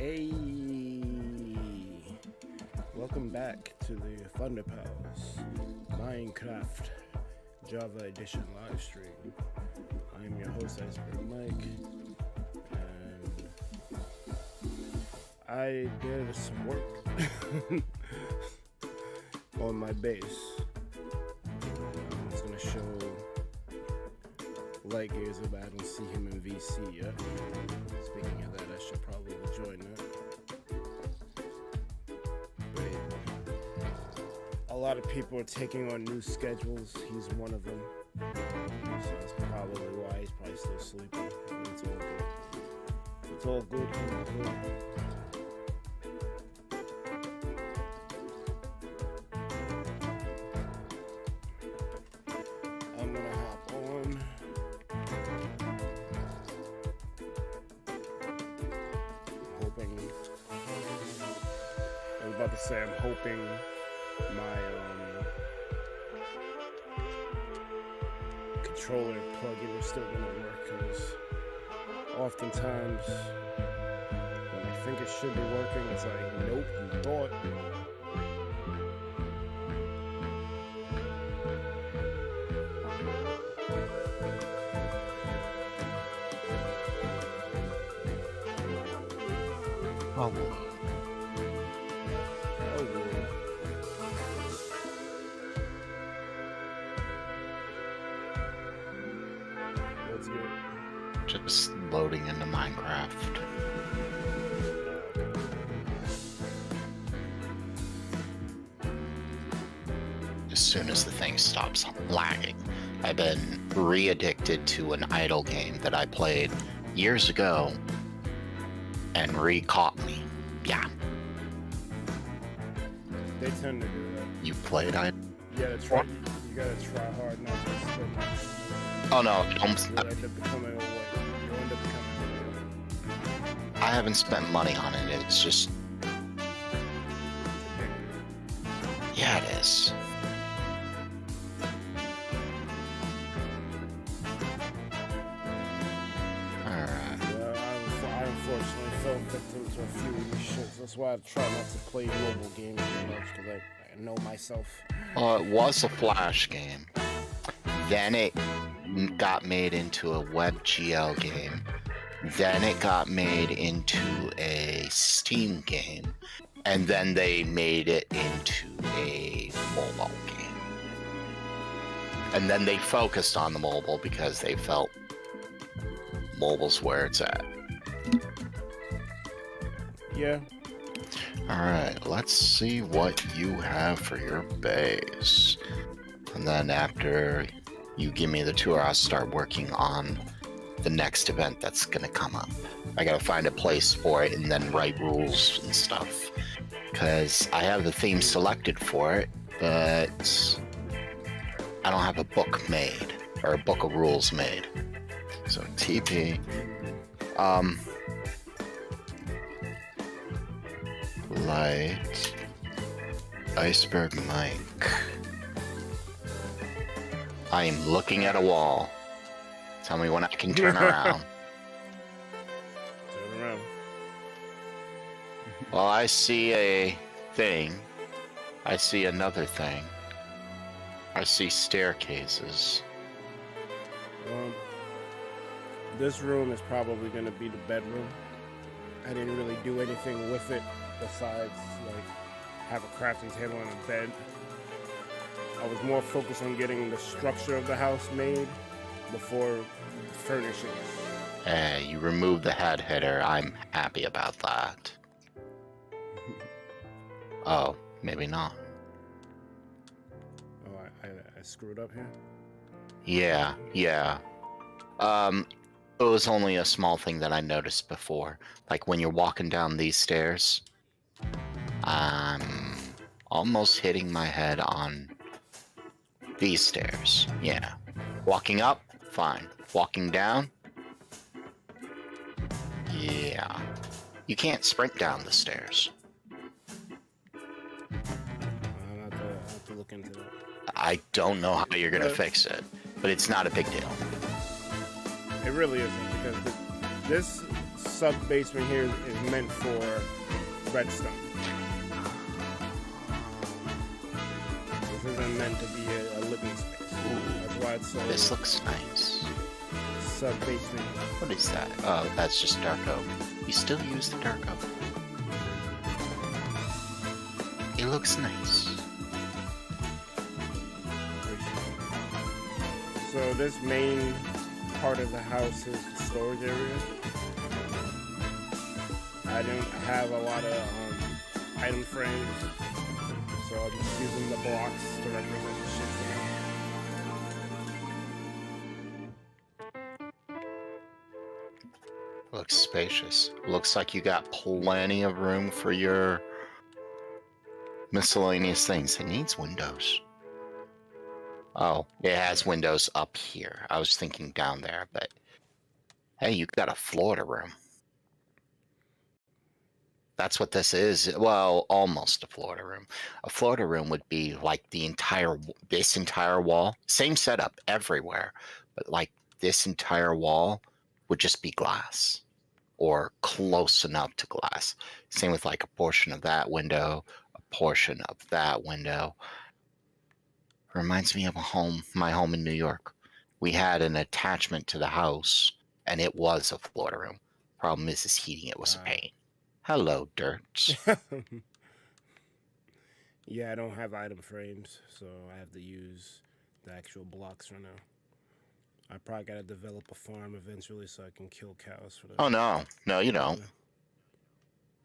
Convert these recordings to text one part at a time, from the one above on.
Hey, welcome back to the ThunderPals Minecraft Java Edition live stream. I am your host, IcebergMike, and I did some work on my base. It's gonna show Light Gears, but I don't see him in VC yet. Speaking of that, I should probably join that. Wait. A lot of people are taking on new schedules. He's one of them. So that's probably why he's probably still sleeping. It's all good. It's all good. It's all good. I'm gonna hop on. I was about to say I'm hoping my controller plug-in is still gonna work, because oftentimes when I think it should be working, it's like, nope, you thought. Oh. What's good? Just loading into Minecraft. As soon as the thing stops lagging. I've been re-addicted to an idle game that I played years ago and re-caught me. Yeah. They tend to do that. You played idle? You gotta try hard not to spend money. Oh no, You'll end up becoming a what? You'll end up becoming I haven't spent money on it. It's just... Yeah, it is. Alright. I unfortunately fell victim to a few of these shits. That's why I try not to play mobile games too much, because I know myself. Well, it was a Flash game. Then it got made into a WebGL game. Then it got made into a Steam game. And then they made it into a mobile game. And then they focused on the mobile because they felt mobile's where it's at. Yeah. Alright, let's see what you have for your base. And then after you give me the tour, I'll start working on the next event that's gonna come up. I gotta find a place for it and then write rules and stuff. Because I have the theme selected for it, but I don't have a book made, or a book of rules made. So TP. Light. IcebergMike. I am looking at a wall. Tell me when I can turn around. Turn around. Well, I see a thing. I see another thing. I see staircases. This room is probably going to be the bedroom. I didn't really do anything with it besides like have a crafting table and a bed. I was more focused on getting the structure of the house made before furnishing it. Hey, you removed the head hitter. I'm happy about that. Oh, maybe not. Oh, I screwed up here? Yeah. It was only a small thing that I noticed before. Like when you're walking down these stairs, I'm almost hitting my head on these stairs. Yeah. Walking up, fine. Walking down, yeah. You can't sprint down the stairs. I'll have to look into that. I don't know how you're gonna fix it, but it's not a big deal. It really isn't, because this sub basement here is meant for redstone. This isn't meant to be a living space. That's why it's so. This looks nice. Sub basement. What is that? Oh, that's just dark oak. You still use the dark oak. It looks nice. So this main part of the house is the storage area. I don't have a lot of item frames, so I'm just using the blocks to represent the shit there. Looks spacious. Looks like you got plenty of room for your miscellaneous things. It needs windows. Oh, it has windows up here. I was thinking down there, but hey, you got a Florida room. That's what this is. Well, almost a Florida room. A Florida room would be like this entire wall. Same setup everywhere, but like this entire wall would just be glass or close enough to glass. Same with like a portion of that window, a portion of that window. Reminds me of my home in New York. We had an attachment to the house, and it was a Florida room. Problem is heating it was a pain. Hello, Dirts. Yeah, I don't have item frames, so I have to use the actual blocks for now. I probably gotta develop a farm eventually so I can kill cows for that. Oh no, no, you don't.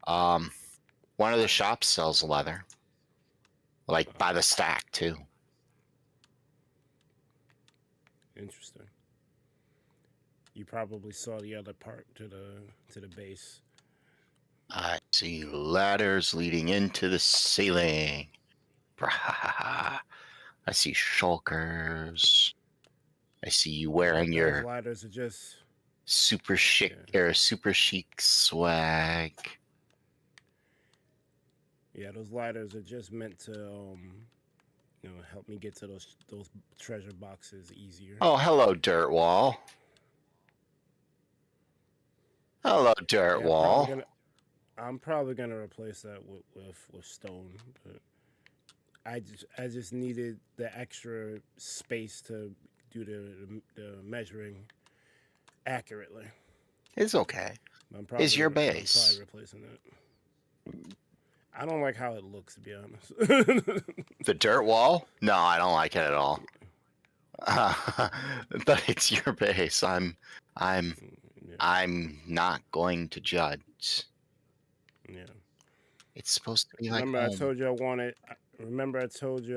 One of the shops sells leather, like by the stack too. Interesting. You probably saw the other part to the base. I see ladders leading into the ceiling. I see shulkers. I see you wearing your ladders are just super chic or super chic swag. Yeah, those ladders are just meant to help me get to those treasure boxes easier. Oh, hello, Dirt Wall. Hello, Dirt Wall. I'm probably gonna replace that with stone, but I just needed the extra space to do the measuring accurately. It's okay. It's your base. I'm probably replacing it. I don't like how it looks, to be honest. The dirt wall? No, I don't like it at all. But it's your base. I'm not going to judge. Yeah. It's supposed to be like Remember, home. I told you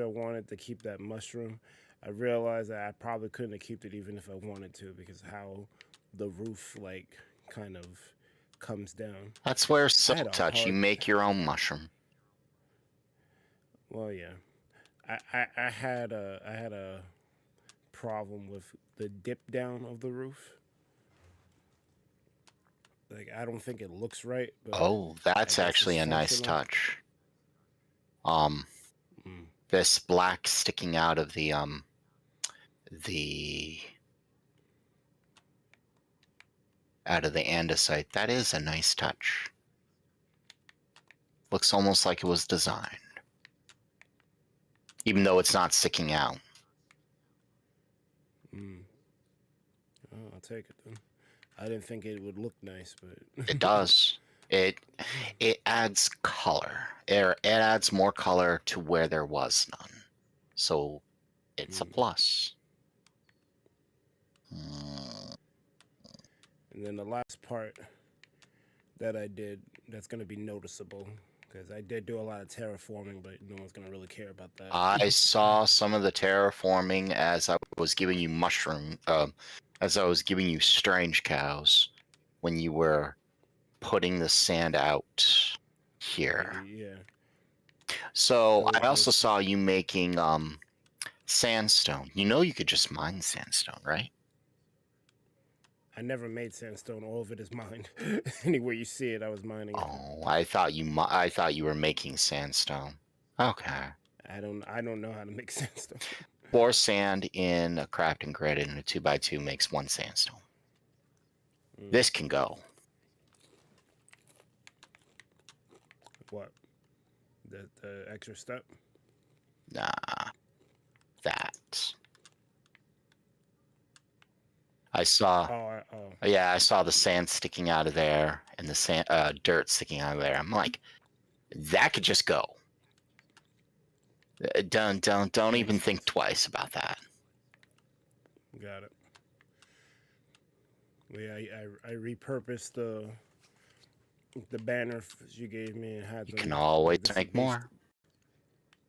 I wanted to keep that mushroom. I realized that I probably couldn't have kept it even if I wanted to, because how the roof kind of comes down. That's where Silk Touch, you make your own mushroom. Well, yeah. I had a problem with the dip down of the roof. I don't think it looks right. But oh, that's actually a nice touch. This black sticking out of the andesite, that is a nice touch. Looks almost like it was designed. Even though it's not sticking out. Oh, I'll take it then. I didn't think it would look nice, but It does. It adds color. It adds more color to where there was none. So it's a plus. And then the last part that I did that's going to be noticeable, because I did do a lot of terraforming, but no one's going to really care about that. I saw some of the terraforming as I was giving you as I was giving you strange cows when you were putting the sand out here. Yeah. So I also saw you making sandstone. You know you could just mine sandstone, right? I never made sandstone. All of it is mined. Anywhere you see it, I was mining it. Oh, I thought you were making sandstone. Okay. I don't know how to make sandstone. 4 sand in a crafting grid and a 2x2 makes 1 sandstone. This can go. What? The extra step? Nah, that. I saw. Yeah, I saw the sand sticking out of there and the sand, dirt sticking out of there. I'm like, that could just go. Don't even think twice about that. Got it. Yeah, I repurposed the banner you gave me and had You them. can always this make more.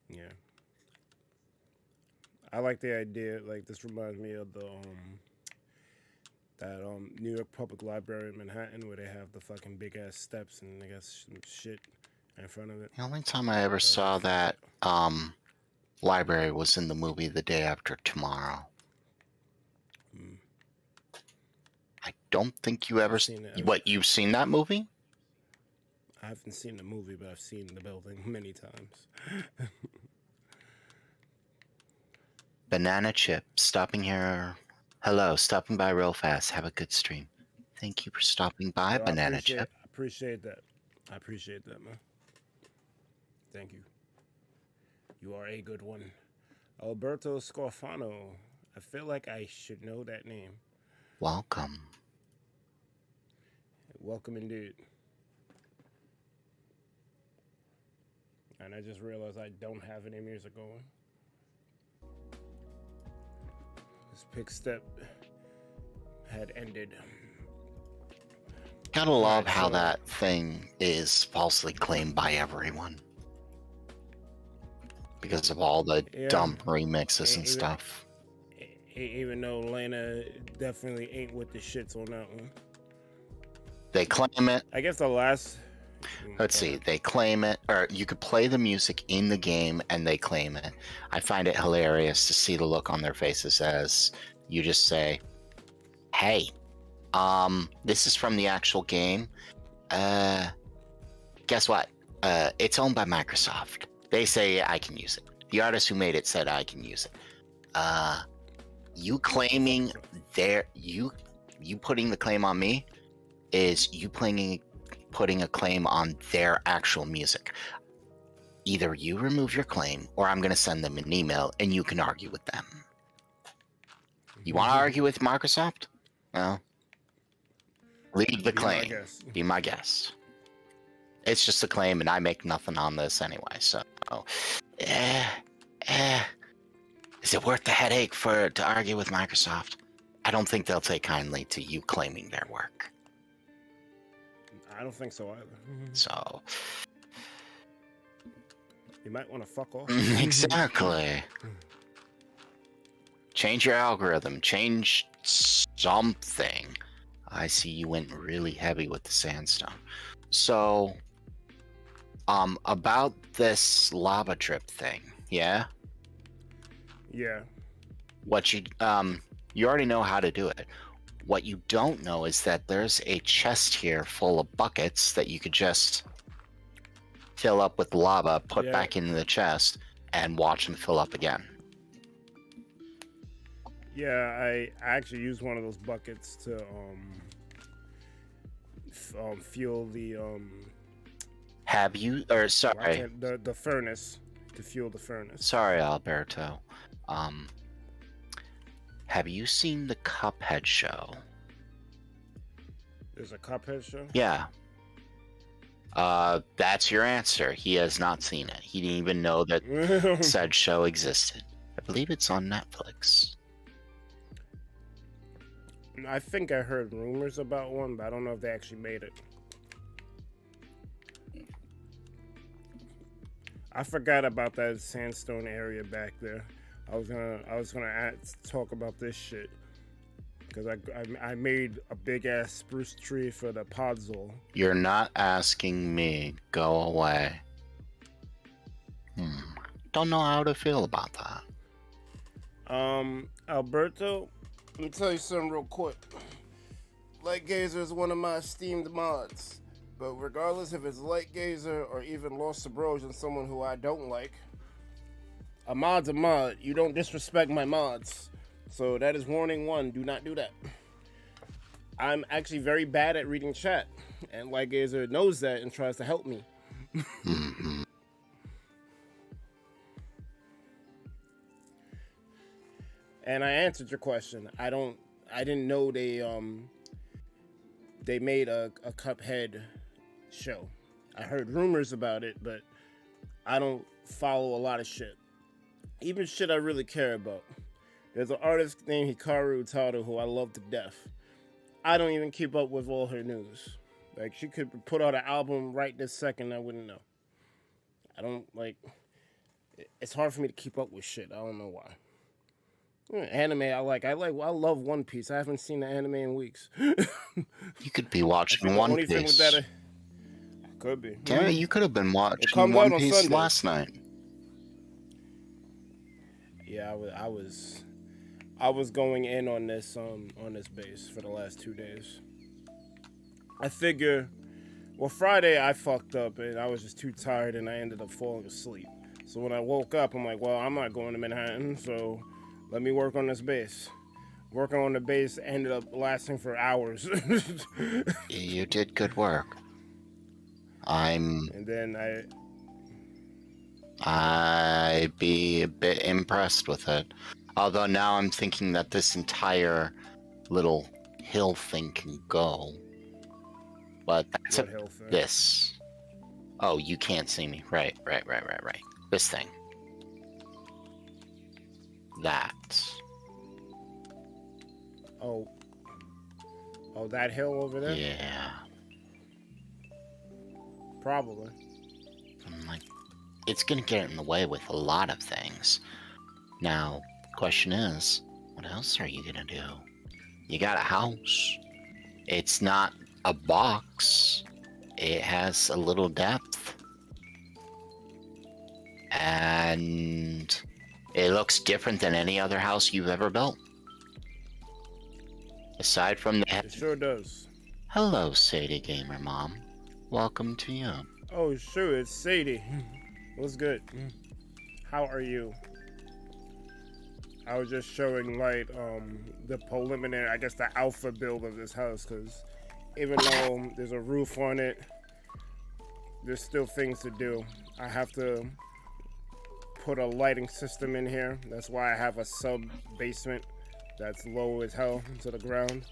Yeah. I like the idea. Like, this reminds me of the that New York Public Library in Manhattan where they have the fucking big ass steps and they got some shit in front of it. The only time I ever saw that library was in the movie The Day After Tomorrow. I don't think you ever seen it. What, you've seen that movie? I haven't seen the movie, but I've seen the building many times. Banana Chip, stopping here. Hello, stopping by real fast. Have a good stream. Thank you for stopping by, Banana Chip. I appreciate that. I appreciate that, man. Thank you. You are a good one. Alberto Scorfano. I feel like I should know that name. Welcome. Welcome indeed. And I just realized I don't have any music going. This pick step had ended. Gotta love how that thing is falsely claimed by everyone. Because of all the dumb remixes and stuff. Even though Lena definitely ain't with the shits on that one. They claim it. I guess the last... Let's see, they claim it, or you could play the music in the game and they claim it. I find it hilarious to see the look on their faces as you just say, hey, this is from the actual game. Guess what? It's owned by Microsoft. They say I can use it. The artist who made it said I can use it. You claiming you putting the claim on me is you putting a claim on their actual music. Either you remove your claim or I'm going to send them an email and you can argue with them. You want to argue with Microsoft? Well, leave the claim. Be my guest. It's just a claim and I make nothing on this anyway, so is it worth the headache to argue with Microsoft? I don't think they'll take kindly to you claiming their work. I don't think so either. So you might want to fuck off. Exactly. Change your algorithm. Change something. I see you went really heavy with the sandstone. So, about this lava trip thing, yeah? Yeah. What you already know how to do it. What you don't know is that there's a chest here full of buckets that you could just fill up with lava, put back into the chest, and watch them fill up again. Yeah, I actually used one of those buckets to fuel the Have you? Or sorry, the furnace, to fuel the furnace. Sorry, Alberto. Have you seen the Cuphead show? There's a Cuphead show? Yeah. That's your answer. He has not seen it. He didn't even know that said show existed. I believe it's on Netflix. I think I heard rumors about one, but I don't know if they actually made it. I forgot about that sandstone area back there. I was gonna talk about this shit because I made a big ass spruce tree for the podzol. You're not asking me. Go away. Don't know how to feel about that. Alberto, let me tell you something real quick. Lightgazer is one of my esteemed mods, but regardless if it's Lightgazer or even Lost Subrosion, someone who I don't like, a mod's a mod. You don't disrespect my mods. So that is warning one. Do not do that. I'm actually very bad at reading chat, and Lightgazer knows that and tries to help me. Mm-hmm. And I answered your question. I didn't know they made a Cuphead show. I heard rumors about it, but I don't follow a lot of shit. Even shit I really care about. There's an artist named Hikaru Utada who I love to death. I don't even keep up with all her news. Like, she could put out an album right this second, I wouldn't know. I don't, like... It's hard for me to keep up with shit. I don't know why. Anime, I love One Piece. I haven't seen the anime in weeks. You could be watching One Piece. I could be. Yeah, you could have been watching One Piece last night. Yeah, I was going in on this base for the last 2 days. I figure, well, Friday I fucked up and I was just too tired and I ended up falling asleep. So when I woke up, I'm like, well, I'm not going to Manhattan, so let me work on this base. Working on the base ended up lasting for hours. You did good work. And then I'd be a bit impressed with it. Although now I'm thinking that this entire little hill thing can go. But that's this. Oh, you can't see me. Right. This thing. That. Oh, that hill over there? Yeah. Probably. I'm like, it's gonna get in the way with a lot of things. Now, the question is, what else are you gonna do? You got a house. It's not a box. It has a little depth. And it looks different than any other house you've ever built. Aside from that. It sure does. Hello, Sadie Gamer Mom. Welcome to you. Oh, sure, it's Sadie. What's good? How are you? I was just showing Light the preliminary, I guess the alpha build of this house, because even though there's a roof on it, there's still things to do. I have to put a lighting system in here. That's why I have a sub basement that's low as hell to the ground.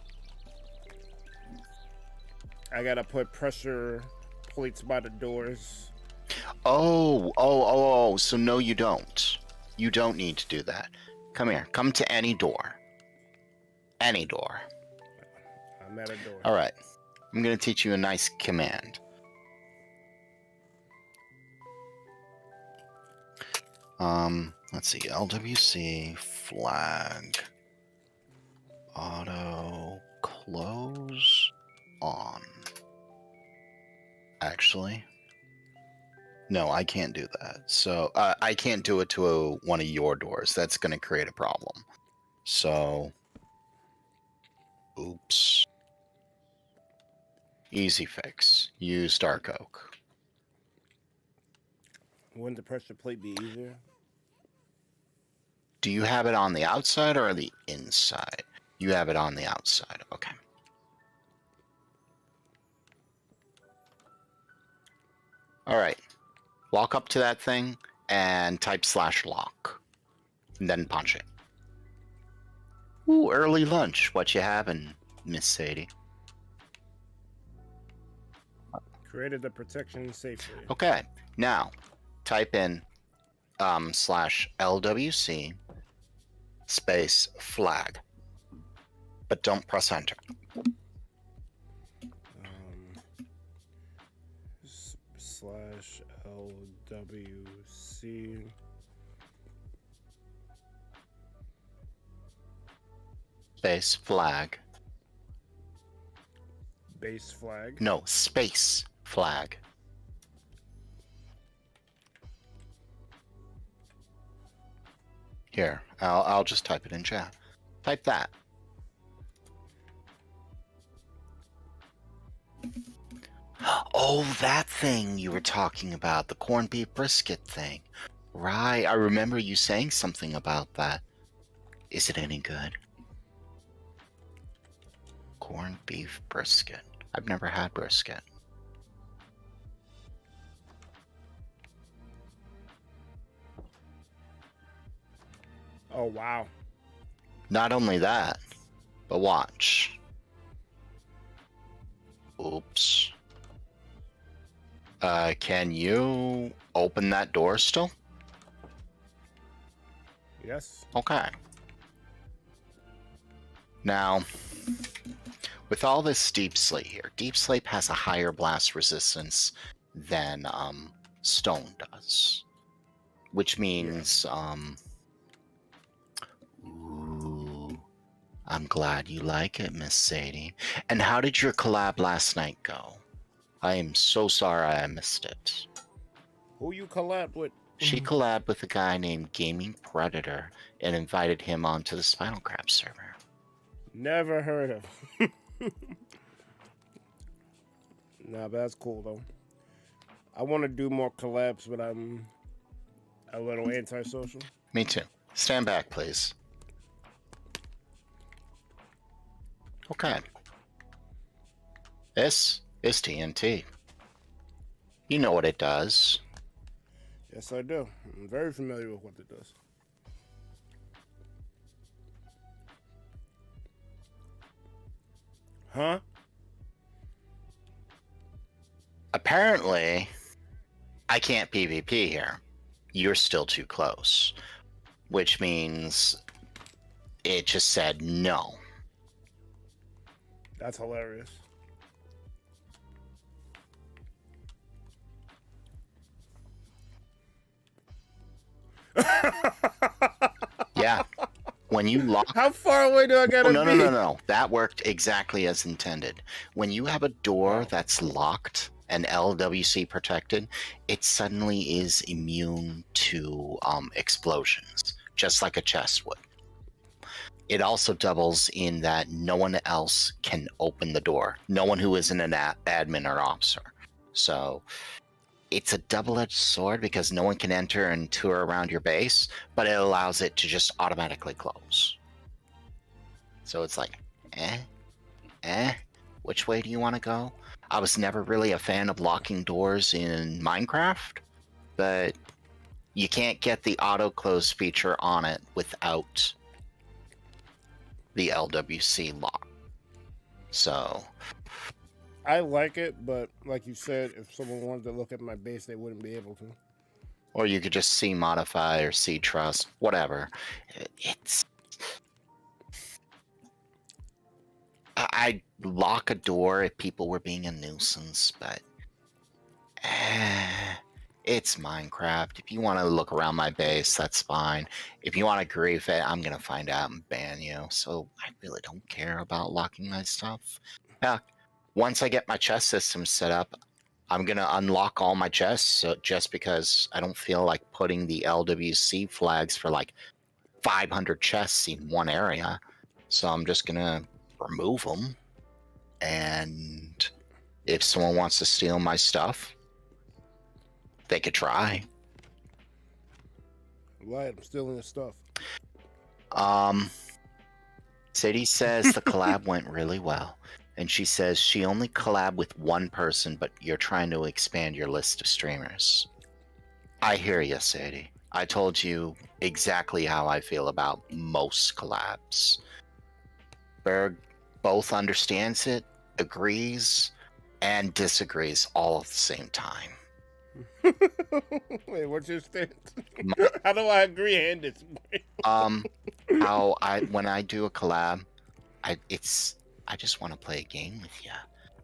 I gotta put pressure plates by the doors. Oh, so no you don't. You don't need to do that. Come here. Come to any door. Any door. I'm at a door. Alright. I'm gonna teach you a nice command. Let's see. LWC flag. Auto close on. Actually, no, I can't do that. So I can't do it to one of your doors. That's going to create a problem. So, oops. Easy fix. Use dark oak. Wouldn't the pressure plate be easier? Do you have it on the outside or the inside? You have it on the outside. Okay. All right. Walk up to that thing and type /lock. And then punch it. Ooh, early lunch. What you having, Miss Sadie? Created the protection safely. Okay. Now, type in /LWC space flag. But don't press enter. /LWC space flag. Base flag? No, space flag. Here, I'll just type it in chat. Type that. Oh, that thing you were talking about, the corned beef brisket thing. Right, I remember you saying something about that. Is it any good? Corned beef brisket. I've never had brisket. Oh, wow. Not only that, but watch. Oops. Can you open that door still? Yes. Okay. Now, with all this deep slate here, deep slate has a higher blast resistance than stone does, which means ooh, I'm glad you like it, Miss Sadie. And how did your collab last night go? I am so sorry I missed it. Who you collab with? She collabed with a guy named Gaming Predator and invited him onto the Spinal Crab server. Never heard of. Nah, but that's cool though. I want to do more collabs, but I'm a little antisocial. Me too. Stand back, please. Okay. This is TNT. You know what it does. Yes, I do. I'm very familiar with what it does. Huh? Apparently, I can't PvP here. You're still too close. Which means it just said no. That's hilarious. Yeah. When you lock... How far away do I gotta be? No. That worked exactly as intended. When you have a door that's locked and LWC protected, it suddenly is immune to explosions, just like a chest would. It also doubles in that no one else can open the door. No one who isn't an admin or officer. So it's a double-edged sword because no one can enter and tour around your base, but it allows it to just automatically close. So it's like, which way do you want to go? I was never really a fan of locking doors in Minecraft, but you can't get the auto-close feature on it without the LWC lock. So I like it, but like you said, if someone wanted to look at my base, they wouldn't be able to. Or you could just see modify or see trust, whatever. It's... I'd lock a door if people were being a nuisance, but it's Minecraft. If you want to look around my base, that's fine. If you want to grief it, I'm going to find out and ban you. So I really don't care about locking my stuff. Yeah, once I get my chest system set up, I'm going to unlock all my chests just because I don't feel like putting the LWC flags for like 500 chests in one area. So I'm just going to remove them. And if someone wants to steal my stuff, they could try. Right, I'm stealing the stuff. Sadie says the collab went really well. And she says she only collabed with one person, but you're trying to expand your list of streamers. I hear you, Sadie. I told you exactly how I feel about most collabs. Berg both understands it, agrees, and disagrees all at the same time. Wait, what's your stance? How do I agree and disagree? When I do a collab, I just want to play a game with you.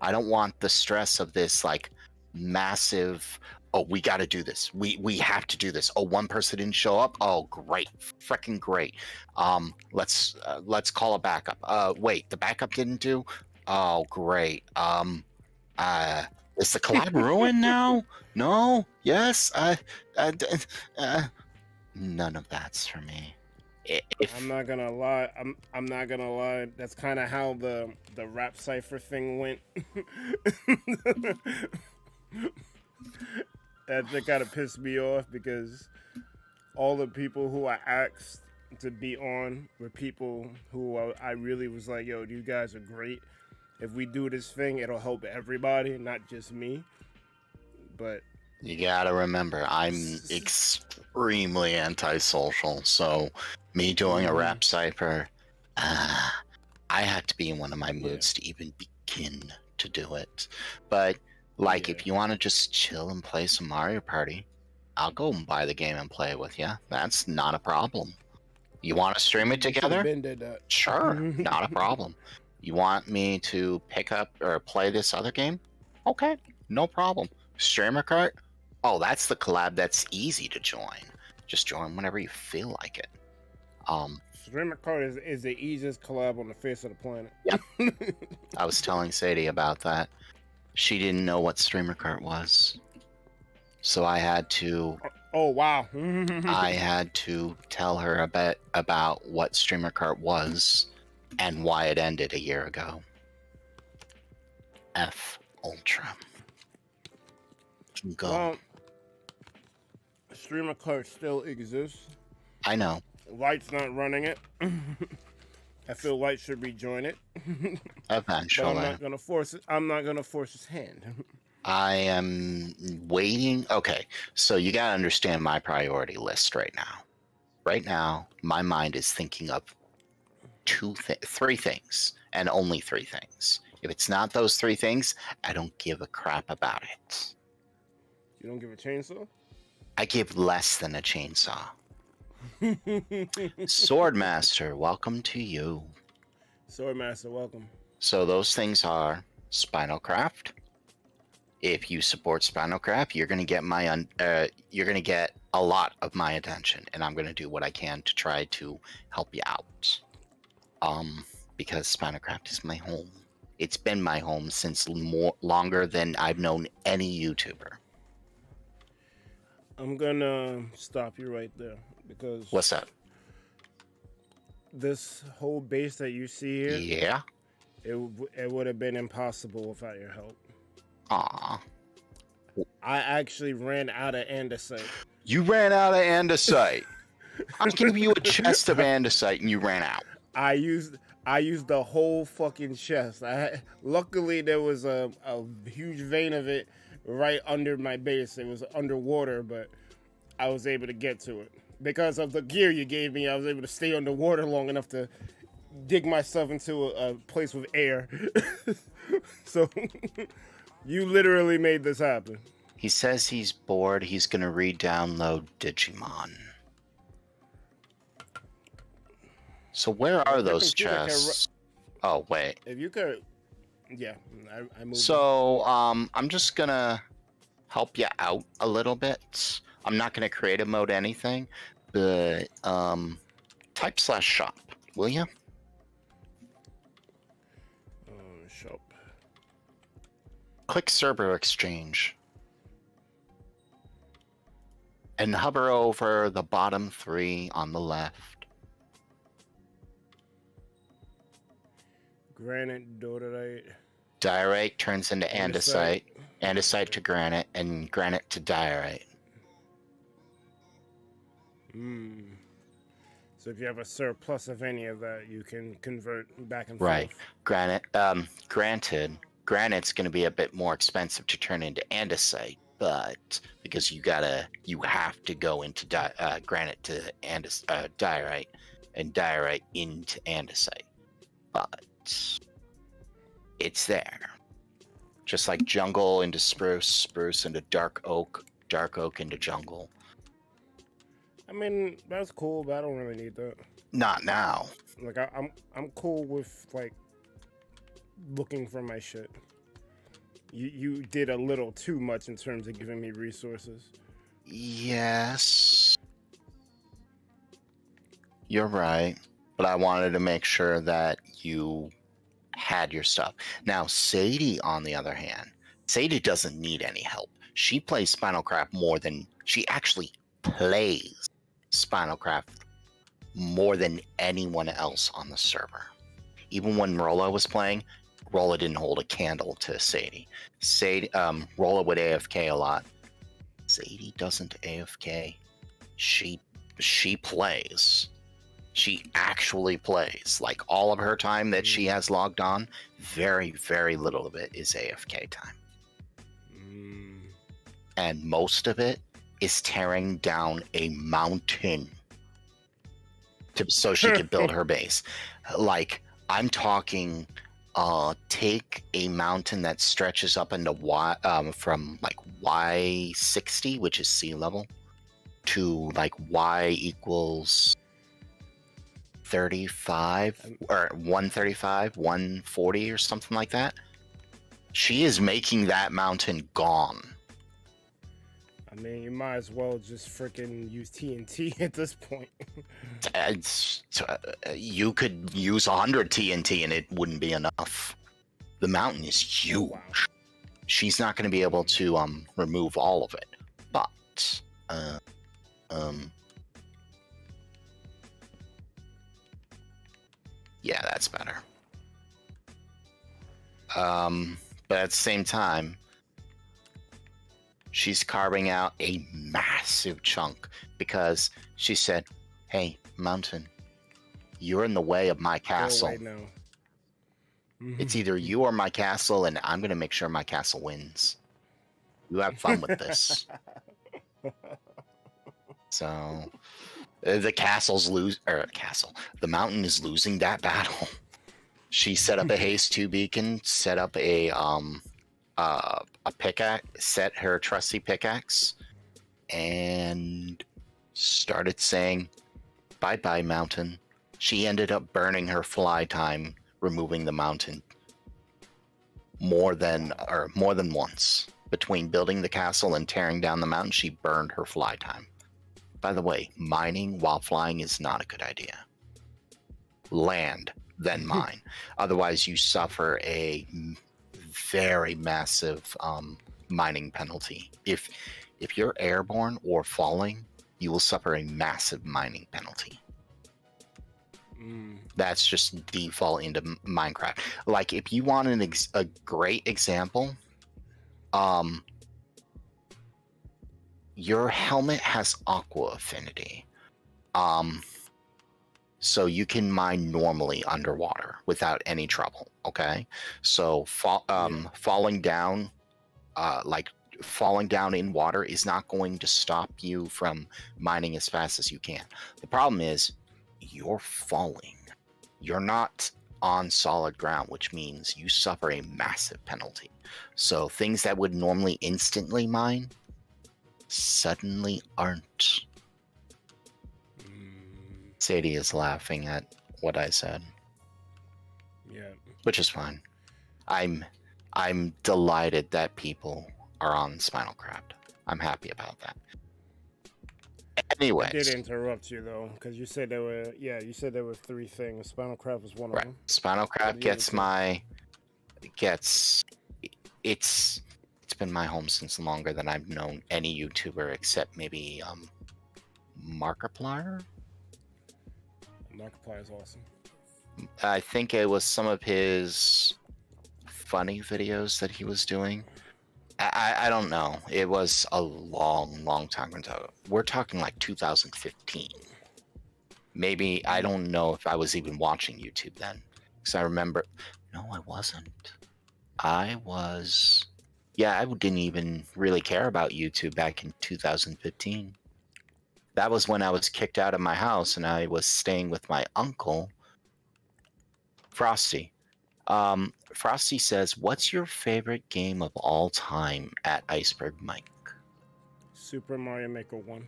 I don't want the stress of this like massive, oh, we got to do this. We have to do this. Oh, one person didn't show up. Oh, great. Freaking great. Let's call a backup. Wait, the backup didn't do? Oh, great. Is the collab ruined now? No? Yes? None of that's for me. I'm not gonna lie. I'm not gonna lie. That's kind of how the rap cipher thing went. That kind of pissed me off because all the people who I asked to be on were people who I really was like, yo, you guys are great. If we do this thing, it'll help everybody, not just me. But you gotta remember, I'm extremely antisocial, so Me doing a rap cipher. I had to be in one of my moods to even begin to do it. But like, if you want to just chill and play some Mario Party, I'll go and buy the game and play it with you. That's not a problem. You want to stream it together? Ben did that. Sure, not a problem. You want me to pick up or play this other game? Okay, no problem. Streamer cart? Oh, that's the collab that's easy to join. Just join whenever you feel like it. Streamer cart is the easiest collab on the face of the planet. Yep. I was telling Sadie about that. She didn't know what streamer cart was. So I had to... Oh, wow. I had to tell her a bit about what streamer cart was and why it ended a year ago. F Ultra. Go. Well, streamer cart still exists. I know. Light's not running it. I feel Light should rejoin it. Eventually. But I'm not gonna force it. I'm not gonna force his hand. I am waiting. Okay, so you gotta understand my priority list right now. Right now, my mind is thinking of three things, and only three things. If it's not those three things, I don't give a crap about it. You don't give a chainsaw? I give less than a chainsaw. Swordmaster, welcome to you. Swordmaster, welcome. So those things are Spinal Craft. If you support Spinal Craft, you're gonna get you're gonna get a lot of my attention, and I'm gonna do what I can to try to help you out. Because Spinal Craft is my home. It's been my home since longer than I've known any YouTuber. I'm gonna stop you right there because What's that? This whole base that you see here, Yeah. it would have been impossible without your help. Aw. I actually ran out of andesite. You ran out of andesite. I gave you a chest of andesite and you ran out. I used the whole fucking chest. Luckily there was a huge vein of it right under my base. It was underwater, but I was able to get to it. Because of the gear you gave me, I was able to stay underwater long enough to dig myself into a place with air. So you literally made this happen. He says he's bored. He's going to re-download Digimon. So where are those chests? Oh, wait. If you could... Yeah, I moved. So, I'm just going to help you out a little bit. I'm not going to create a mode anything, but type /shop, will you? Shop. Click server exchange. And hover over the bottom three on the left. Granite, dolerite. Diorite turns into andesite. Andesite to granite, and granite to diorite. So if you have a surplus of any of that, you can convert back and Right. forth. Granite. Granted, granite's going to be a bit more expensive to turn into andesite, but because you have to go into granite to diorite, and diorite into andesite. But it's there. Just like jungle into spruce, spruce into dark oak into jungle. I mean, that's cool, but I don't really need that. Not now. Like I'm cool with like looking for my shit. You did a little too much in terms of giving me resources. Yes. You're right. But I wanted to make sure that you had your stuff. Now, Sadie, on the other hand, Sadie doesn't need any help. She plays Spinal Craft more than... She actually plays Spinal Craft more than anyone else on the server. Even when Rolla was playing, Rolla didn't hold a candle to Sadie. Rolla would AFK a lot. Sadie doesn't AFK. She plays. She actually plays. Like, all of her time that she has logged on, very, very little of it is AFK time. And most of it is tearing down a mountain so she could build her base. Like, I'm talking, take a mountain that stretches up into from like Y60, which is sea level, to like Y equals 35 or 135, 140 or something like that. She is making that mountain gone. I mean, you might as well just freaking use TNT at this point. You could use 100 TNT and it wouldn't be enough. The mountain is huge. Wow. She's not going to be able to remove all of it. But yeah, that's better. But at the same time, she's carving out a massive chunk because she said, "Hey, mountain, you're in the way of my castle. Go away now. It's either you or my castle, and I'm going to make sure my castle wins. You have fun with this." So the the mountain is losing that battle. She set up a haste 2 beacon, set up a pickaxe, set her trusty pickaxe, and started saying, "Bye-bye, mountain." She ended up burning her fly time, removing the mountain more than once. Between building the castle and tearing down the mountain, she burned her fly time. By the way, mining while flying is not a good idea. Land, then mine. Otherwise, you suffer a very massive mining penalty. If you're airborne or falling, you will suffer a massive mining penalty. That's just default into Minecraft. Like, if you want a great example, your helmet has aqua affinity. So you can mine normally underwater without any trouble. Okay, so falling down, falling down in water is not going to stop you from mining as fast as you can. The problem is you're falling. You're not on solid ground, which means you suffer a massive penalty. So things that would normally instantly mine suddenly aren't. Sadie is laughing at what I said. Yeah. Which is fine. I'm delighted that people are on Spinal Craft. I'm happy about that. Anyways. I did interrupt you though, because you said there were 3 things. Spinal Craft was one of them. Spinal Craft gets it's been my home since longer than I've known any YouTuber except maybe Markiplier. Markiplier is awesome. I think it was some of his funny videos that he was doing. I don't know. It was a long time ago. We're talking like 2015. Maybe, I don't know if I was even watching YouTube then. Because I remember, no, I wasn't. I didn't even really care about YouTube back in 2015. That was when I was kicked out of my house and I was staying with my uncle, Frosty. Frosty says, "What's your favorite game of all time at IcebergMike?" Super Mario Maker 1.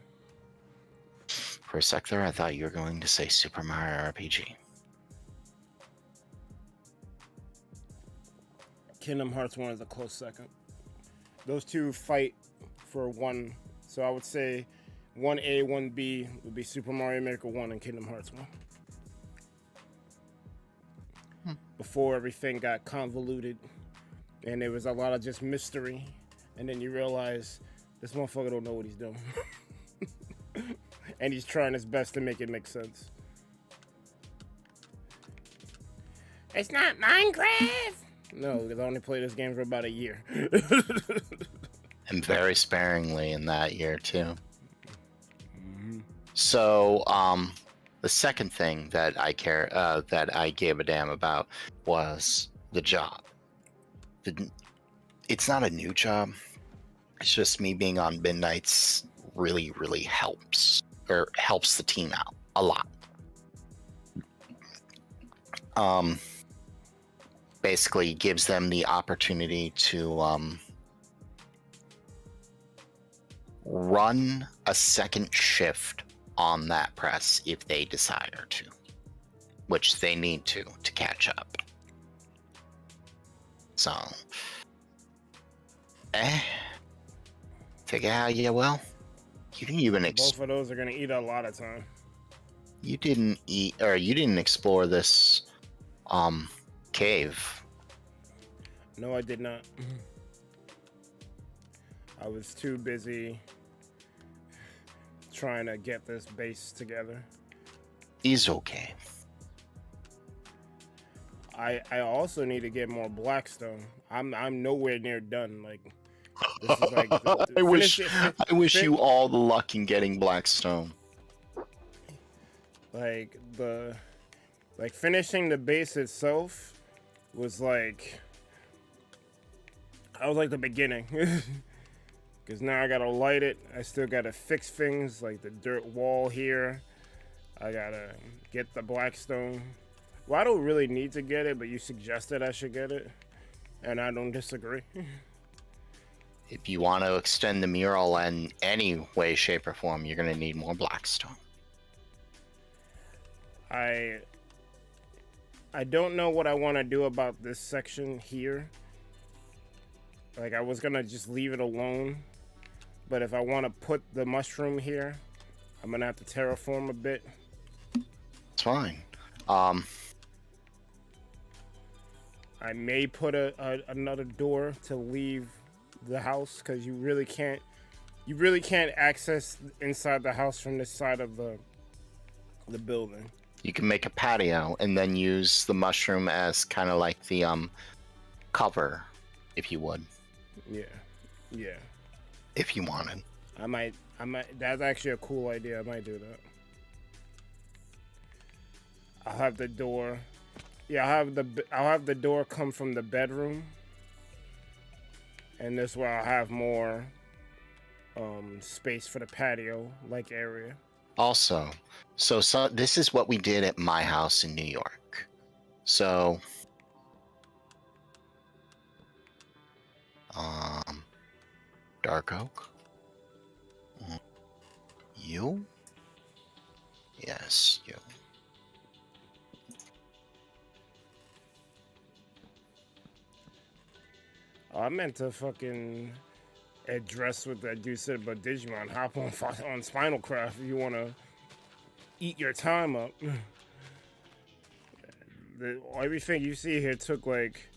For a sec there, I thought you were going to say Super Mario RPG. Kingdom Hearts 1 is a close second. Those two fight for 1. So I would say 1A, 1B would be Super Mario Maker 1 and Kingdom Hearts 1. Before everything got convoluted and there was a lot of just mystery, and then you realize this motherfucker don't know what he's doing. And he's trying his best to make it make sense. It's not Minecraft! No, because I only played this game for about a year. And very sparingly in that year too. So, the second thing that I gave a damn about was the job. It's not a new job. It's just me being on midnights really helps the team out a lot. basically gives them the opportunity to run a second shift on that press if they desire to, which they need to catch up. So, figure how you will. You didn't even Both of those are gonna eat a lot of time. You didn't explore this cave. No, I did not. I was too busy trying to get this base together. Is okay. I also need to get more blackstone. I'm nowhere near done. Like, this is like I wish you all the luck in getting blackstone. Like finishing the base itself was like, I was like the beginning. Because now I gotta light it. I still gotta fix things like the dirt wall here. I gotta get the blackstone. Well, I don't really need to get it, but you suggested I should get it, and I don't disagree. If you want to extend the mural in any way, shape, or form, you're gonna need more blackstone. I don't know what I want to do about this section here. Like, I was gonna just leave it alone, but if I want to put the mushroom here, I'm gonna have to terraform a bit. It's fine. I may put another door to leave the house, because you really can't access inside the house from this side of the building. You can make a patio and then use the mushroom as kind of like the cover, if you would. Yeah. If you wanted. I might. That's actually a cool idea. I might do that. I'll have the door. Yeah, I'll have the door come from the bedroom, and this way I'll have more space for the patio like area. Also, so this is what we did at my house in New York. So, dark oak. You? Yes, you. Oh, I meant to fucking address what that dude said about Digimon. Hop on Spinal Craft if you want to eat your time up. Everything you see here took like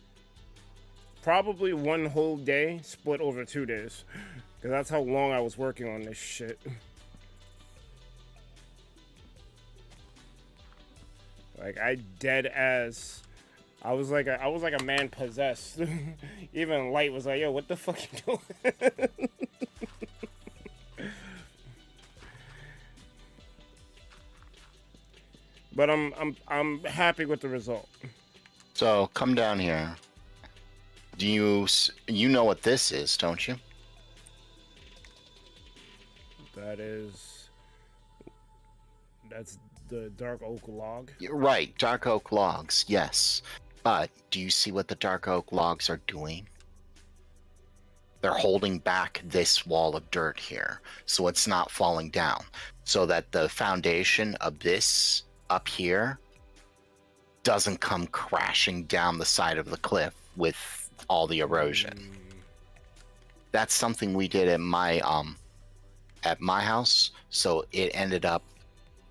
probably one whole day split over 2 days, because that's how long I was working on this shit. Like, I dead ass. I was like a man possessed. Even Light was like, "Yo, what the fuck you doing?" But I'm happy with the result. So come down here. Do you know what this is, don't you? That's the dark oak log. You're right, dark oak logs, yes. But do you see what the dark oak logs are doing? They're holding back this wall of dirt here, so it's not falling down. So that the foundation of this up here doesn't come crashing down the side of the cliff with all the erosion. That's something we did at my house. So it ended up,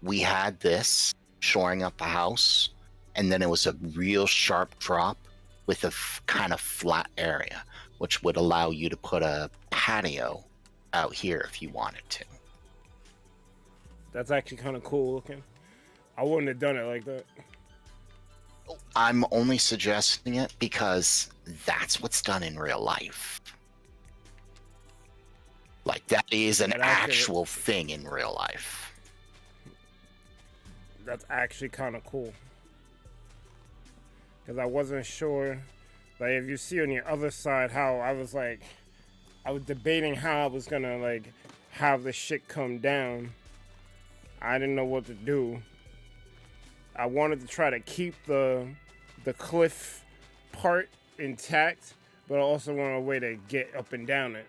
we had this shoring up the house, and then it was a real sharp drop with a kind of flat area, which would allow you to put a patio out here if you wanted to. That's actually kind of cool looking. I wouldn't have done it like that. I'm only suggesting it because that's what's done in real life. Like, that is an actual thing in real life. That's actually kind of cool. Because I wasn't sure, like, if you see on your other side how I was debating how I was gonna, like, have the shit come down. I didn't know what to do. I wanted to try to keep the cliff part intact, but I also wanted a way to get up and down it.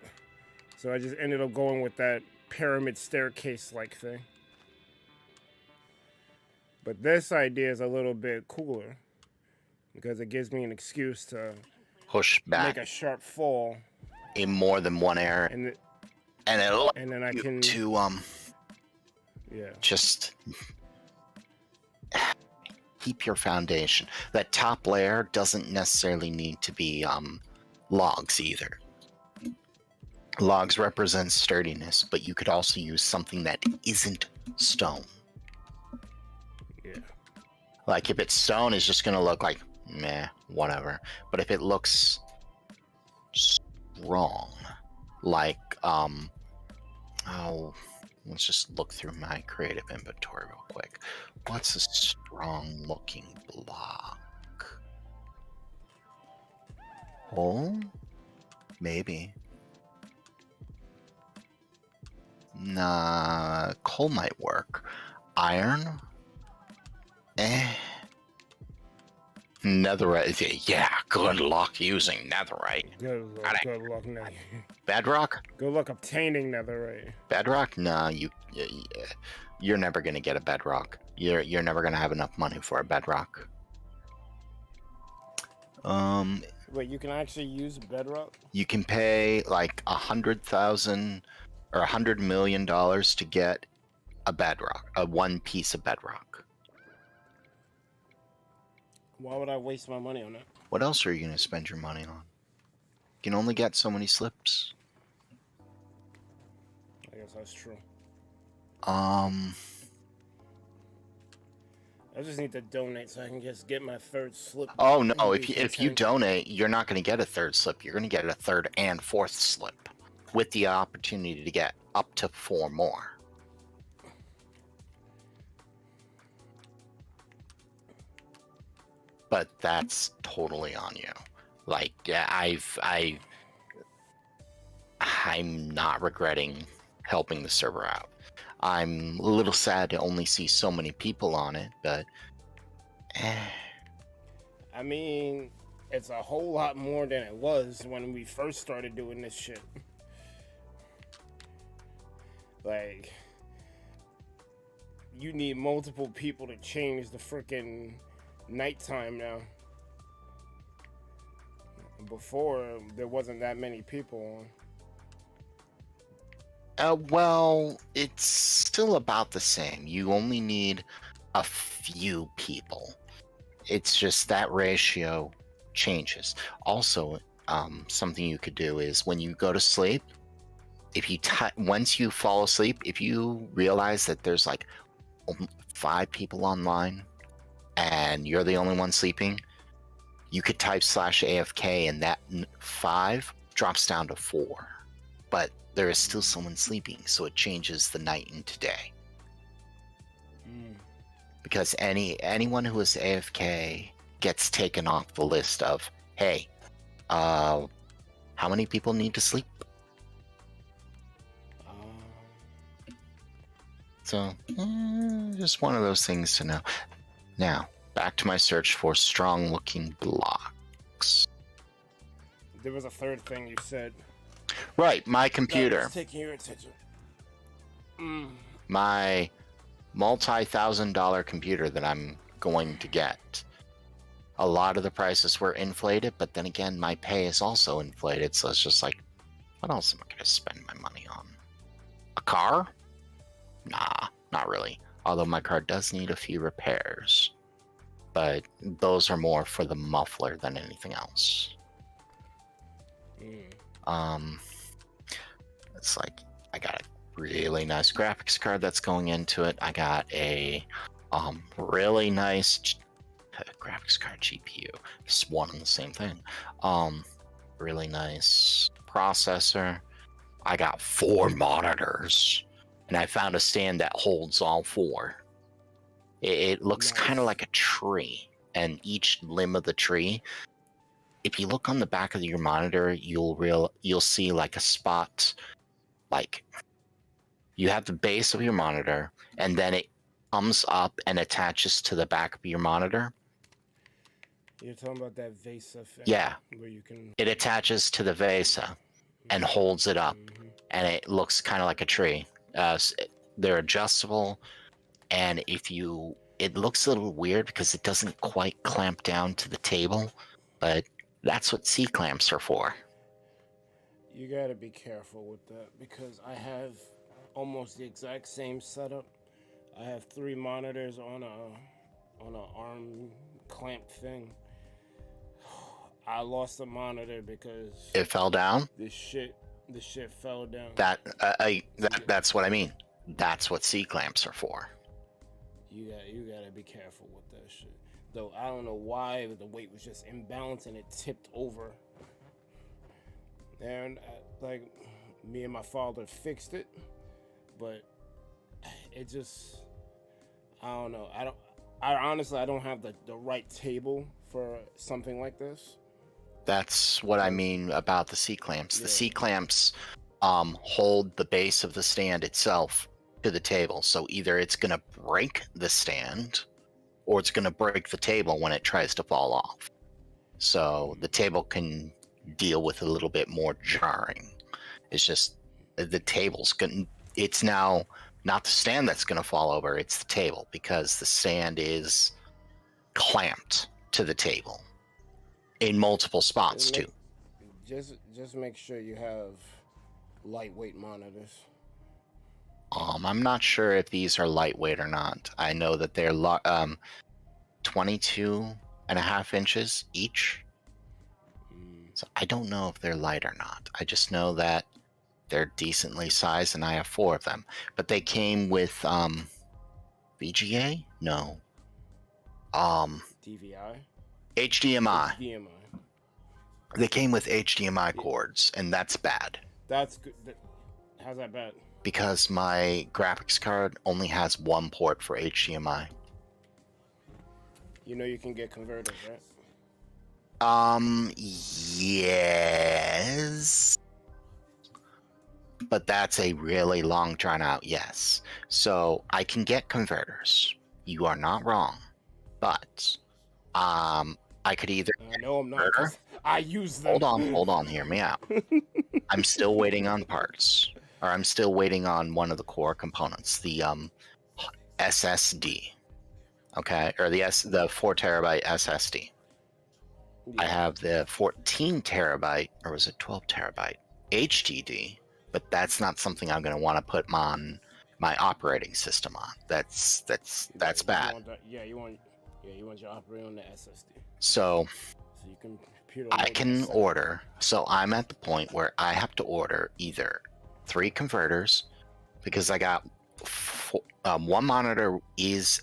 So I just ended up going with that pyramid staircase-like thing. But this idea is a little bit cooler because it gives me an excuse to push back make a sharp fall in more than one area, and then I can just keep your foundation. That top layer doesn't necessarily need to be logs either. Logs represent sturdiness, but you could also use something that isn't stone. Yeah. Like if it's stone, it's just gonna look like meh, whatever. But if it looks strong, like let's just look through my creative inventory real quick. What's a strong looking block? Oh, maybe. Nah, coal might work. Iron? Netherite, yeah, good luck using netherite. Good luck now. Bedrock? Good luck obtaining netherite. Bedrock? Nah, you're never gonna get a bedrock. You're never gonna have enough money for a bedrock. Wait, you can actually use bedrock? You can pay like 100,000 or $100 million to get a bedrock, one piece of bedrock. Why would I waste my money on that? What else are you gonna spend your money on? You can only get so many slips. I guess that's true. I just need to donate so I can just get my third slip. Oh no, if you donate, you're not going to get a third slip. You're going to get a third and fourth slip with the opportunity to get up to 4 more. But that's totally on you. Like, yeah, I'm not regretting helping the server out. I'm a little sad to only see so many people on it, but I mean, it's a whole lot more than it was when we first started doing this shit. Like, you need multiple people to change the freaking nighttime now. Before, there wasn't that many people on. Well, it's still about the same. You only need a few people. It's just that ratio changes. Also, something you could do is when you go to sleep, if you once you fall asleep, if you realize that there's like 5 people online and you're the only one sleeping, you could type /AFK and that 5 drops down to 4. But there is still someone sleeping, so it changes the night into day. Because anyone who is AFK gets taken off the list of, hey, how many people need to sleep? So, just one of those things to know. Now, back to my search for strong-looking blocks. There was a third thing you said. Right, my computer. Taking your attention. My multi-$1,000 computer that I'm going to get. A lot of the prices were inflated, but then again, my pay is also inflated, so it's just like, what else am I going to spend my money on? A car? Nah, not really. Although my car does need a few repairs. But those are more for the muffler than anything else. It's like, I got a really nice graphics card that's going into it. I got a really nice graphics card GPU. It's one and the same thing. Really nice processor. I got 4 monitors, and I found a stand that holds all 4. It looks kind of like a tree, and each limb of the tree, if you look on the back of your monitor, you'll see like a spot. Like, you have the base of your monitor, and then comes up and attaches to the back of your monitor. You're talking about that Vesa thing? Yeah. Where you can... It attaches to the Vesa and holds it up, and it looks kind of like a tree. They're adjustable, and it looks a little weird because it doesn't quite clamp down to the table, but that's what C-clamps are for. You gotta be careful with that because I have almost the exact same setup. I have 3 monitors on a arm clamp thing. I lost a monitor because it fell down. The shit fell down. That's what I mean. That's what C-clamps are for. You gotta be careful with that shit. Though I don't know why the weight was just imbalanced and it tipped over. And like me and my father fixed it, but it just, I don't know. I honestly don't have the right table for something like this. That's what I mean about the C-clamps. The C-clamps hold the base of the stand itself to the table. So either it's going to break the stand or it's going to break the table when it tries to fall off. So the table can deal with a little bit more jarring. It's just the table's going. It's now not the stand that's going to fall over, it's the table, because the stand is clamped to the table in multiple spots too. Just make sure you have lightweight monitors. I'm not sure if these are lightweight or not. I know that they're 22.5 inches each. So I don't know if they're light or not. I just know that they're decently sized, and I have 4 of them. But they came with VGA? No. DVI? HDMI. They came with HDMI cords, and that's bad. That's good. How's that bad? Because my graphics card only has 1 port for HDMI. You know you can get converters, right? Yes. But that's a really long drawn out yes. So I can get converters. You are not wrong. But I could either No, I'm not. I use them. Hold on, hear me out. I'm still waiting on parts. Or I'm still waiting on one of the core components, the SSD. Okay, or the 4 terabyte SSD. Yeah. I have the 14 terabyte, or was it 12 terabyte HDD, but that's not something I'm going to want to put on my operating system on. That's bad. You want your operating on the SSD. So you can I can order. So I'm at the point where I have to order either 3 converters, because I got 1 monitor is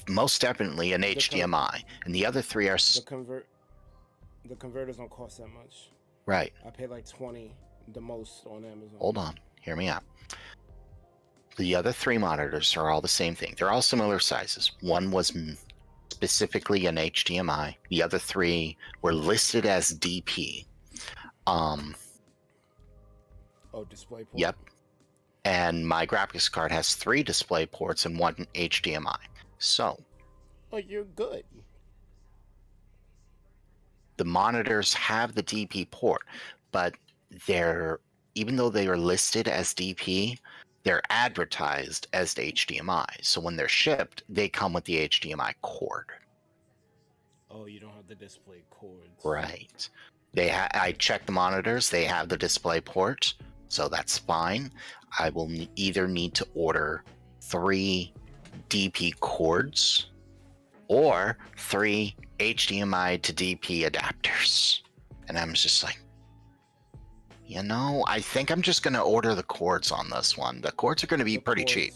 most definitely an HDMI, and the other 3 are the converters don't cost that much. Right. I pay like 20 the most on Amazon. Hold on, hear me out. The other 3 monitors are all the same thing. They're all similar sizes. One was specifically an HDMI. The other 3 were listed as DP. Display port? Yep. And my graphics card has 3 display ports and 1 HDMI. So. Oh, you're good. The monitors have the DP port, but even though they are listed as DP, they're advertised as HDMI. So when they're shipped, they come with the HDMI cord. Oh, you don't have the display cords. Right. I checked the monitors. They have the display port, so that's fine. I will either need to order 3 DP cords or 3 HDMI to DP adapters. And I'm just like, I think I'm just going to order the cords on this one. The cords are going to be pretty cheap.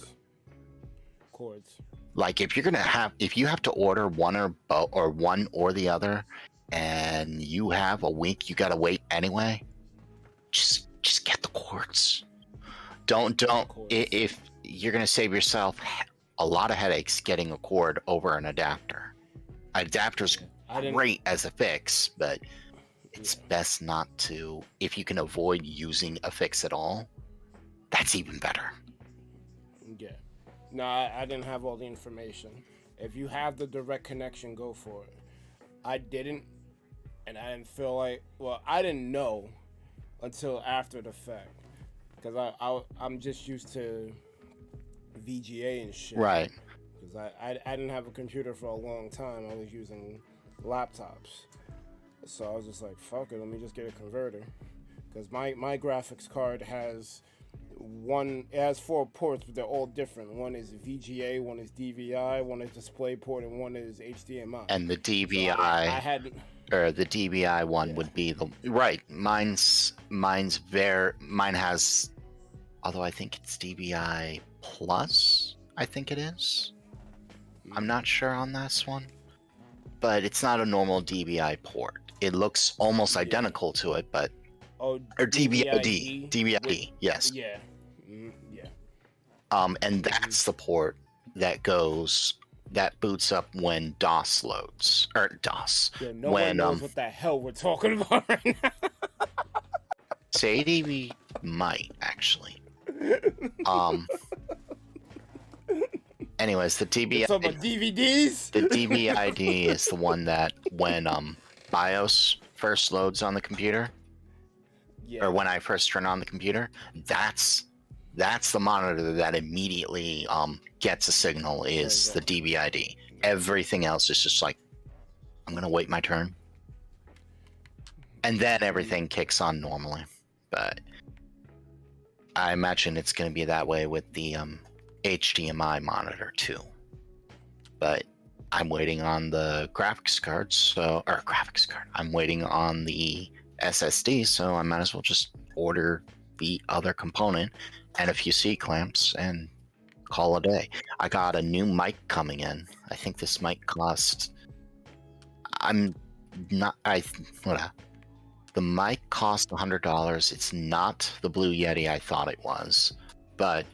Cords. Like if you have to order one or the other, and you have a week, you got to wait anyway, just get the cords. Don't if you're going to save yourself a lot of headaches getting a cord over an adapter. Adapter's great as a fix, but it's best not to. If you can avoid using a fix at all, that's even better. Yeah. No, I didn't have all the information. If you have the direct connection, go for it. I didn't, and I didn't feel like. Well, I didn't know until after the fact, because I'm just used to VGA and shit. Right. Because I didn't have a computer for a long time. I was using laptops, so I was just like, fuck it, let me just get a converter. Because my graphics card has it has 4 ports, but they're all different. One is VGA, one is DVI, one is DisplayPort, and one is HDMI. And the DVI, so I had, or the DVI one would be the right. Mine has, although I think it's DVI plus. I think it is. I'm not sure on this one, but it's not a normal DVI port. It looks almost identical to it, but or DVI-D, DVI-D, yes. Yeah, yeah. And that's the port that boots up when DOS loads, or DOS. Yeah, no one knows what the hell we're talking about right now. Sadie might actually. Anyways, the DVI. Talking about DVDs. The DVI-D is the one that when BIOS first loads on the computer, or when I first turn on the computer, that's the monitor that immediately gets a signal. Is the DVI-D. Everything else is just like, I'm gonna wait my turn, and then everything kicks on normally. But I imagine it's gonna be that way with the HDMI monitor too. But I'm waiting on the graphics card, I'm waiting on the SSD, so I might as well just order the other component and a few C clamps and call it a day. I got a new mic coming in. I think this mic cost. The mic cost $100. It's not the Blue Yeti I thought it was, but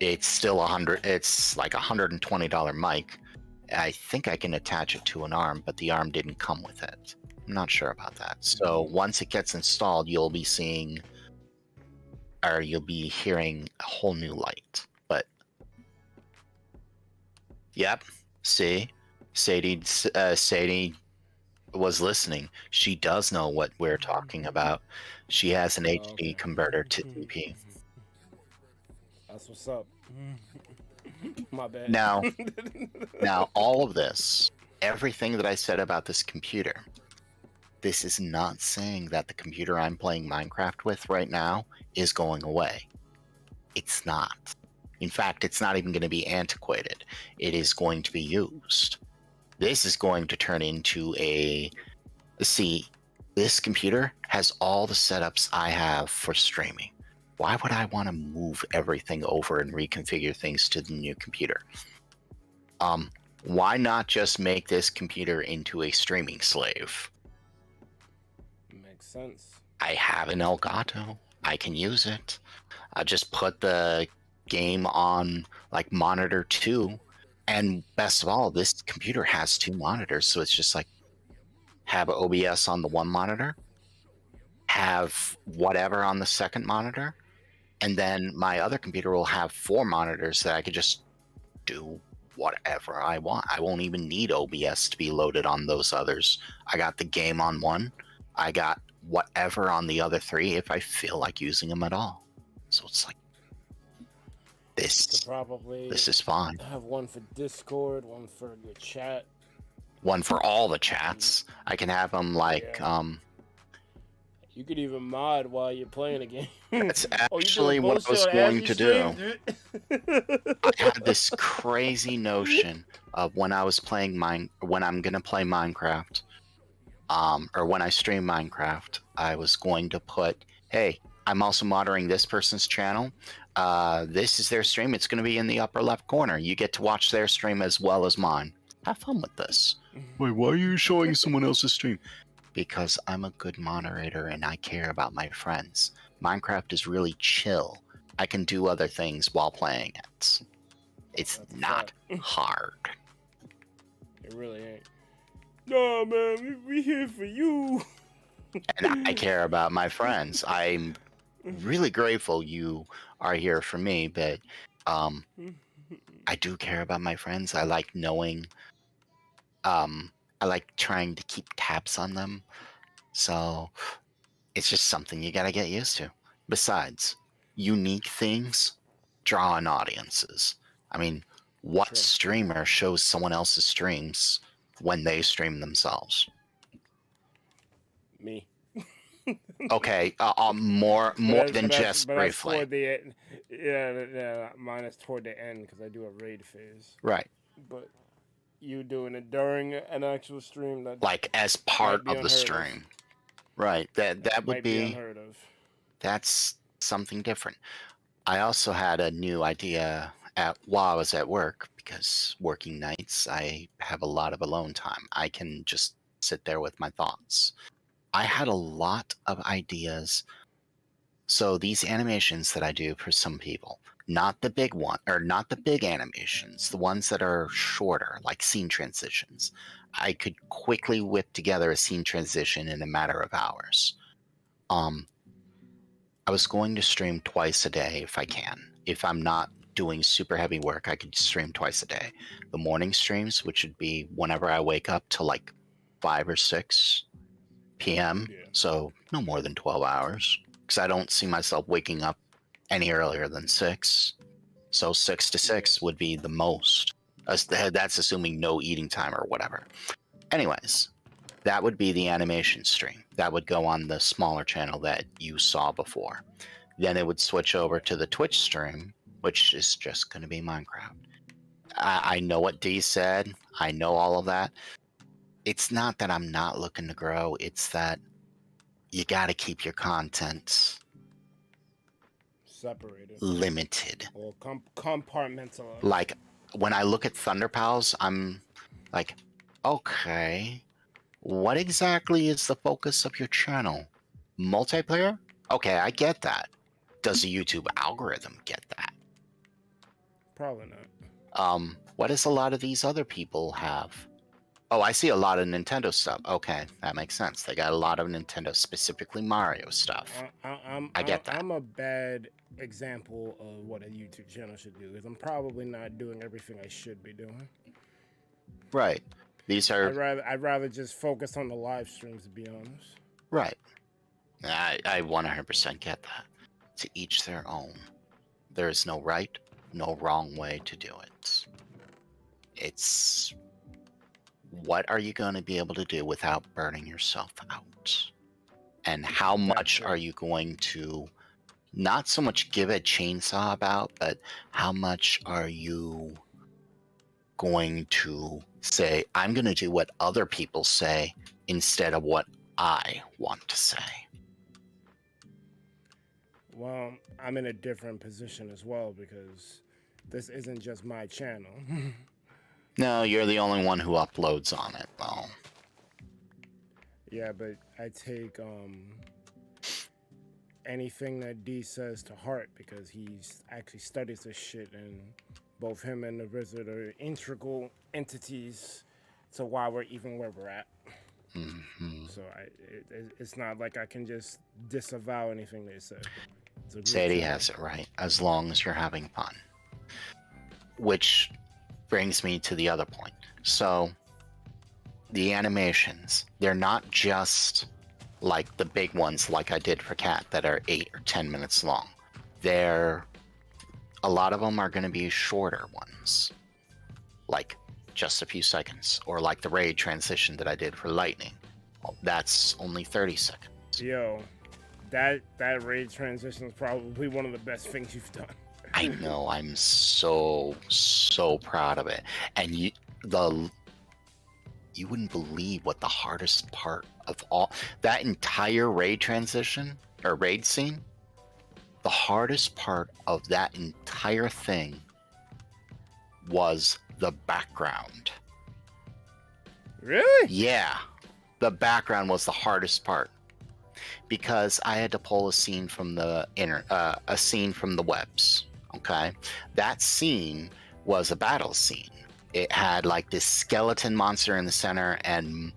it's still it's like $120 mic. I think I can attach it to an arm, but the arm didn't come with it. I'm not sure about that. So once it gets installed, you'll be hearing a whole new light. But yep, see, Sadie was listening. She does know what we're talking about. She has an HD converter to DP. That's what's up. My bad. Now, all of this, everything that I said about this computer, this is not saying that the computer I'm playing Minecraft with right now is going away. It's not. In fact, it's not even going to be antiquated. It is going to be used. This is going to turn into this computer has all the setups I have for streaming. Why would I want to move everything over and reconfigure things to the new computer? Why not just make this computer into a streaming slave? Makes sense. I have an Elgato. I can use it. I just put the game on like monitor 2, and best of all, this computer has 2 monitors, so it's just like have OBS on the one monitor, have whatever on the second monitor, and then my other computer will have 4 monitors that I could just do whatever I want. I won't even need OBS to be loaded on those others. I got the game on one. I got whatever on the other 3 if I feel like using them at all. So it's like, this is fine. Have one for Discord, one for your chat. One for all the chats. I can have them like... You could even mod while you're playing a game. That's actually what I was going to do. I had this crazy notion of when I was playing when I'm gonna play Minecraft, or when I stream Minecraft, I was going to put, hey, I'm also monitoring this person's channel. This is their stream. It's gonna be in the upper left corner. You get to watch their stream as well as mine. Have fun with this. Wait, why are you showing someone else's stream? Because I'm a good moderator and I care about my friends. Minecraft is really chill. I can do other things while playing it. It's not hard. It really ain't. No, man, we here for you. And I care about my friends. I'm really grateful you are here for me, but I do care about my friends. I like knowing. I like trying to keep tabs on them. So it's just something you gotta get used to. Besides, unique things draw in audiences. I mean, what True. streamer shows someone else's streams when they stream themselves? Me. Okay, more than just but that's briefly. toward the end. Yeah, mine is toward the end because I do a raid phase. Right. But you doing it during an actual stream, that Like as might part be of the unheard of. stream. Right. That would Might be be unheard of. that's something different. I also had a new idea while I was at work, because working nights I have a lot of alone time. I can just sit there with my thoughts. I had a lot of ideas. So these animations that I do for some people, not the big one, or not the big animations, the ones that are shorter, like scene transitions. I could quickly whip together a scene transition in a matter of hours. I was going to stream twice a day if I can. If I'm not doing super heavy work, I could stream twice a day. The morning streams, which would be whenever I wake up, to like 5 or 6 p.m. Yeah. So no more than 12 hours, because I don't see myself waking up any earlier than 6. So 6 to 6 would be the most. That's assuming no eating time or whatever. Anyways, that would be the animation stream. That would go on the smaller channel that you saw before. Then it would switch over to the Twitch stream, which is just going to be Minecraft. I know what D said. I know all of that. It's not that I'm not looking to grow. It's that you got to keep your content Separated. limited. Or compartmentalized. Like, when I look at ThunderPals, I'm like, okay, what exactly is the focus of your channel? Multiplayer? Okay, I get that. Does the YouTube algorithm get that? Probably not. What does a lot of these other people have? Oh, I see a lot of Nintendo stuff. Okay, that makes sense. They got a lot of Nintendo, specifically Mario stuff. I get that. I'm a bad example of what a YouTube channel should do, because I'm probably not doing everything I should be doing. Right. These are... I'd rather just focus on the live streams, to be honest. Right. I 100% get that. To each their own. There is no right, no wrong way to do it. It's... what are you going to be able to do without burning yourself out? And how much are you going to not so much give a chainsaw about, but how much are you going to say, I'm going to do what other people say instead of what I want to say? Well, I'm in a different position as well, because this isn't just my channel. No, you're the only one who uploads on it, though. Yeah, but I take anything that D says to heart, because he's actually studies this shit, and both him and the Wizard are integral entities to why we're even where we're at. Mm-hmm. So it's not like I can just disavow anything they said. Sadie has it right, as long as you're having fun. Which brings me to the other point. So, the animations, they're not just like the big ones like I did for Cat that are 8 or 10 minutes long. A lot of them are going to be shorter ones, like just a few seconds, or like the raid transition that I did for Lightning. Well, that's only 30 seconds. Yo, that raid transition is probably one of the best things you've done. I know, I'm so proud of it. And you wouldn't believe what the hardest part of all that entire raid transition or raid scene, the hardest part of that entire thing was the background. Really? Yeah. The background was the hardest part, because I had to pull a scene from the webs. Okay, that scene was a battle scene. It had like this skeleton monster in the center and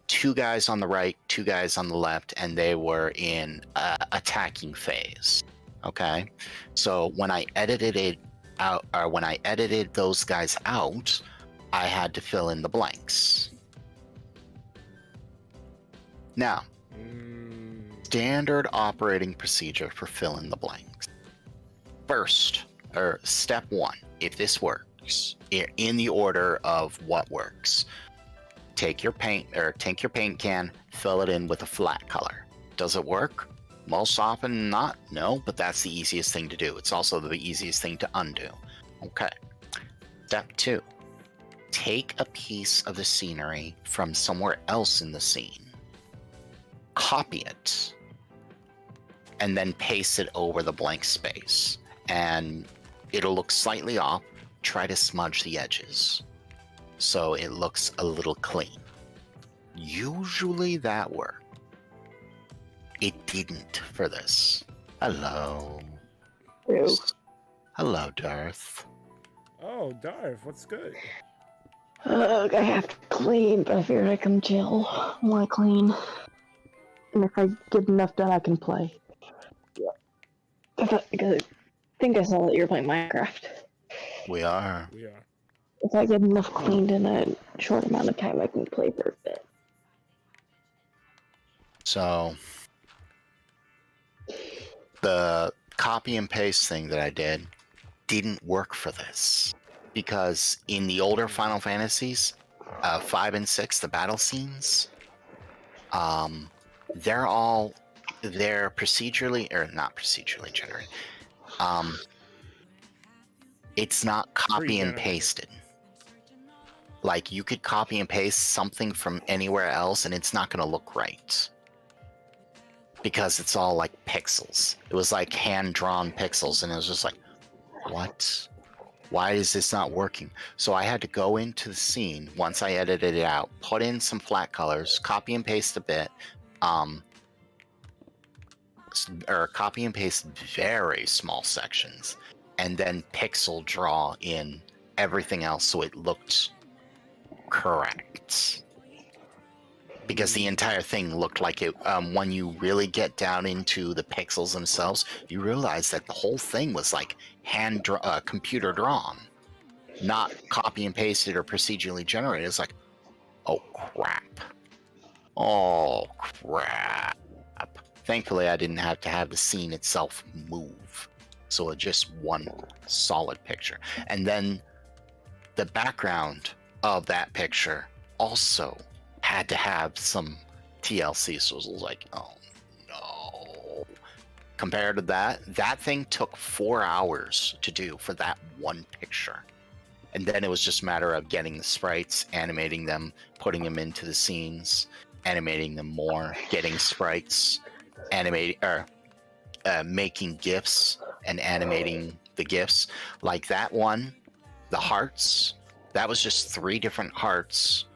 2 guys on the right, 2 guys on the left, and they were in attacking phase. Okay, so when I edited it out, or when I edited those guys out, I had to fill in the blanks. Now, standard operating procedure for fill in the blanks. First, or step one, if this works, in the order of what works, take your paint can, fill it in with a flat color. Does it work? Most often not, no, but that's the easiest thing to do. It's also the easiest thing to undo. Okay. Step two, take a piece of the scenery from somewhere else in the scene, copy it, and then paste it over the blank space. And it'll look slightly off. Try to smudge the edges so it looks a little clean. Usually that works. It didn't for this. Hello. Ew. Hello, Darth. Oh, Darth, what's good? I have to clean, but I figured I'd come chill while I clean. And if I get enough done, I can play. I think I saw that you're playing Minecraft. We are. We are. If I get enough cleaned in a short amount of time, I can play for a bit. So, the copy and paste thing that I did didn't work for this. Because in the older Final Fantasies, 5 and 6, the battle scenes, they're procedurally, or not procedurally generated. It's not copy and pasted. Like, you could copy and paste something from anywhere else and it's not going to look right. Because it's all like pixels. It was like hand-drawn pixels, and it was just like, what? Why is this not working? So I had to go into the scene once I edited it out, put in some flat colors, copy and paste a bit, or copy and paste very small sections, and then pixel draw in everything else so it looked correct. Because the entire thing looked like it, when you really get down into the pixels themselves, you realize that the whole thing was like computer drawn, not copy and pasted or procedurally generated. It's like, oh crap. Oh crap. Thankfully, I didn't have to have the scene itself move. So it's just one solid picture. And then the background of that picture also had to have some TLC, so it was like, oh no. Compared to that thing took 4 hours to do for that one picture. And then it was just a matter of getting the sprites, animating them, putting them into the scenes, animating them more, getting sprites, making GIFs and animating the GIFs. Like that one, the hearts, that was just 3 different hearts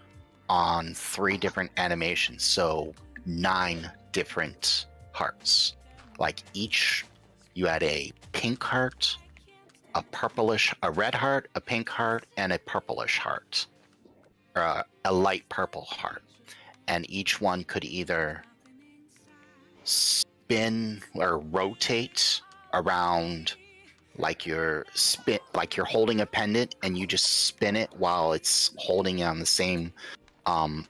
on 3 different animations, so 9 different hearts. Like each, you had a pink heart, a red heart, a pink heart, and a purplish heart, or a light purple heart. And each one could either spin or rotate around, like you're holding a pendant and you just spin it while it's holding on the same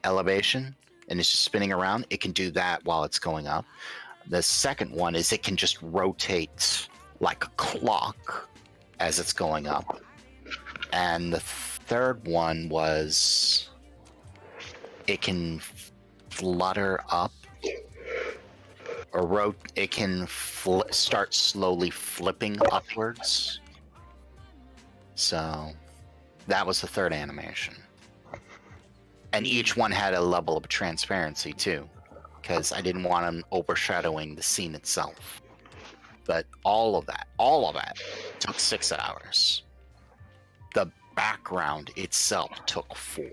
elevation, and it's just spinning around. It can do that while it's going up. The second one is it can just rotate like a clock as it's going up. And the third one was it can flutter up, or it can start slowly flipping upwards. So that was the third animation. And each one had a level of transparency too, because I didn't want them overshadowing the scene itself. But all of that took 6 hours. The background itself took 4.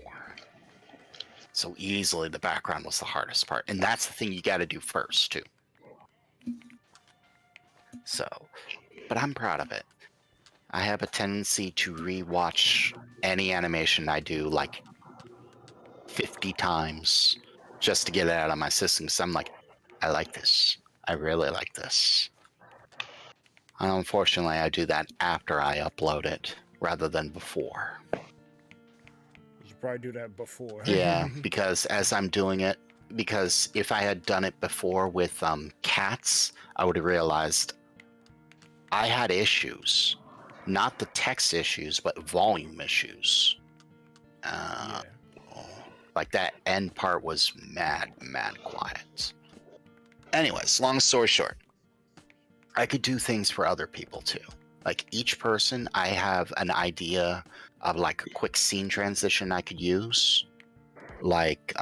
So easily the background was the hardest part. And that's the thing you got to do first too. So, but I'm proud of it. I have a tendency to rewatch any animation I do like 50 times just to get it out of my system. So I'm like, I like this. I really like this. And unfortunately, I do that after I upload it rather than before. You should probably do that before. Yeah, because as I'm doing it, because if I had done it before with cats, I would have realized I had issues. Not the text issues, but volume issues. Yeah. Like that end part was mad quiet. Anyways, long story short, I could do things for other people too. Like each person, I have an idea of like a quick scene transition I could use. Like,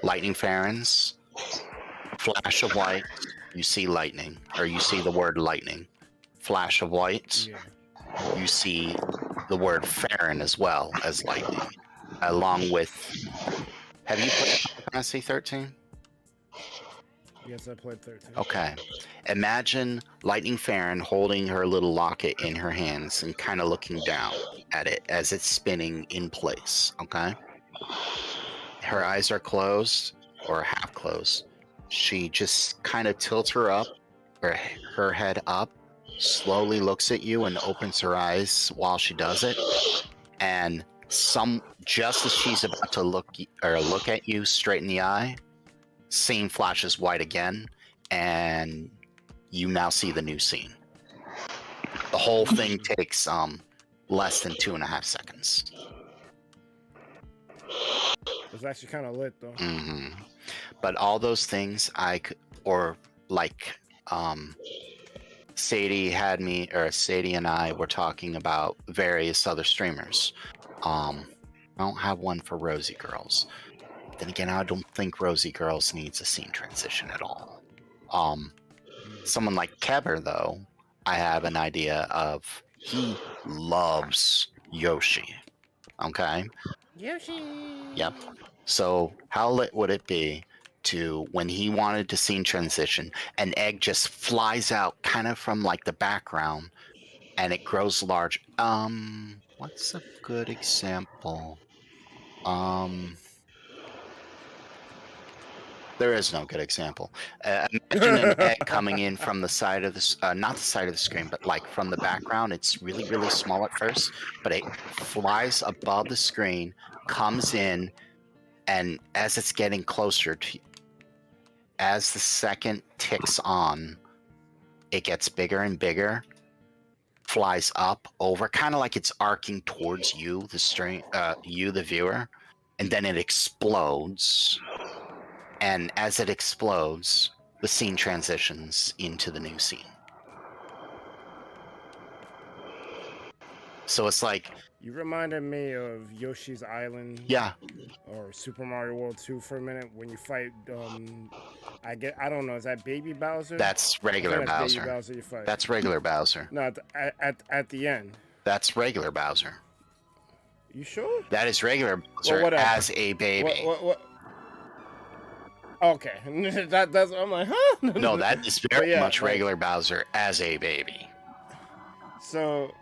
lightning Farron's, flash of white, you see lightning, or you see the word lightning. Flash of white, Yeah. you see the word Farron as well as lightning, along with. Have you played Final Fantasy 13? Yes, I played 13. Okay. Imagine Lightning Farron holding her little locket in her hands and kind of looking down at it as it's spinning in place. Okay. Her eyes are closed or half closed. She just kind of tilts her head up, slowly looks at you and opens her eyes while she does it. And just as she's about to look at you straight in the eye, scene flashes white again, and you now see the new scene. The whole thing takes less than 2.5 seconds. It's actually kind of lit though. Mm-hmm. But all those things Sadie and I were talking about various other streamers. I don't have one for Rosy Girls. Then again, I don't think Rosy Girls needs a scene transition at all. Someone like Keber, though, I have an idea of. He loves Yoshi. Okay? Yoshi! Yep. So how lit would it be to, when he wanted to scene transition, an egg just flies out kind of from like the background and it grows large. What's a good example? There is no good example. Imagine an egg coming in from the side of the, not the side of the screen, but like from the background. It's really, really small at first, but it flies above the screen, comes in, and as it's getting closer to, as the second ticks on, it gets bigger and bigger, flies up over, kind of like it's arcing towards you, the viewer, and then it explodes. And as it explodes, the scene transitions into the new scene. So it's like... You reminded me of Yoshi's Island. Yeah. Or Super Mario World 2 for a minute when you fight, I don't know, is that Baby Bowser? That's regular Bowser. Baby Bowser you fight. That's regular Bowser. No, at the end. That's regular Bowser. You sure? That is regular Bowser as a baby. What? Okay, that's. I'm like, huh? No, that is very much regular Bowser as a baby. So,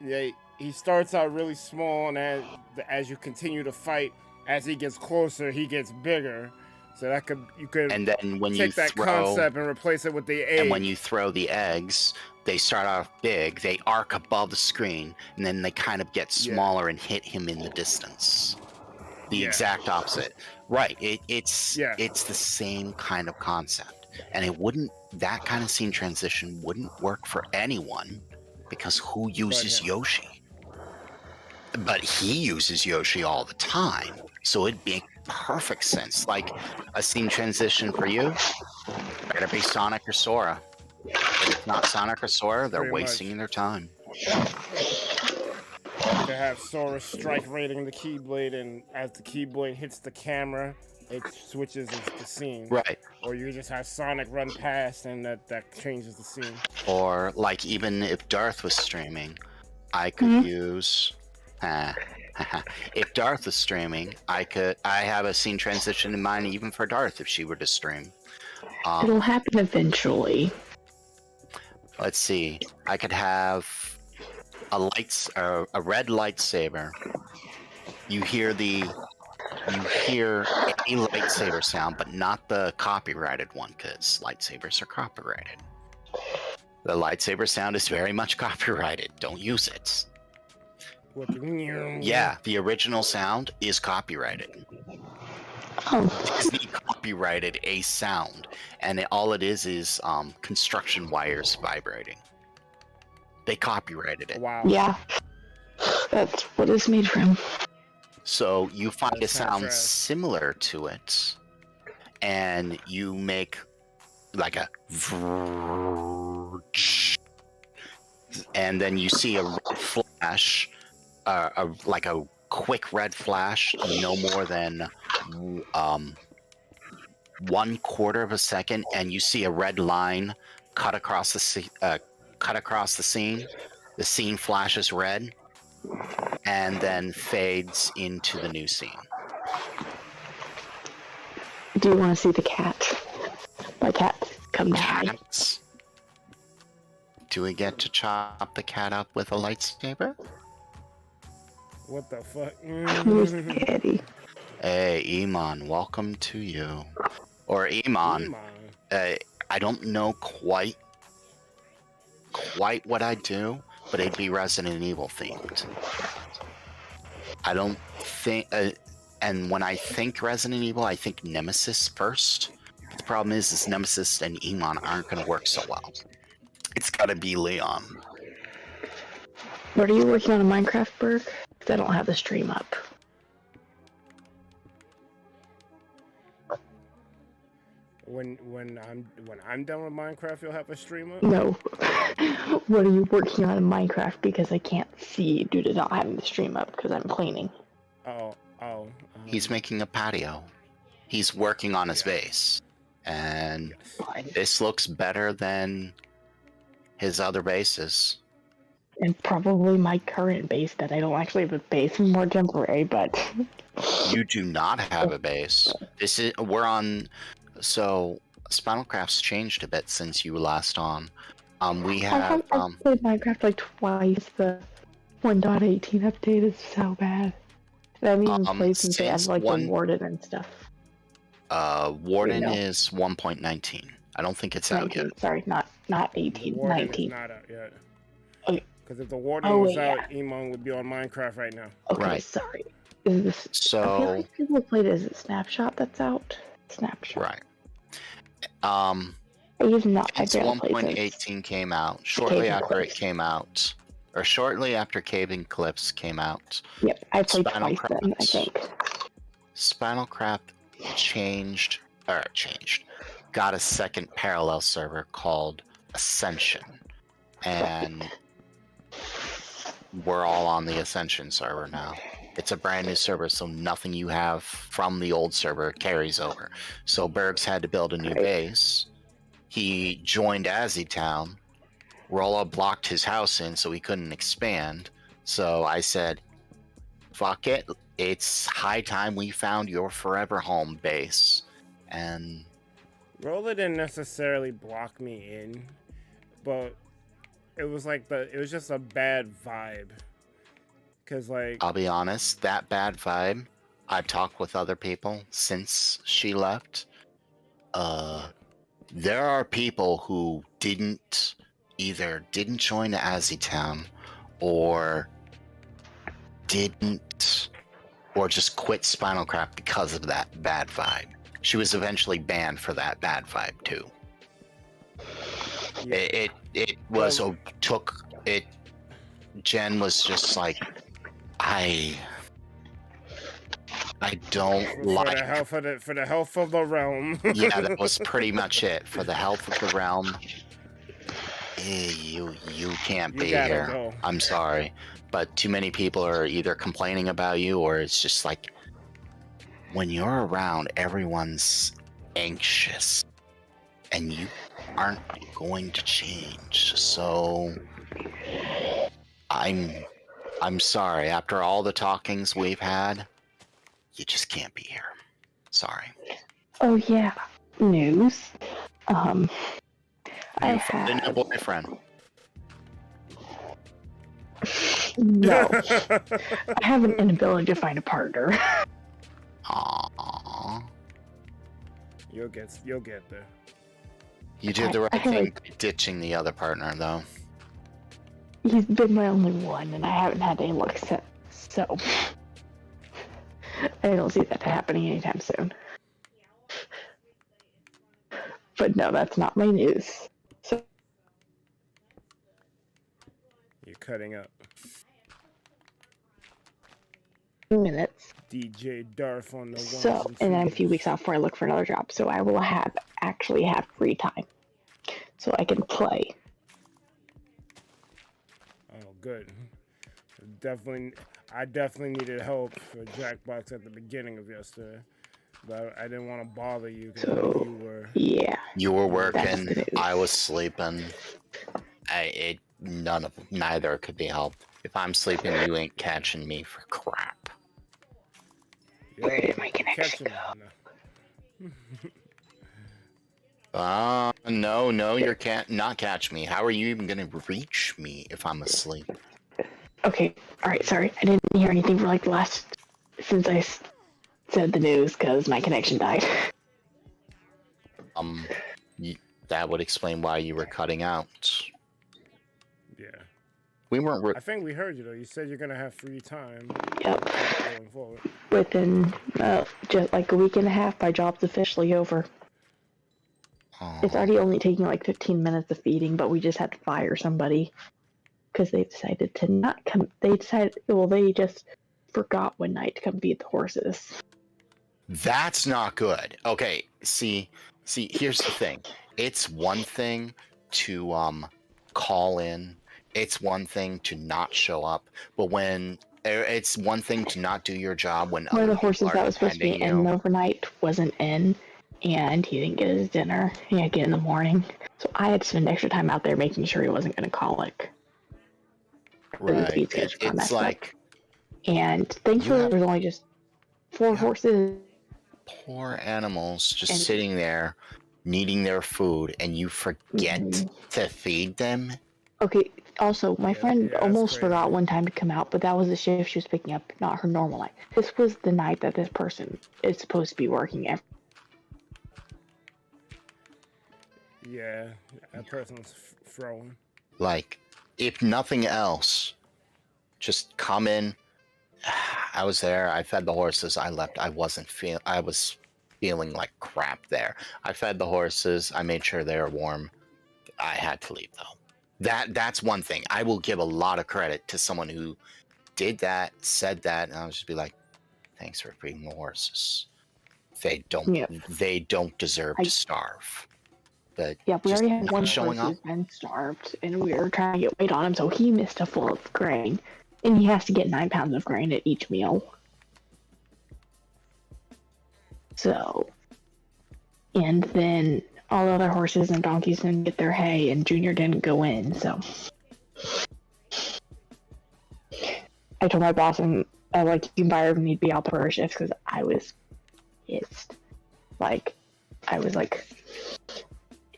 yeah, he starts out really small, and as you continue to fight, as he gets closer, he gets bigger. So you could. And then when take that concept and replace it with the egg. And when you throw the eggs, they start off big, they arc above the screen, and then they kind of get smaller and hit him in the distance. The exact opposite. Right. It's the same kind of concept. And that kind of scene transition wouldn't work for anyone, because who uses Yoshi? But he uses Yoshi all the time. So it'd make perfect sense. Like a scene transition for you, better be Sonic or Sora. If it's not Sonic or Sora, they're wasting their time. To have Sora strike rating the Keyblade, and as the Keyblade hits the camera, it switches into the scene. Right. Or you just have Sonic run past, and that changes the scene. Or like even if Darth was streaming, I could use. If Darth was streaming, I have a scene transition in mind even for Darth if she were to stream. It'll happen eventually. Let's see. I could have a red lightsaber. You hear the you hear a lightsaber sound, but not the copyrighted one, because lightsabers are copyrighted. The lightsaber sound is very much copyrighted. Don't use it. With the Yeah, the original sound is copyrighted. Oh, Disney copyrighted a sound, and all it is construction wires vibrating. They copyrighted it. Wow. yeah. That's what it's made from. So you find a That's not sound trash. similar to it, and you make like a and then you see a red flash, like a quick red flash, no more than 1/4 of a second, and you see a red line cut across the scene. The scene flashes red, and then fades into the new scene. Do you want to see the cat? My cat come to hide. Cats? Do we get to chop the cat up with a lightsaber? What the fuck? Where's the kitty? Hey, Iman, welcome to you. Or Iman, I don't know quite what I do, but it'd be Resident Evil themed. I don't think, and when I think Resident Evil, I think Nemesis first. The problem is Nemesis and Iman aren't going to work so well. It's got to be Leon. What are you working on in Minecraft, Berg? 'Cause I don't have the stream up. When I'm done with Minecraft, you'll have a stream up. No. What are you working on in Minecraft? Because I can't see due to not having the stream up because I'm cleaning. Oh. He's making a patio. He's working on his base. And this looks better than his other bases. And probably my current base that I don't actually have a base, more temporary, but... You do not have a base. So Spinalcraft's changed a bit since you were last on. We have I've played Minecraft like twice. The 1.18 update is so bad. I haven't even played since they have like the Warden and stuff. Warden is 1.19. I don't think it's out 19, yet. sorry, not 18, Warden 19. is not out yet. Okay. Because if the Warden was out, Emon would be on Minecraft right now. Okay, Right. sorry. Is this? So I feel like people played. Is it Snapshot that's out? Snapshot. right. I use not. I It's barely played 1.18 came out shortly Cave after Eclipse. it came out, or shortly after Cave Eclipse came out. Yep, I played Spinal twice then, I Craft. think. Spinalcraft got a second parallel server called Ascension, and we're all on the Ascension server now. It's a brand new server, so nothing you have from the old server carries over. So Bergs had to build a new base. He joined Azzytown. Rolla blocked his house in so he couldn't expand. So I said, fuck it. It's high time we found your forever home base. And Rolla didn't necessarily block me in, but it was like it was just a bad vibe. Cause like I'll be honest, that bad vibe, I've talked with other people since she left. There are people who either didn't join Azzytown or just quit Spinalcraft because of that bad vibe. She was eventually banned for that bad vibe too. yeah. Jen was just like, I don't like for the health of the realm. yeah, that was pretty much it. For the health of the realm, you can't You be gotta here. go. I'm sorry, but too many people are either complaining about you, or it's just like when you're around, everyone's anxious, and you aren't going to change. So I'm sorry. After all the talkings we've had, you just can't be here. Sorry. Oh yeah, news. I You found a new had boyfriend. no. I have an inability to find a partner. Aw. You'll get there. You did the right thing ditching the other partner, though. He's been my only one, and I haven't had any luck since, so I don't see that happening anytime soon. But no, that's not my news. So You're cutting up. minutes. DJ Darth on the ones So, and then a few weeks off before I look for another job. So I will actually have free time, so I can play. Oh, good. I definitely needed help for Jackbox at the beginning of yesterday, but I didn't want to bother you because you were. Yeah. You were working. I was sleeping. Neither could be helped. If I'm sleeping, you ain't catching me for crap. Where did my connection go? No, you can't not catch me. How are you even gonna reach me if I'm asleep? Okay, alright, sorry. I didn't hear anything for like the last... since I said the news, because my connection died. That would explain why you were cutting out. Yeah. We weren't... I think we heard you, though. You said you're gonna have free time. Yep. Going forward. Within just like a week and a half, my job's officially over. Oh. It's already only taking like 15 minutes of feeding, but we just had to fire somebody because they decided to not come. They just forgot one night to come feed the horses. That's not good. Okay, see, here's the thing. It's one thing to call in. It's one thing to not show up, but when it's one thing to not do your job when one of the horses that was supposed to be in overnight wasn't in, and he didn't get his dinner. He had to get in the morning, so I had to spend extra time out there making sure he wasn't going to colic. Right. It's like, and thankfully there was only just 4 horses. Poor animals just sitting there, needing their food, and you forget to feed them. Okay, also, my friend almost forgot one time to come out, but that was the shift she was picking up, not her normal night. This was the night that this person is supposed to be working every... Yeah, that person's throwing. Like, if nothing else, just come in. I was there, I fed the horses, I left. I was feeling like crap there. I fed the horses, I made sure they were warm. I had to leave, though. That's one thing. I will give a lot of credit to someone who did that, said that, and I'll just be like, thanks for feeding the horses. They don't deserve to starve. But yeah, we already had one horse who's been starved, and we were trying to get weight on him, so he missed a full of grain, and he has to get 9 pounds of grain at each meal. So, and then all the other horses and donkeys didn't get their hay, and Junior didn't go in, so I told my boss, and you can buy her if need be out the shifts, because I was pissed. I was like,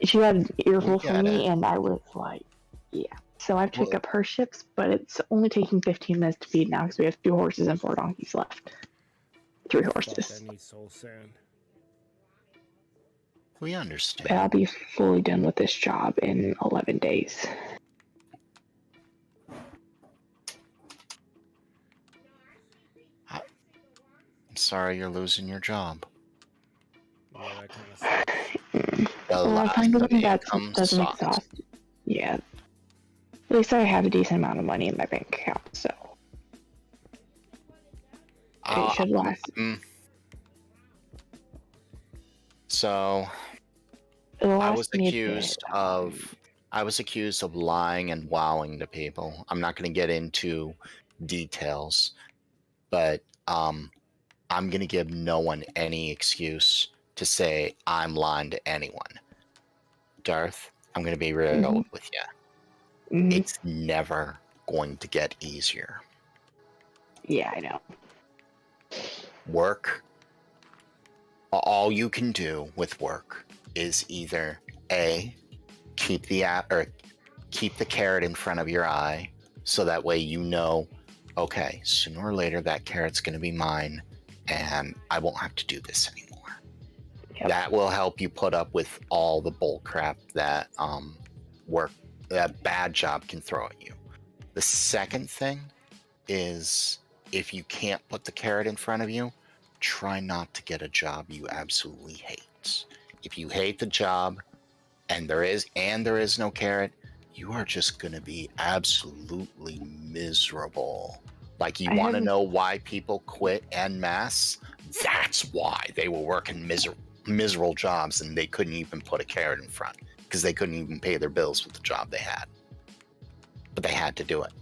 she had an earful for me, and I was like, yeah. So I've picked up her shifts, but it's only taking 15 minutes to feed now, because we have 2 horses and 4 donkeys left. 3 horses. I need soul sand. We understand. But I'll be fully done with this job in 11 days. I'm sorry you're losing your job. Yeah, that kind of sucks. Well, I find something that doesn't exhaust. Yeah. At least I have a decent amount of money in my bank account, so it should last. So I was accused of lying and wowing to people. I'm not going to get into details, but I'm going to give no one any excuse to say I'm lying to anyone. Darth, I'm going to be real with you. It's never going to get easier. Yeah, I know. Work. All you can do with work is either A, keep the carrot in front of your eye, so that way you know, okay, sooner or later that carrot's going to be mine, and I won't have to do this anymore. Yep. That will help you put up with all the bull crap that that bad job can throw at you. The second thing is, if you can't put the carrot in front of you, try not to get a job you absolutely hate. If you hate the job and there is no carrot, you are just going to be absolutely miserable. Like, you want to know why people quit en masse? That's why they were working miserable jobs and they couldn't even put a carrot in front, because they couldn't even pay their bills with the job they had. But they had to do it.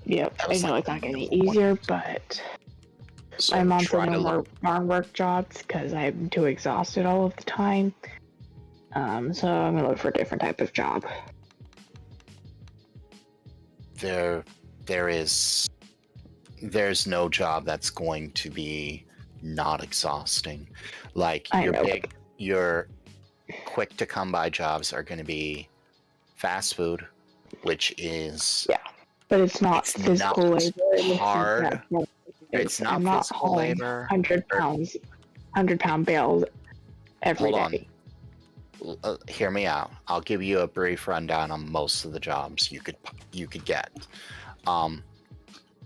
Yep, I know it's not getting easier, but so I'm on for no more farm work jobs because I'm too exhausted all of the time. So I'm gonna look for a different type of job. There's no job that's going to be not exhausting. Like, your quick to come by jobs are going to be fast food, which is but it's not physical labor. Hard. It's not physical labor. 100-pound bales every day. Hear me out. I'll give you a brief rundown on most of the jobs you could get.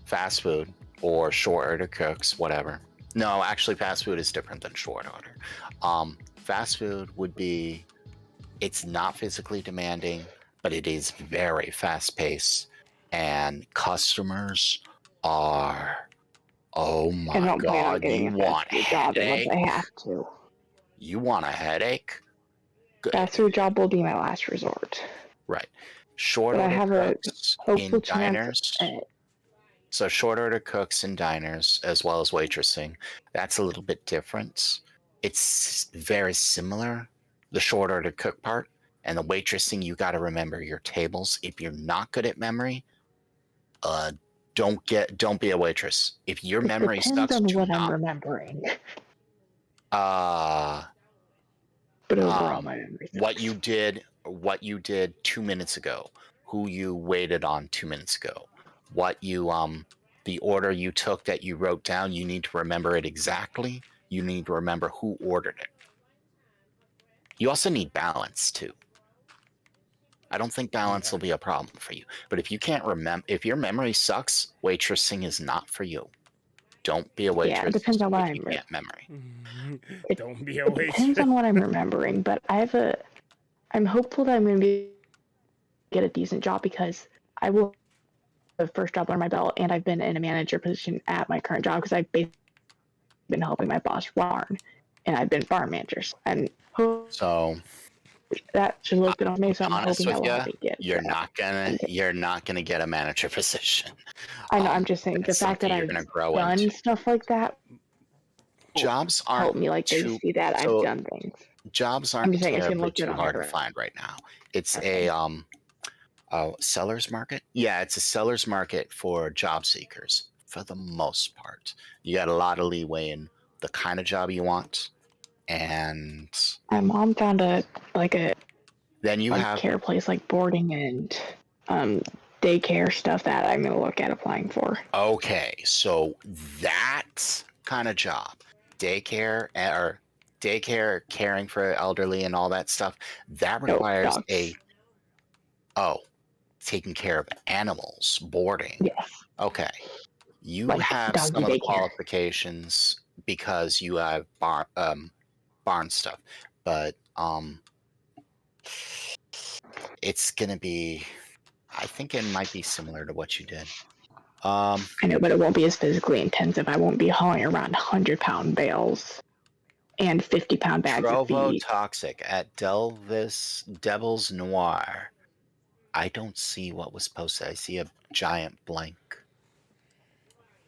Fast food or short order cooks, whatever. No, actually, fast food is different than short order. Fast food would be, it's not physically demanding, but it is very fast paced, and customers are, oh my god, you want a headache? I have to. You want a headache? Fast food job will be my last resort. Right. Short order cooks in diners. So short order cooks in diners, as well as waitressing, that's a little bit different. It's very similar, the short order cook part, and the waitressing, you got to remember your tables. If you're not good at memory, don't be a waitress. If your memory sucks, depends on what I'm remembering. But overall, my memory sucks. what you did 2 minutes ago, who you waited on 2 minutes ago, what you the order you took that you wrote down, you need to remember it exactly. You need to remember who ordered it. You also need balance too. I don't think balance will be a problem for you. But if you can't remember, if your memory sucks, waitressing is not for you. Don't be a waitress. Yeah, it depends on what I'm memory. Don't be a waitress. It depends on what I'm remembering, but I'm hopeful that I'm going to get a decent job, because I will have the first job under my belt, and I've been in a manager position at my current job because I've basically been helping my boss farm, and I've been farm managers. And so that should look good on me. So I'm honest hoping with I you, will get. you're not gonna get a manager position. I know. I'm just saying the fact that I've done stuff like that. Jobs aren't help me, like they see that I've done things. Jobs aren't terribly too hard to find right now. It's a seller's market. Yeah, it's a seller's market for job seekers for the most part. You got a lot of leeway in the kind of job you want. And my mom found a care place, like boarding and daycare stuff that I'm gonna look at applying for. Okay, so that kind of job, daycare caring for elderly and all that stuff, that requires taking care of animals, boarding. Yes. Okay, you have some of the qualifications because you have barn stuff, but it's gonna be, I think it might be similar to what you did. I know, but it won't be as physically intensive. I won't be hauling around 100-pound bales and 50-pound bags of feed. Toxic at Devil's Noir. I don't see what was posted. I see a giant blank.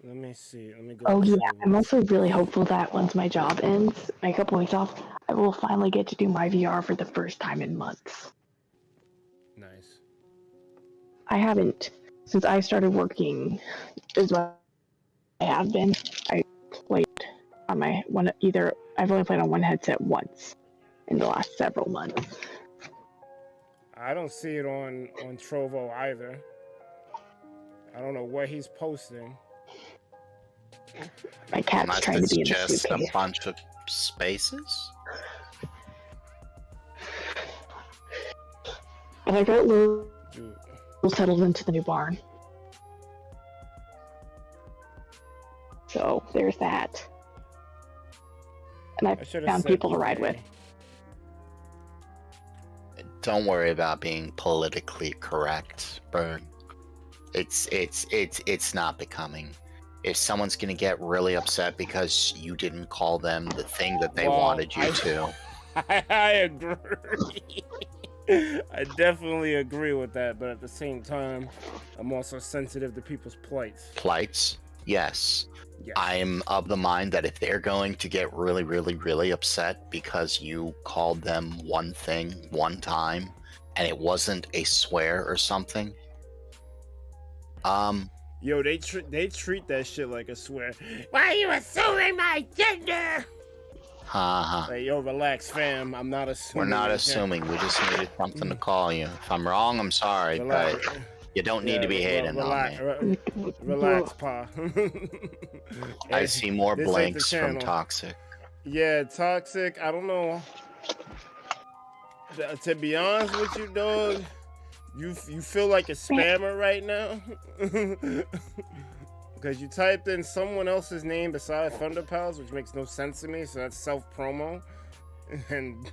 Let me see. Let me go. Oh yeah, I'm also really hopeful that once my job ends, my couple weeks off, I will finally get to do my VR for the first time in months. Nice. I haven't, since I started working, is what I have been. I played on my one, I've only played on one headset once in the last several months. I don't see it on Trovo either. I don't know what he's posting. My cat's trying to be in the suitcase. A bunch of spaces? But I got Lou Dude, settled into the new barn. So there's that. And I should've found said people to ride with. weekday. Don't worry about being politically correct, Berg. It's not becoming. If someone's gonna get really upset because you didn't call them the thing that they Well, wanted you to, I agree. I definitely agree with that, but at the same time, I'm also sensitive to people's plights. yes. Yes. I'm of the mind that if they're going to get really, really, really upset because you called them one thing one time and it wasn't a swear or something, Yo, they treat that shit like a swear. Why are you assuming my gender? Like, yo, relax, fam. I'm not assuming. We're not your assuming. We just needed something to call you. If I'm wrong, I'm sorry, Relax. but you don't need to be hating on me. Relax, pa. I see more This ain't the blanks from channel. Toxic. Yeah, Toxic. I don't know. To be honest with you, dog, you feel like a spammer right now. Because you typed in someone else's name besides ThunderPals, which makes no sense to me, so that's self-promo. And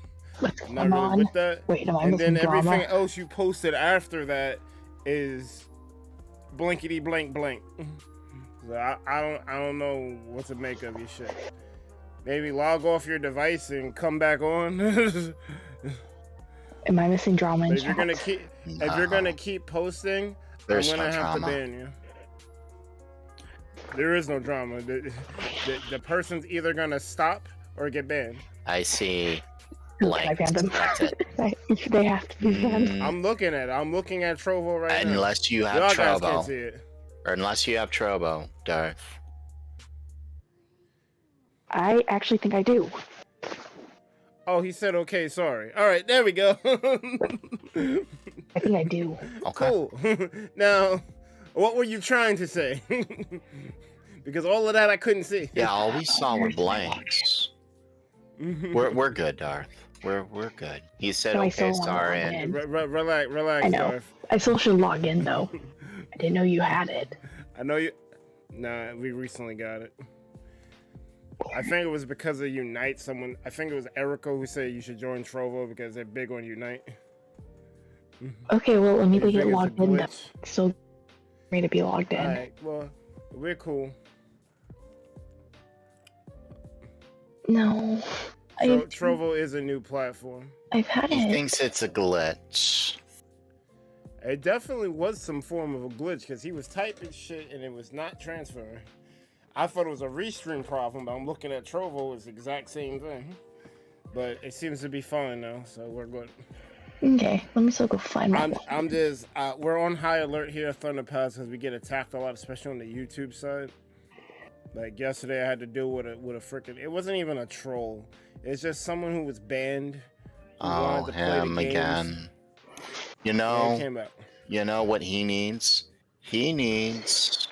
I'm not really with that. Wait, am I And then missing everything drama? else you posted after that is blankety blank blank. So I don't know what to make of your shit. Maybe log off your device and come back on. Am I missing drama in But if you're gonna chat? keep posting, There's I'm gonna no have drama. to ban you. There is no drama. The person's either gonna stop or get banned. I see I blanks. banned them. That's it. They have to be banned. Mm, I'm looking at Trovo right now. unless you have Y'all guys can't see Trovo. it. Or unless you have Trovo, Darth. I actually think I do. Oh, he said okay, sorry. All right, there we go. I think I do. Okay. Cool. Now, what were you trying to say? Because all of that I couldn't see. Yeah, all we saw were blanks. We're good, Darth. We're good. He said No, I okay, still wanna sorry, log and in. Relax, I know. Darth. I still should log in though. I didn't know you had it. I know you. Nah, we recently got it. I think it was because of Unite. I think it was Erica who said you should join Trovo because they're big on Unite. Okay, well let me You get think it's a logged in. glitch? Still me to be logged in. Alright, well, we're cool. No. Trovo is a new platform. I've had he it. thinks it's a glitch. It definitely was some form of a glitch because he was typing shit and it was not transferring. I thought it was a restream problem, but I'm looking at Trovo, it's the exact same thing. But it seems to be fine now, so we're good. Okay, let me still go find my. I'm just, we're on high alert here at ThunderPals because we get attacked a lot, especially on the YouTube side. Like yesterday, I had to deal with a freaking. It wasn't even a troll. It's just someone who was banned. Who Oh, wanted to play the him games. again. You Yeah, it know, came out. you know what he needs? He needs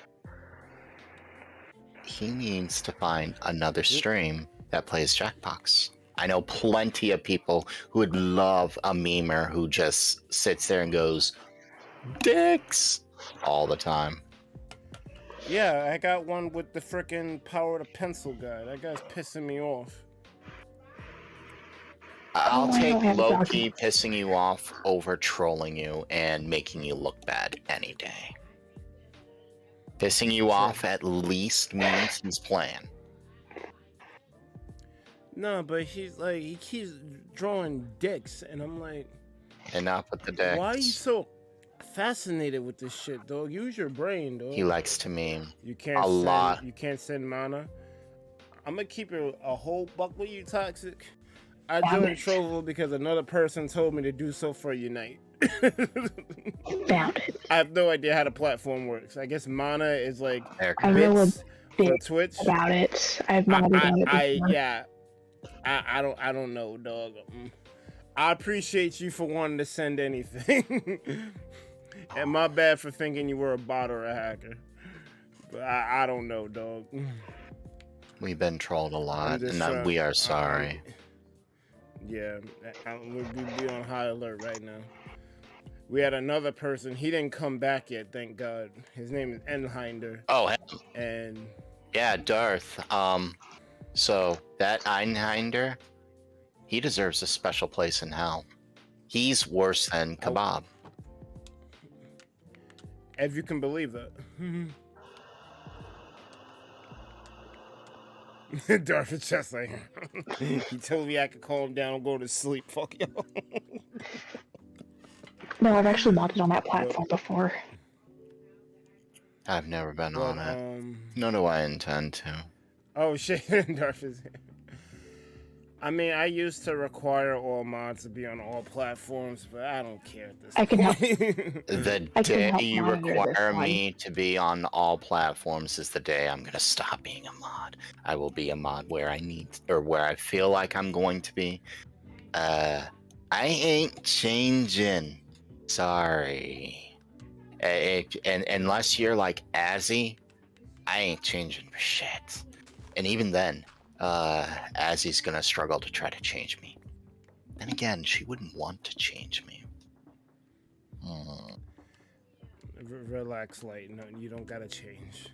to find another stream that plays Jackbox. I know plenty of people who would love a memer who just sits there and goes, dicks, all the time. Yeah, I got one with the freaking power of the pencil guy. That guy's pissing me off. I'll Oh, I take don't have a low-key pissing you off over trolling you and making you look bad any day. Pissing you off at least means he's playing. No, but he's like, he keeps drawing dicks, and I'm like, Enough with the dicks. why are you so fascinated with this shit, dog? Use your brain, dog. He likes to meme. You can't a send, lot. You can't send mana. I'm gonna keep it a whole buck with you, Toxic. I Damn joined it. Trovo because another person told me to do so for Unite. Found it. I have no idea how the platform works. I guess mana is like I know a bits for bit Twitch. about it. I've not done it before. I don't know, dog. I appreciate you for wanting to send anything. And my bad for thinking you were a bot or a hacker. But I don't know, dog. We've been trolled a lot, just and trying. we are sorry. Yeah, we'd be on high alert right now. We had another person. He didn't come back yet, thank God. His name is Enhinder. Oh, And yeah, Darth. So that Einhinder, he deserves a special place in hell. He's worse than Kebab. If you can believe that. Darth is just like, he told me I could calm down and go to sleep. Fuck y'all. No, I've actually modded on that platform before. I've never been on it. Nor do I intend to. Oh shit, Darth is here. I mean, I used to require all mods to be on all platforms, but I don't care at this point. The day you require me to be on all platforms is the day I'm gonna stop being a mod. I will be a mod where I need, or where I feel like I'm going to be. I ain't changing. Sorry. And unless you're like Azzy, I ain't changing for shit. And even then, Azzy's gonna struggle to try to change me. And again, she wouldn't want to change me. Relax, Lighten. No, you don't gotta change.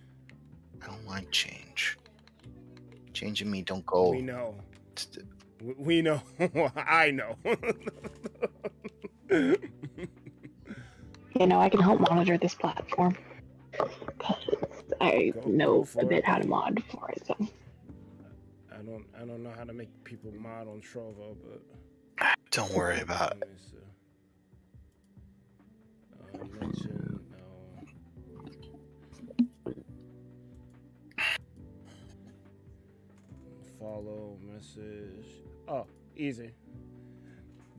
I don't like change. Changing me don't go. We know. We know. I know. You know, I can help monitor this platform. Because I know a bit how to mod for it, so. I don't know how to make people mod on Trovo, but don't worry about it. Mention, follow, message. Oh, easy.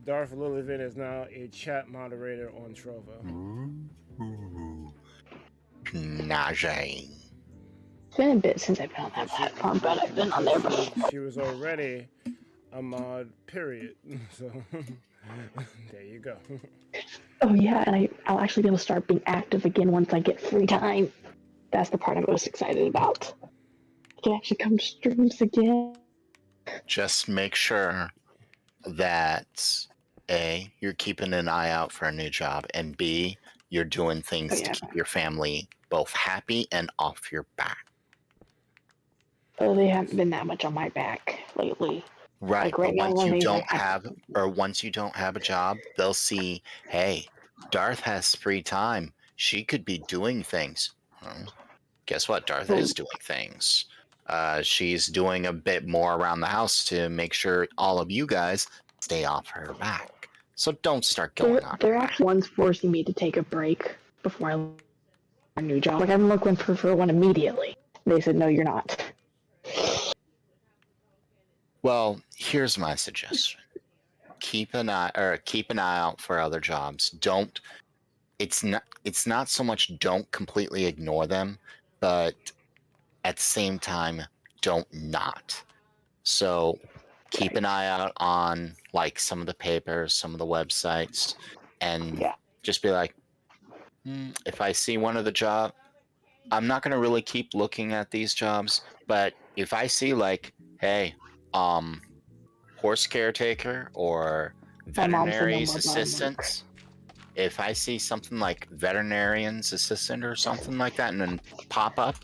Darth Lilivin is now a chat moderator on Trovo. Najee. It's been a bit since I've been on that platform, but I've been on there before. She was already a mod, period. So, there you go. Oh yeah, and I'll actually be able to start being active again once I get free time. That's the part I'm most excited about. I can actually come to streams again. Just make sure that A, you're keeping an eye out for a new job, and B, you're doing things to keep your family both happy and off your back. Oh, they haven't been that much on my back lately. Right, like right but now, once you don't have a job, they'll see, hey, Darth has free time. She could be doing things. Guess what? Darth is doing things. She's doing a bit more around the house to make sure all of you guys stay off her back. So don't start going on. They're actually ones forcing me to take a break before I learn a new job. Like I'm looking for one immediately. They said, no, you're not. Well, here's my suggestion. Keep an eye out for other jobs. It's not so much don't completely ignore them, but at the same time, don't not. So keep an eye out on like some of the papers, some of the websites, and just be like, if I see one of the job, I'm not gonna really keep looking at these jobs, but if I see like, hey, horse caretaker or veterinary's assistant, if I see something like veterinarian's assistant or something like that and then pop up,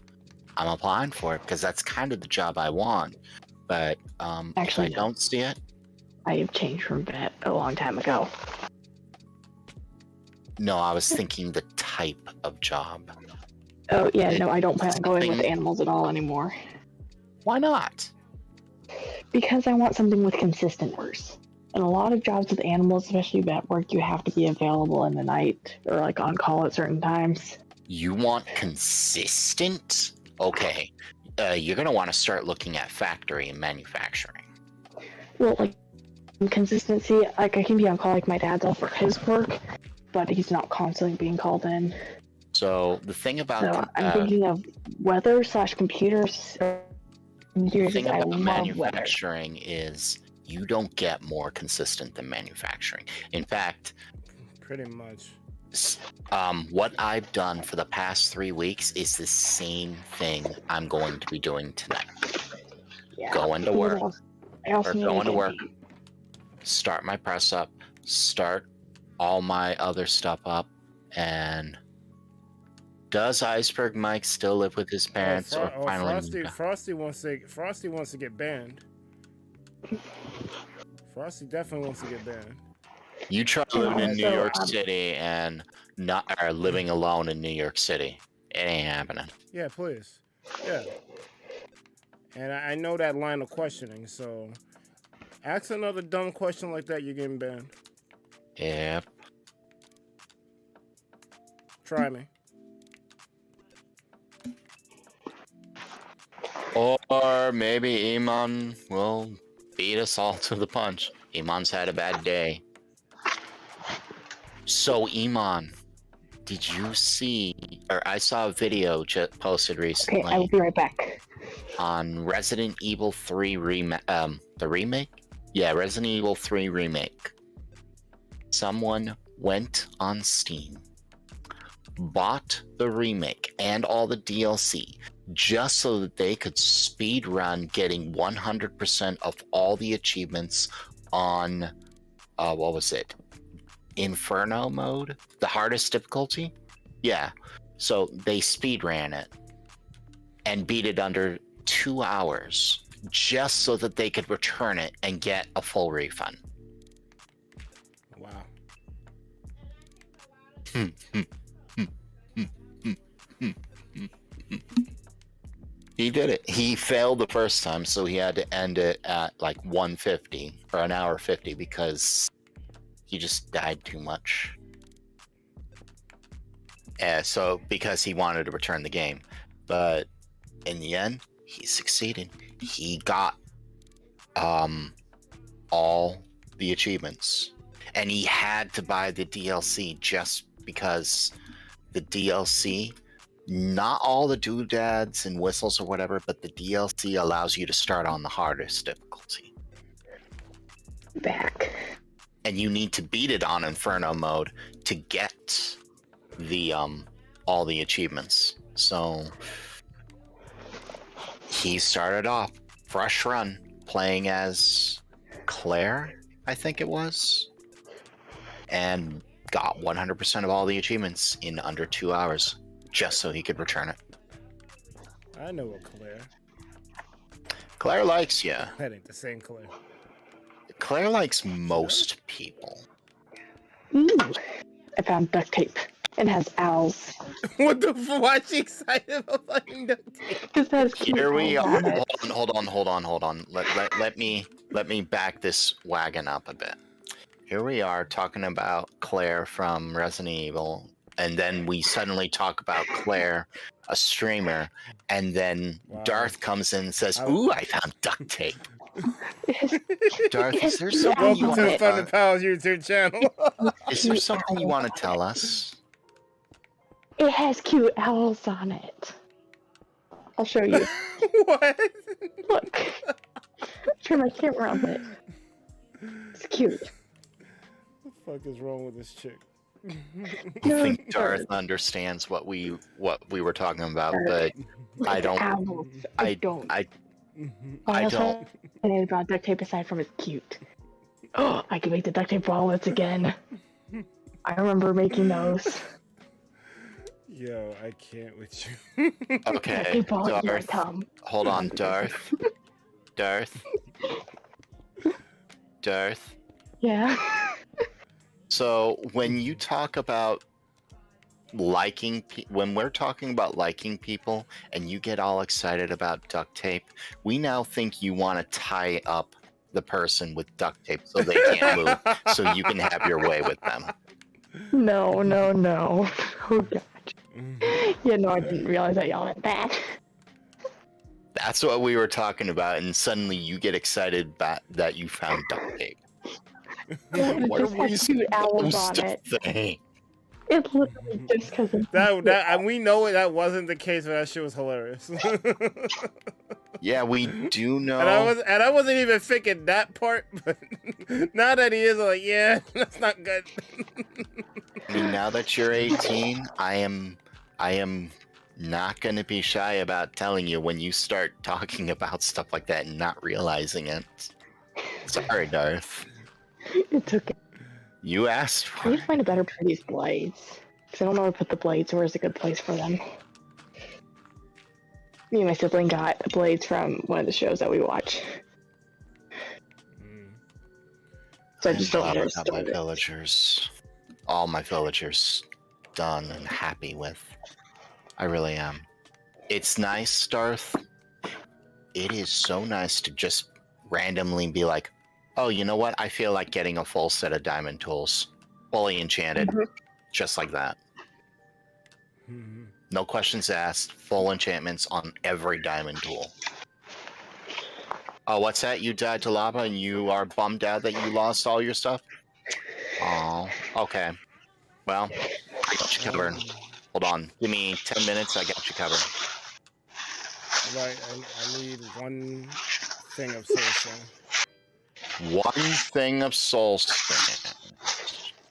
I'm applying for it because that's kind of the job I want. But actually, if I don't see it, I have changed from vet a long time ago. No, I was thinking the type of job. Oh yeah, no, I don't plan on going with animals at all anymore. Why not? Because I want something with consistent hours. And a lot of jobs with animals, especially vet work, you have to be available in the night or like on call at certain times. You want consistent? Okay. You're going to want to start looking at factory and manufacturing. Well, like consistency, like I can be on call like my dad's all for his work, but he's not constantly being called in. So the thing about I'm thinking of weather/computers. The thing about manufacturing is you don't get more consistent than manufacturing. In fact, pretty much. What I've done for the past 3 weeks is the same thing I'm going to be doing tonight. Yeah. Going to What work. else? I also Or need going to a work. baby. Start my press up. Start all my other stuff up. And does IcebergMike still live with his parents or finally moved out? Frosty wants to get banned. Frosty definitely wants to get banned. You try And living in New also, York City and not or living alone in New York City. It ain't happening. Yeah, please. Yeah. And I know that line of questioning, so ask another dumb question like that, you're getting banned. Yep. Try me. Or maybe Iman will beat us all to the punch. Iman's had a bad day. So Iman, did you see, or I saw a video just posted recently Okay, I will be right back. on Resident Evil 3 the remake? Yeah, Resident Evil 3 remake. Someone went on Steam, bought the remake and all the DLC just so that they could speed run getting 100% of all the achievements on what was it? Inferno mode? The hardest difficulty? Yeah. So they speed ran it and beat it under 2 hours just so that they could return it and get a full refund. Wow. He did it. He failed the first time, so he had to end it at like 150 or an hour 50 because he just died too much. So because he wanted to return the game, but in the end, he succeeded. He got all the achievements, and he had to buy the DLC just because the DLC, not all the doodads and whistles or whatever, but the DLC allows you to start on the hardest difficulty. Back. And you need to beat it on Inferno mode to get the all the achievements. So he started off fresh run playing as Claire, I think it was, and got 100% of all the achievements in under 2 hours just so he could return it. I know a Claire. Claire likes you. That ain't the same Claire. Claire likes most people. Ooh, I found duct tape. It has owls. What the fuck? Why is she excited about finding duct tape? Because it has cute Here we owls are. on it. Hold on. Let me back this wagon up a bit. Here we are talking about Claire from Resident Evil, and then we suddenly talk about Claire, a streamer, and then Wow. Darth comes in and says, "Ooh, I found duct tape." Darth, Yes, is there yes, something you Welcome to the want ThunderPals YouTube channel. Is there something you want to tell us? It has cute owls on it. I'll show you. What? Look. Turn my camera on it. It's cute. What the fuck is wrong with this chick? I think Darth understands what we were talking about, but I don't. Owls. I don't. I I don't. don't. About duct tape aside from it's cute. Oh, I can make the duct tape wallets again. I remember making those. Yo, I can't with you. Okay, Duct tape wallets Darth. come. Hold on, Darth. Darth. Yeah. So when you talk about when we're talking about liking people and you get all excited about duct tape, we now think you want to tie up the person with duct tape so they can't move, so you can have your way with them. No. Oh god. Yeah, no, I didn't realize that y'all meant that. That's what we were talking about, and suddenly you get excited that you found duct tape. What are we cute owls on supposed to it. think? It's literally just because of that and we know that wasn't the case, but that shit was hilarious. Yeah, we do know. And I wasn't even thinking that part, but now that he is, I'm like, yeah, that's not good. I mean, now that you're 18, I am Not gonna be shy about telling you when you start talking about stuff like that and not realizing it. Sorry, Darth. It's okay. You asked I for need to it. find a better for these blades. Because I don't know where to put the blades. Where's a good place for them? Me and my sibling got blades from one of the shows that we watch. So I just don't know where to Got my store it. villagers. All my villagers done and happy with. I really am. It's nice, Darth. It is so nice to just randomly be like, oh, you know what? I feel like getting a full set of diamond tools. Fully enchanted. Just like that. No questions asked. Full enchantments on every diamond tool. Oh, what's that? You died to lava and you are bummed out that you lost all your stuff? Oh, okay. Well, I got you covered. Hold on. Give me 10 minutes. I got you covered. Right, I need one thing of soul sand. One thing of soul sand.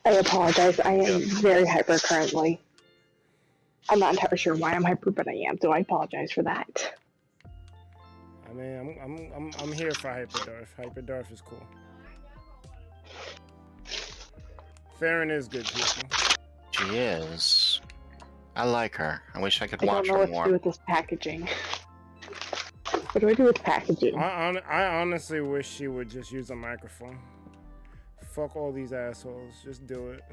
I apologize. I am very hyper currently. I'm not entirely sure why I'm hyper, but I am. So I apologize for that. I mean, I'm here for Hyperdorf. Hyperdorf is cool. Farron is good, people. She is. I like her. I wish I could I watch don't know her what to more. do with this packaging. What do I do with packaging? I honestly wish she would just use a microphone. Fuck all these assholes. Just do it.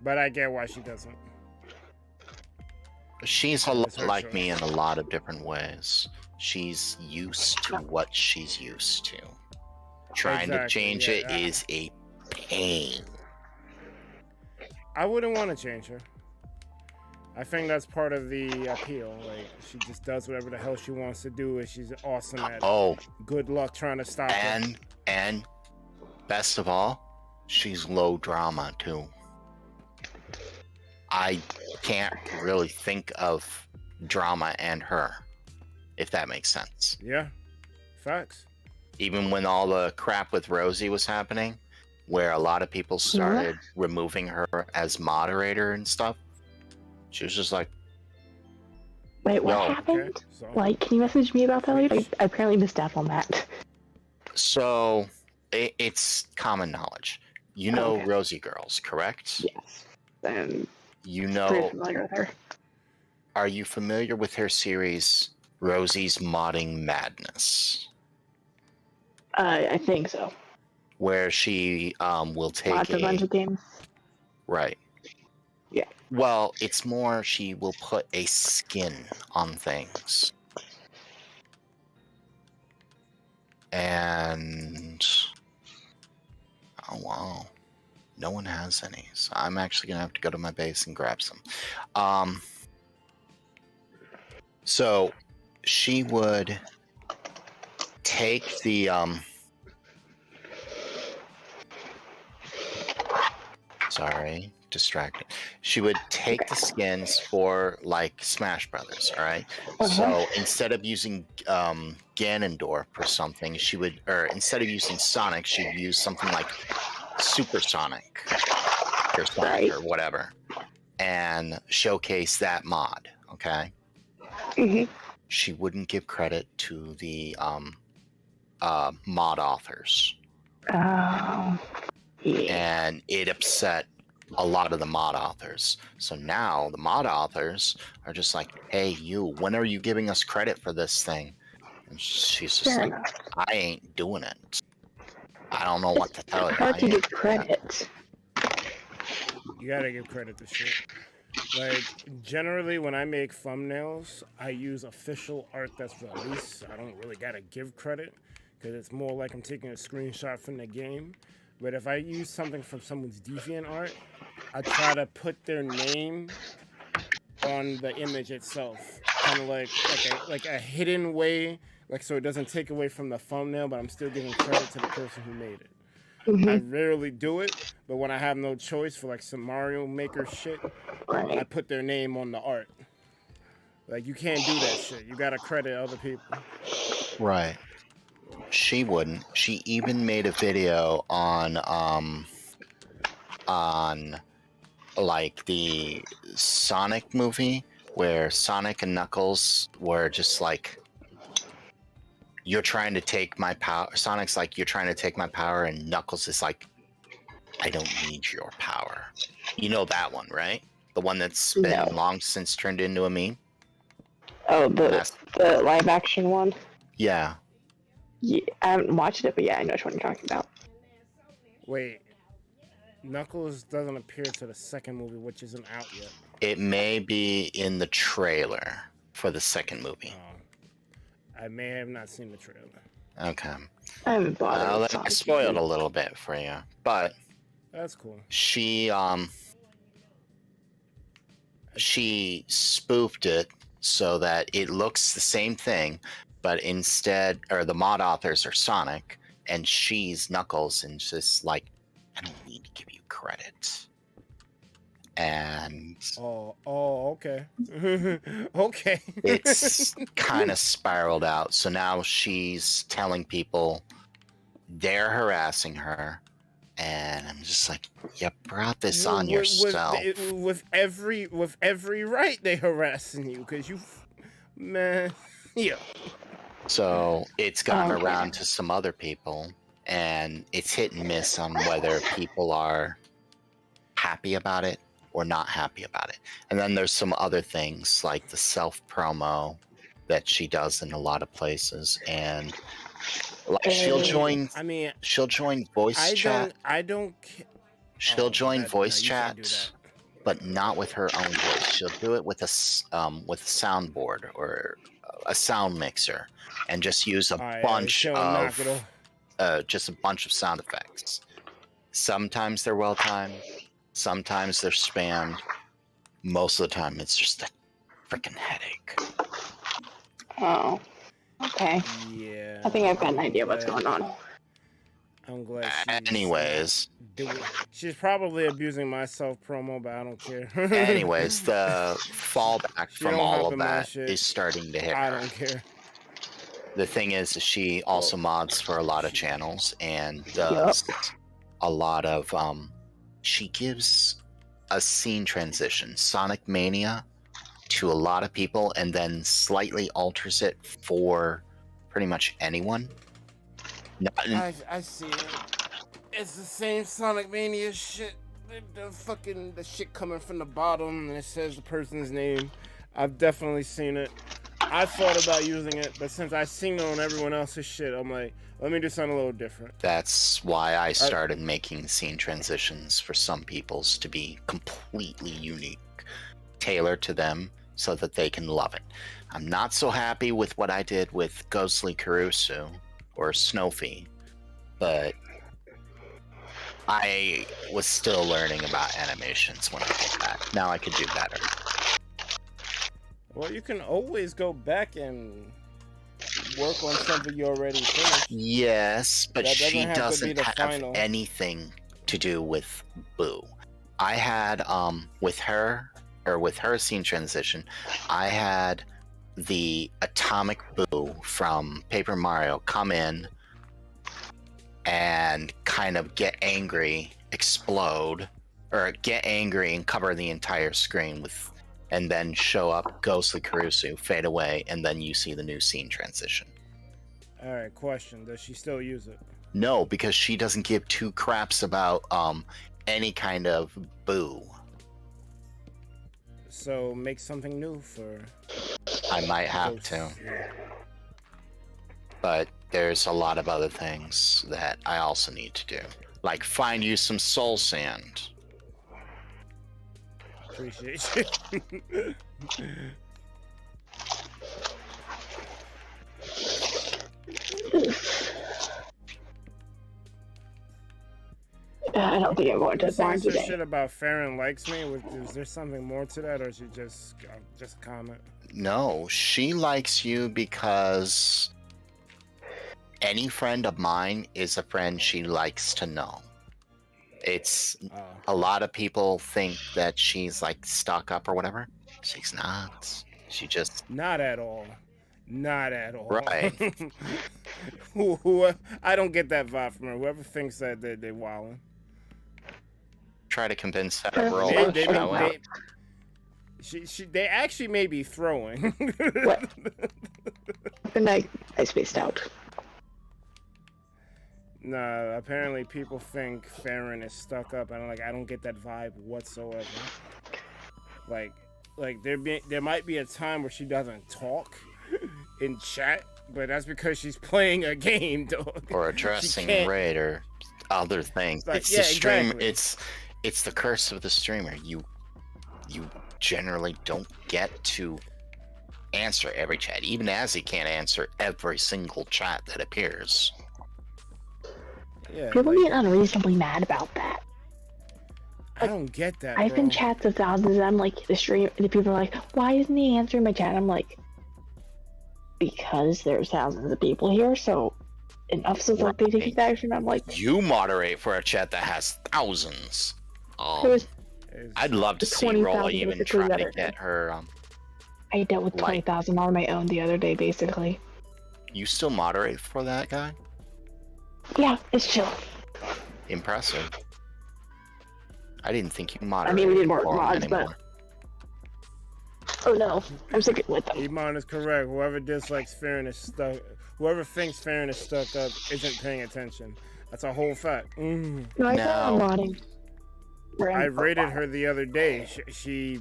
But I get why she doesn't. She's a lot It's her like choice. me in a lot of different ways. She's used to what she's used to. Trying to Exactly, change yeah, it is a pain. I wouldn't want to change her. I think that's part of the appeal. Like, she just does whatever the hell she wants to do, and she's awesome at it. Oh, Good luck trying to stop her. and best of all, she's low drama too. I can't really think of drama and her, if that makes sense. Yeah, facts. Even when all the crap with Rosie was happening, where a lot of people started removing her as moderator and stuff, she was just like, Wait, what No. happened? Okay, so Like, can you message me about that later? I apparently missed out on that. so it's common knowledge. You know Okay. Rosie Girls, correct? Yes. I'm You pretty know, familiar with her. are you familiar with her series, Rosie's Modding Madness? I think so. Where she will take Lots of bunch of games. Right. Yeah. Well, it's more she will put a skin on things. And oh wow. No one has any. So I'm actually gonna have to go to my base and grab some. So she would take the sorry, distracted. She would take the skins for like Smash Brothers, all right? So instead of using Ganondorf or something, she would, or instead of using Sonic, she'd use something like Supersonic or Sonic or whatever, and showcase that mod. Okay. She wouldn't give credit to the mod authors. Oh. Yeah. And it upset a lot of the mod authors. So now the mod authors are just like, hey, you, when are you giving us credit for this thing? And she's just Fair like, enough. I ain't doing it. I don't know what to tell you. It's hard I to ain't give doing it." credit. you gotta give credit to shit. Like, generally, when I make thumbnails, I use official art that's released. I don't really gotta give credit, because it's more like I'm taking a screenshot from the game. But if I use something from someone's deviant art, I try to put their name on the image itself, kind of like a hidden way, like so it doesn't take away from the thumbnail, but I'm still giving credit to the person who made it. I rarely do it, but when I have no choice for like some Mario Maker shit, I put their name on the art. Like, you can't do that shit. You gotta credit other people. Right. She wouldn't. She even made a video on like the Sonic movie where Sonic and Knuckles were just like, you're trying to take my power. Sonic's like, you're trying to take my power, and Knuckles is like, I don't need your power. You know that one, right? The one that's been No. long since turned into a meme? Oh, the live action one? Yeah. Yeah, I haven't watched it, but yeah, I know which one you're talking about. Wait, Knuckles doesn't appear to the second movie, which isn't out yet. It may be in the trailer for the second movie. I may have not seen the trailer. Okay. I haven't bothered. I spoiled a little bit for you, but that's cool. She spoofed it so that it looks the same thing, but instead, or the mod authors are Sonic, and she's Knuckles, and just like, I don't need to give you credit. And okay. Okay. It's kind of spiraled out. So now she's telling people they're harassing her, and I'm just like, you brought this on yourself. With every right, they harassing you because you, man, yeah. So it's gotten around to some other people, and it's hit and miss on whether people are happy about it or not happy about it. And then there's some other things like the self-promo that she does in a lot of places, and like she'll join voice chat. She'll join voice chat, but not with her own voice. She'll do it with a soundboard or a sound mixer, and just use a bunch of sound effects. Sometimes they're well timed. Sometimes they're spammed. Most of the time, it's just a freaking headache. Oh, okay. Yeah. I think I've got an idea what's going on. I'm glad. Anyways, she's probably abusing my self promo, but I don't care. Anyways, the fallback from all of that is starting to hit her. I don't care. The thing is, she also mods for a lot of channels and does a lot of she gives a scene transition, Sonic Mania, to a lot of people, and then slightly alters it for pretty much anyone. I see it. It's the same Sonic Mania shit. The shit coming from the bottom, and it says the person's name. I've definitely seen it. I thought about using it, but since I've seen it on everyone else's shit, I'm like, let me do something a little different. That's why I started making scene transitions for some people's to be completely unique, tailored to them so that they can love it. I'm not so happy with what I did with Ghostly Caruso or Snowfy, but I was still learning about animations when I did that. Now I could do better. Well, you can always go back and work on something you already finished. Yes, but she doesn't have anything to do with Boo. I had with her scene transition, I had the Atomic Boo from Paper Mario come in and kind of get angry, explode, or get angry and cover the entire screen with, and then show up Ghostly Caruso, fade away, and then you see the new scene transition. Alright, question. Does she still use it? No, because she doesn't give two craps about any kind of Boo. So make something new for... I might have to. But there's a lot of other things that I also need to do. Like find you some soul sand. Appreciate you. I don't think I'm going to Barnes today. Shit about Farron likes me. Is there something more to that, or is she just comment? No, she likes you because any friend of mine is a friend she likes to know. It's a lot of people think that she's like stuck up or whatever. She's not. She just not at all. Not at all. Right. I don't get that vibe from her. Whoever thinks that they're wilding. try to convince her Sure. to roll They- out they- that way. They actually may be throwing. What? And I spaced out. Nah, apparently people think Farron is stuck up, and I don't get that vibe whatsoever. Like there might be a time where she doesn't talk in chat, but that's because she's playing a game, dog. Or addressing can't- raid or other things. Like, It's yeah, the stream. exactly. It's the curse of the streamer. You generally don't get to answer every chat. Even Azzy can't answer every single chat that appears. Yeah, People like, get unreasonably mad about that. I don't get that. I've been bro. chats with thousands, and I'm like, the people are like, why isn't he answering my chat? I'm like, because there's thousands of people here, so enough so that they take action. I'm like, You moderate for a chat that has thousands. there was, I'd love to see 20,000 Rolla even basically try the to other get day. her. I dealt with Like- 20,000 on my own the other day, basically. You still moderate for that guy? Yeah, it's chill. Impressive. I didn't think you I moderated. mean, we did more for him mods, but anymore. oh no, I'm sticking with them. Iman is correct. Whoever dislikes Farron is stuck. Whoever thinks Farron is stuck up isn't paying attention. That's a whole fact. No, I No. found modding. I rated her the other day. She's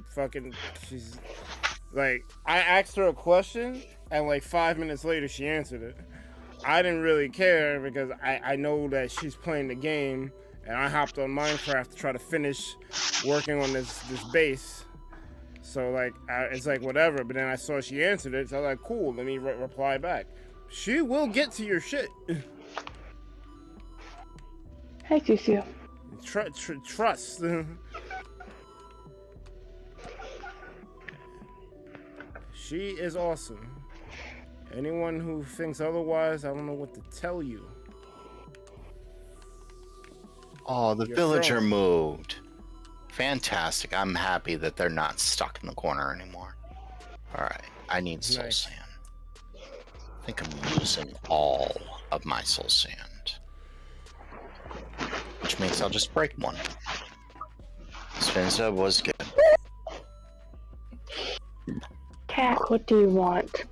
like, I asked her a question, and like 5 minutes later, she answered it. I didn't really care because I know that she's playing the game, and I hopped on Minecraft to try to finish working on this base. So like, it's like whatever. But then I saw she answered it, so I was like, cool. Let me reply back. She will get to your shit. Hey, Susu. Trust. She is awesome. Anyone who thinks otherwise, I don't know what to tell you. Oh, the You're villager throwing. moved. Fantastic. I'm happy that they're not stuck in the corner anymore. Alright, I need soul Nice. sand. I think I'm using all of my soul sand. Which means I'll just break one. Spencer was good. Cat, what do you want?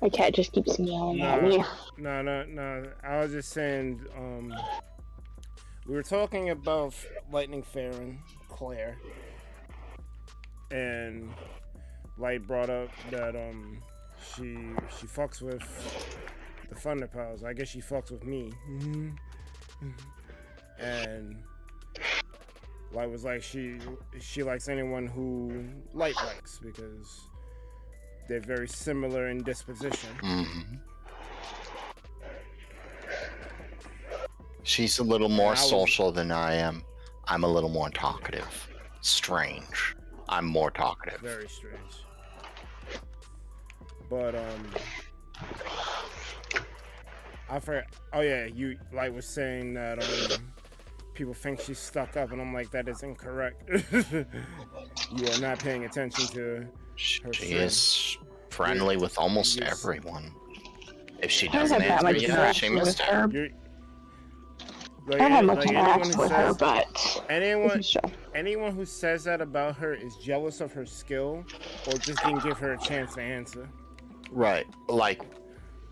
My cat just keeps meowing at me. No. I was just saying, we were talking about Lightning Farron, Claire, and Light brought up that she fucks with the ThunderPals. I guess she fucks with me. And Light was like she likes anyone who Light likes because they're very similar in disposition. Mm-hmm. She's a little more I was- social than I am. I'm a little more talkative. Strange. I'm more talkative. Very strange. But I forgot. Oh yeah, you like was saying that people think she's stuck up, and I'm like, that is incorrect. You are not paying attention to her. She stream. is friendly with almost Yes. everyone. If she I don't doesn't have that much answer, yeah, she interaction with missed it. her. You're, I don't have much like anyone interaction who with her, says but anyone it's chill. anyone who says that about her is jealous of her skill, or just didn't give her a chance to answer. Right. Like,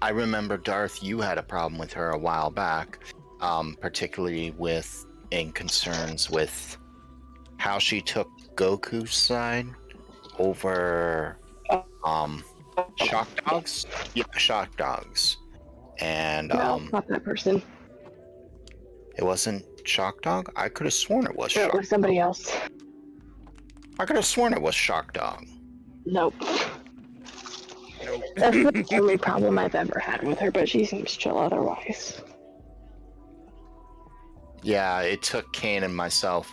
I remember, Darth, you had a problem with her a while back, particularly in concerns with how she took Goku's side over Shock Dogs? Yeah, Shock Dogs. And No, not that person. it wasn't Shock Dog? I could have sworn it was No, it Shock. was somebody else. I could have sworn it was Shock Dog. Nope. Nope. That's the only problem I've ever had with her, but she seems chill otherwise. Yeah, it took Kane and myself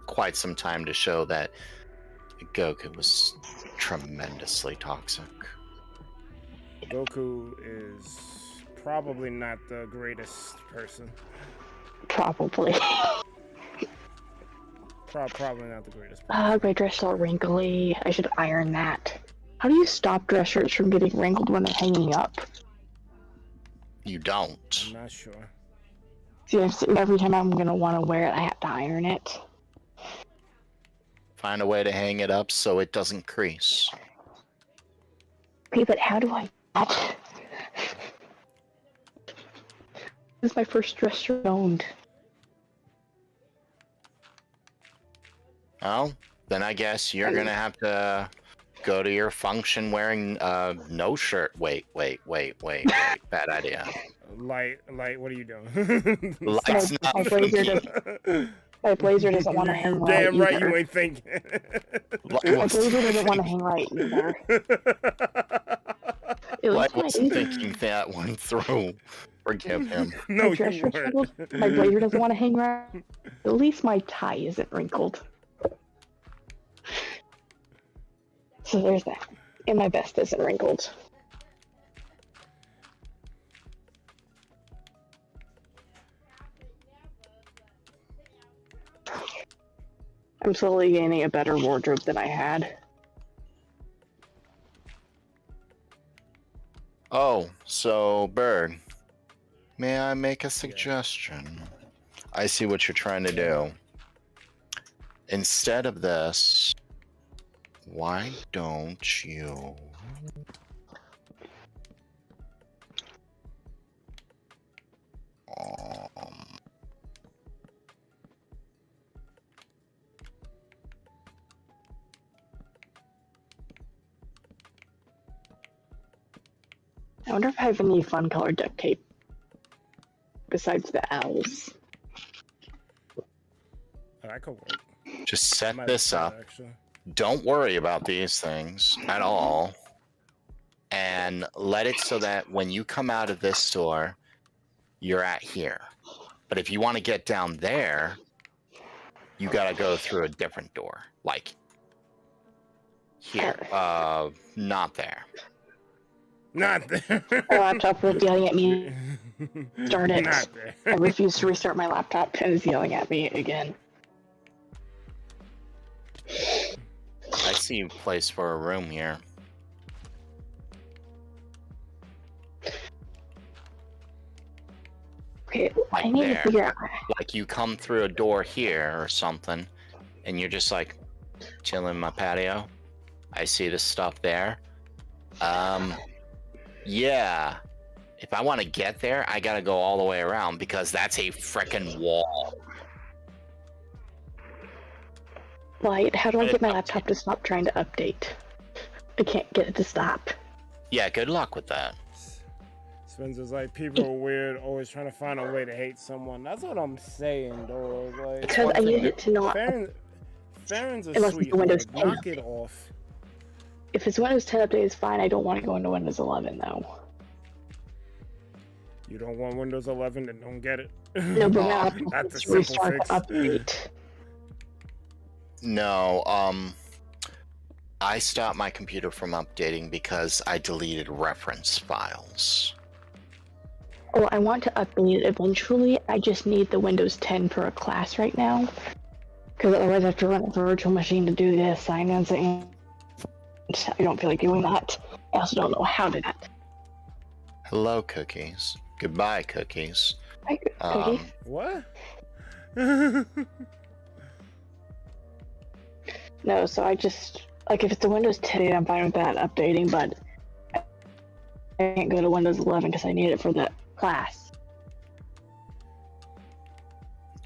quite some time to show that Goku was tremendously toxic. Goku is probably not the greatest person. Probably. Probably not the greatest person. My dress so wrinkly. I should iron that. How do you stop dress shirts from getting wrinkled when they're hanging up? You don't. I'm not sure. See, every time I'm gonna want to wear it, I have to iron it. Find a way to hang it up so it doesn't crease. Okay, but how do I... This is my first dress owned. Well, then I guess you're gonna have to go to your function wearing no shirt. Wait. Bad idea. Light, what are you doing? Light's not thinking. My blazer doesn't want to hang right. Damn right either. you ain't thinking. My blazer doesn't want to hang right either. Light wasn't thinking that one through. Forgive him. No, My dress you shirt weren't. wrinkled. My blazer doesn't want to hang right. At least my tie isn't wrinkled. So there's that. And my vest isn't wrinkled. I'm slowly gaining a better wardrobe than I had. Oh, so Bird, may I make a suggestion? I see what you're trying to do. Instead of this, why don't you... I wonder if I have any fun colored duct tape besides the owls. I could work. Just set Might this have up. to, actually. Don't worry about these things at all. And let it so that when you come out of this door, you're at here. But if you want to get down there, you gotta go through a different door. Like here. Not there. Not there. My laptop was yelling at me. Start it. Not there. I refuse to restart my laptop and it's yelling at me again. I see a place for a room here. Okay, I Like need there. to figure out. Like you come through a door here or something, and you're just like chilling in my patio. I see the stuff there. Yeah. If I want to get there, I gotta go all the way around because that's a frickin' wall. Light, how do I get my laptop to stop trying to update? I can't get it to stop. Yeah, good luck with that. Spencer's like, people are weird, always trying to find a way to hate someone. That's what I'm saying, dog. Like, Because I need it to not. Farron's a Unless it's sweetheart. Windows 10. Knock it off. If it's Windows 10 update, it's fine. I don't want to go into Windows 11 though. You don't want Windows 11, then don't get it. No, but my laptop That's a needs to simple restart fix. the update. No, I stopped my computer from updating because I deleted reference files. Oh, I want to update it eventually. I just need the Windows 10 for a class right now. Because otherwise I have to run a virtual machine to do the assignments and I don't feel like doing that. I also don't know how to do that. Hello, Cookies. Goodbye, Cookies. Hi, Cookie. What? No, so I just, like, if it's a Windows 10, I'm fine with that updating, but I can't go to Windows 11 because I need it for the class.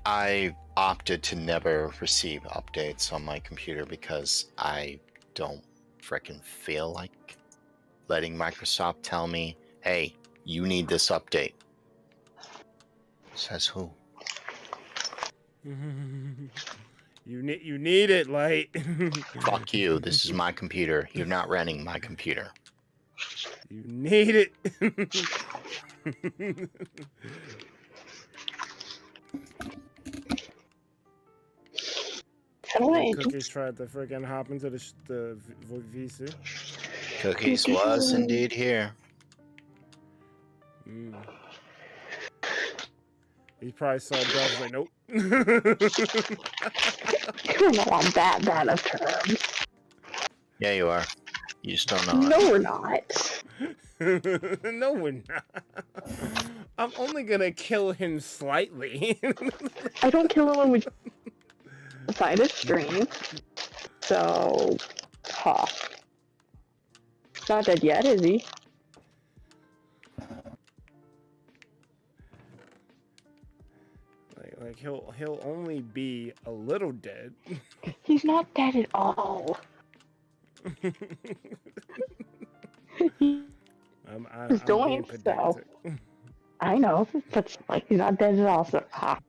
I opted to never receive updates on my computer because I don't frickin' feel like letting Microsoft tell me, hey, you need this update. Says who? You need it, Light. Fuck you. This is my computer. You're not renting my computer. You need it. How do I? Cookies tried to freaking hop into the VC. Cookies was indeed here. He probably saw Doves like, nope. We're not on that of terms. Yeah, you are. You just don't know it. No, we're not. No, we're not. I'm only gonna kill him slightly. I don't kill him when we decide to stream. So, huh. Not dead yet, is he? like he'll only be a little dead. He's not dead at all. I'm He's being doing so. pedantic. I know, but like he's not dead at all. So, ha.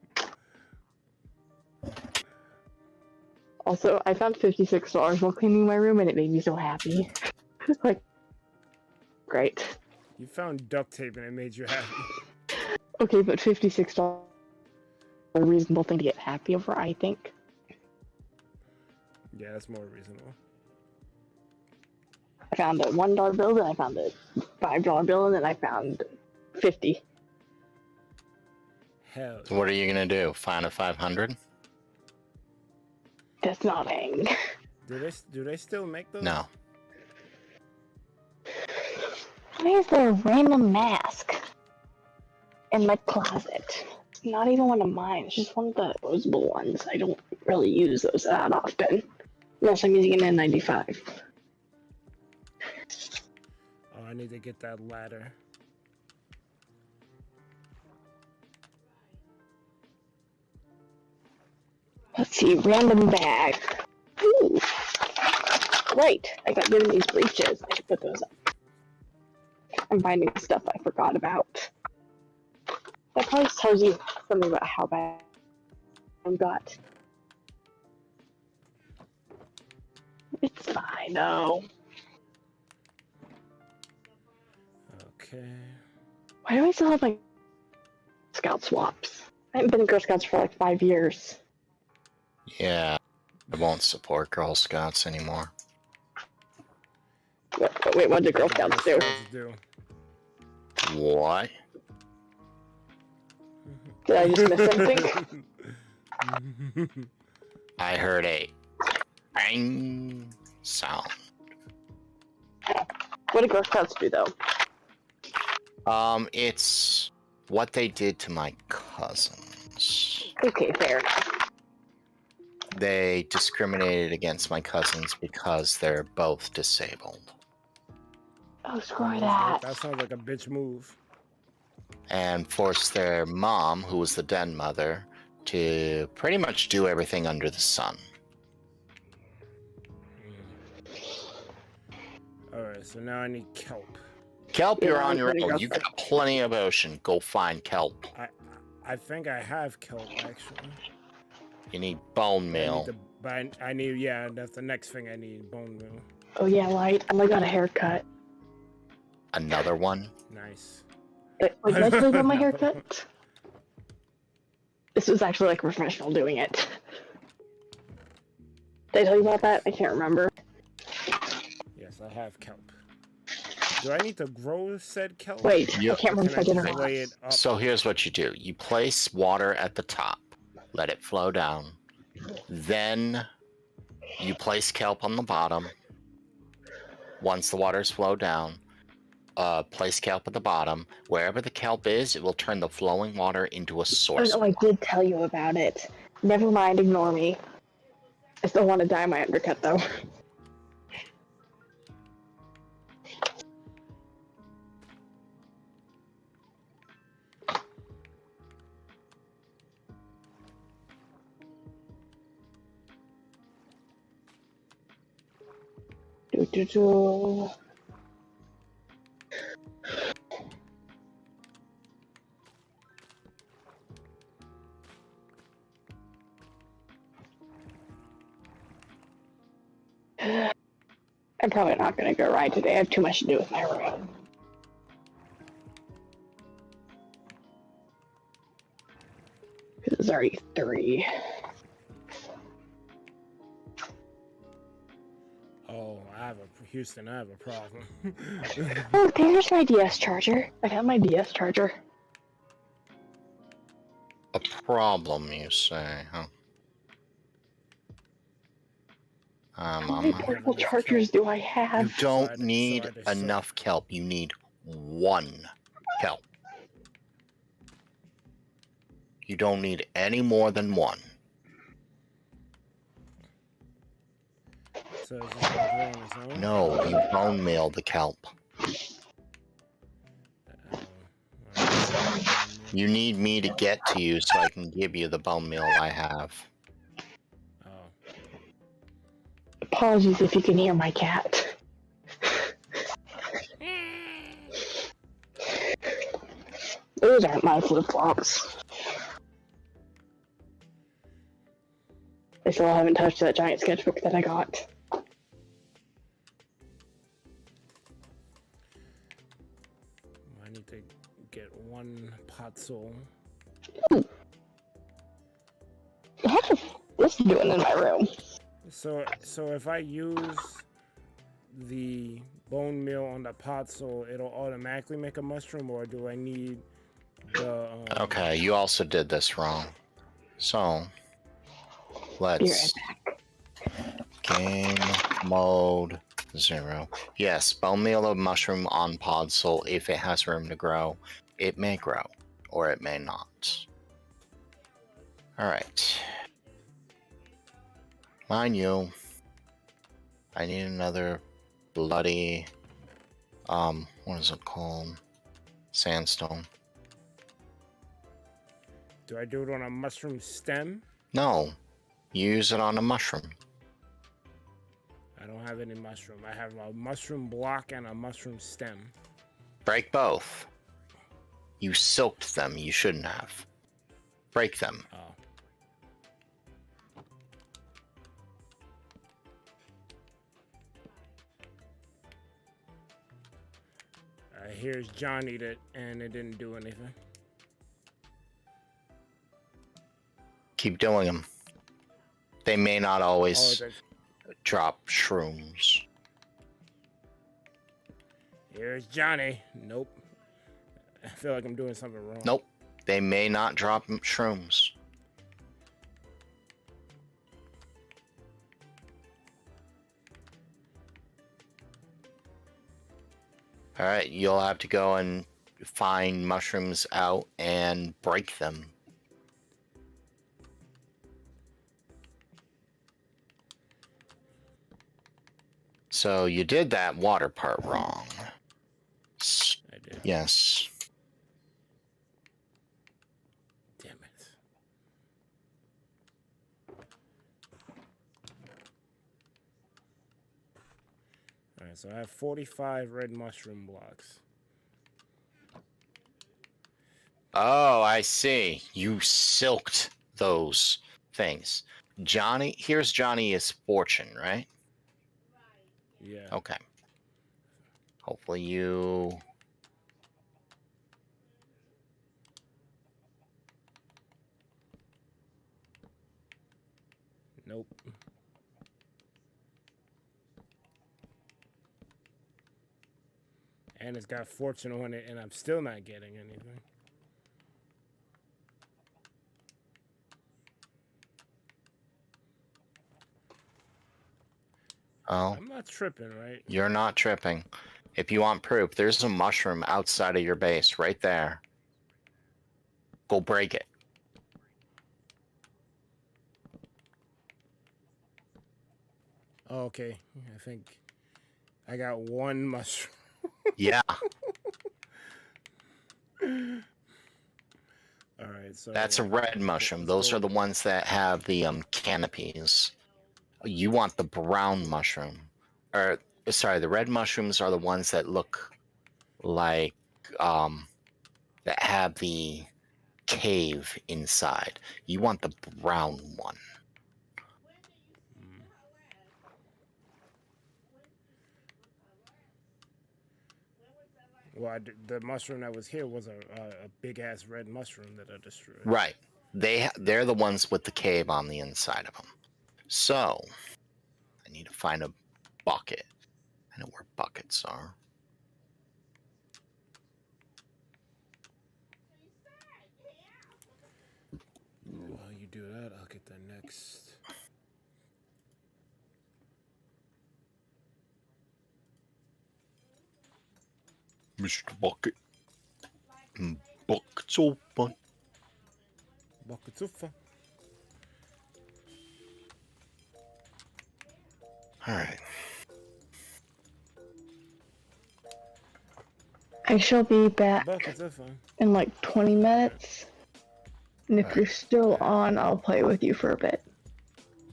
Also, I found $56 while cleaning my room, and it made me so happy. Like, great. You found duct tape and it made you happy. Okay, but $56 is a reasonable thing to get happy over, I think. Yeah, that's more reasonable. I found a $1 bill, then I found a $5 bill, and then I found 50. Hell. So what are you gonna do? Find a 500? That's not hang. Do they still make those? No. Why is there a random mask in my closet? It's not even one of mine. It's just one of the disposable ones. I don't really use those that often. Unless I'm using an N95. Oh, I need to get that ladder. Let's see, random bag. Ooh. Right, I got rid of these bleaches. I should put those up. I'm finding stuff I forgot about. That probably tells you something about how bad I got. It's fine, though. Okay. Why do I still have, like, Scout swaps? I haven't been in Girl Scouts for, like, 5 years. Yeah. I won't support Girl Scouts anymore. Wait, what did Girl Scouts do? What? Did I just miss something? I heard a bang sound. What did Girl Scouts do, though? It's what they did to my cousins. Okay, fair enough. They discriminated against my cousins because they're both disabled. Oh, screw that. That sounds like a bitch move. And forced their mom, who was the den mother, to pretty much do everything under the sun. Alright, so now I need kelp. Kelp, Yeah, you're on your I'm own. gonna You go. got plenty of ocean. Go find kelp. I think I have kelp, actually. You need bone meal. I need, yeah, that's the next thing I need, bone meal. Oh, yeah, Light. I got a haircut. Another one? Nice. Did I tell you about my haircut? This was actually like a professional doing it. Did I tell you about that? I can't remember. Yes, I have kelp. Do I need to grow said kelp? Wait, I can't remember if I did or just not. lay it up? So here's what you do. You place water at the top. Let it flow down. Then you place kelp on the bottom. Once the water's flowed down, place kelp at the bottom. Wherever the kelp is, it will turn the flowing water into a source. Oh, no, I did tell you about it. Never mind, ignore me. I still want to dye my undercut, though. Do. I'm probably not gonna go ride today. I have too much to do with my room. It's already 3. Oh, Houston, I have a problem. Oh, there's my DS charger. I have my DS charger. A problem, you say, huh? How many portable chargers do I You have? don't need enough kelp. You need 1 kelp. You don't need any more than one. So it's just gonna grow on its own? No, you bone meal the kelp. Alright. You need me to get to you so I can give you the bone meal I have. Oh. Apologies if you can hear my cat. Those aren't my flip-flops. I still haven't touched that giant sketchbook that I got. I need to get one pot soul. The heck is this doing in my room? So if I use the bone meal on the pot soul, it'll automatically make a mushroom, or do I need the? Okay, you also did this wrong. So let's game mode 0. Yes, bone meal of mushroom on pod soul. If it has room to grow, it may grow, or it may not. All right. Mind you, I need another bloody, what is it called? Sandstone. Do I do it on a mushroom stem? No, you use it on a mushroom. I don't have any mushroom. I have a mushroom block and a mushroom stem. Break both. You silked them, you shouldn't have. Break them. Oh. Here's Johnny that, and it didn't do anything. Keep doing them. They may not always Oh, drop shrooms. here's Johnny. Nope. I feel like I'm doing something wrong. Nope. They may not drop shrooms. Alright, you'll have to go and find mushrooms out and break them. So you did that water part wrong. I did. Yes. Damn it. Alright, so I have 45 red mushroom blocks. Oh, I see. You silked those things. Johnny, here's Johnny's fortune, right? Yeah. Okay. Hopefully you... Nope. And it's got fortune on it, and I'm still not getting anything. Oh, I'm not tripping, right? you're not tripping. If you want proof, there's a mushroom outside of your base, right there. Go break it. Oh, okay. I think I got one mushroom. Yeah, All right, so that's a red mushroom. Those are the ones that have the canopies. You want the brown mushroom. Or, sorry, the red mushrooms are the ones that look like, that have the cave inside. You want the brown one. Well, the mushroom that was here was a big ass red mushroom that I destroyed. Right. They're the ones with the cave on the inside of them. So, I need to find a bucket. I know where buckets are. While you do that, I'll get the next. Mr. Bucket. Buckets open. Bakatufa. Alright. I shall be back Bakatufa. in like 20 minutes. And if Right. you're still on, I'll play with you for a bit.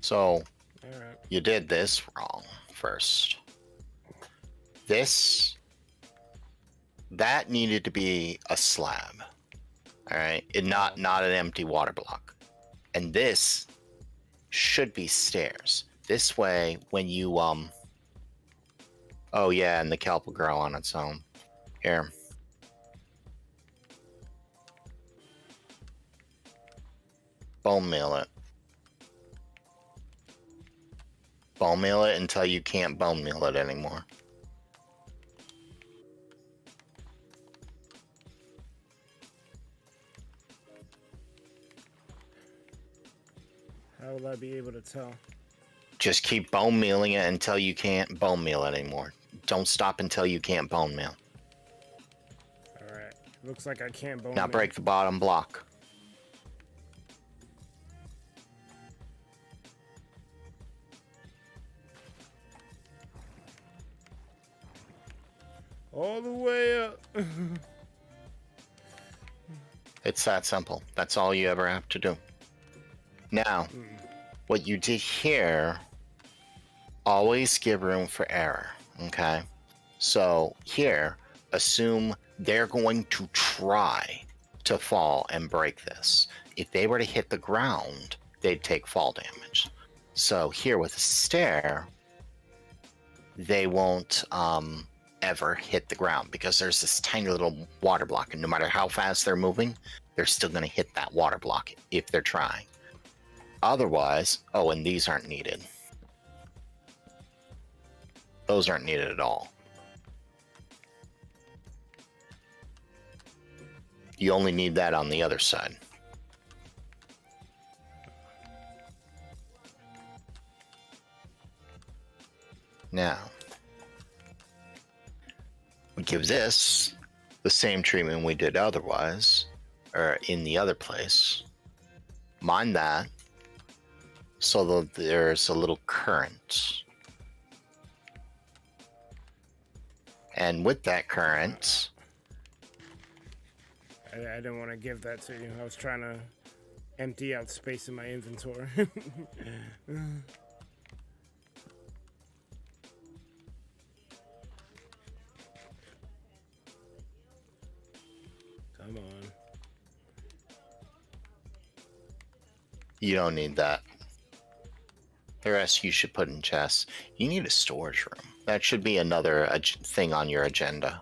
So, Alright. you did this wrong first. That needed to be a slab. Alright? Not an empty water block. And this should be stairs. This way, when you, oh yeah, and the kelp will grow on its own. Here. Bone meal it. Bone meal it until you can't bone meal it anymore. How will I be able to tell? Just keep bone mealing it until you can't bone meal it anymore. Don't stop until you can't bone meal. Alright. Looks like I can't bone Now meal. break the bottom block. All the way up. It's that simple. That's all you ever have to do. Now, what you did here, always give room for error, okay? So here, assume they're going to try to fall and break this. If they were to hit the ground, they'd take fall damage. So here with a stair, they won't ever hit the ground because there's this tiny little water block, and no matter how fast they're moving, they're still going to hit that water block if they're trying. Otherwise, oh, and these aren't needed. Those aren't needed at all. You only need that on the other side. Now, we give this the same treatment we did otherwise, or in the other place. Mind that, so that there's a little current. And with that current, I didn't want to give that to you. I was trying to empty out space in my inventory. Come on. you don't need that. The rest you should put in chests. You need a storage room. That should be another thing on your agenda.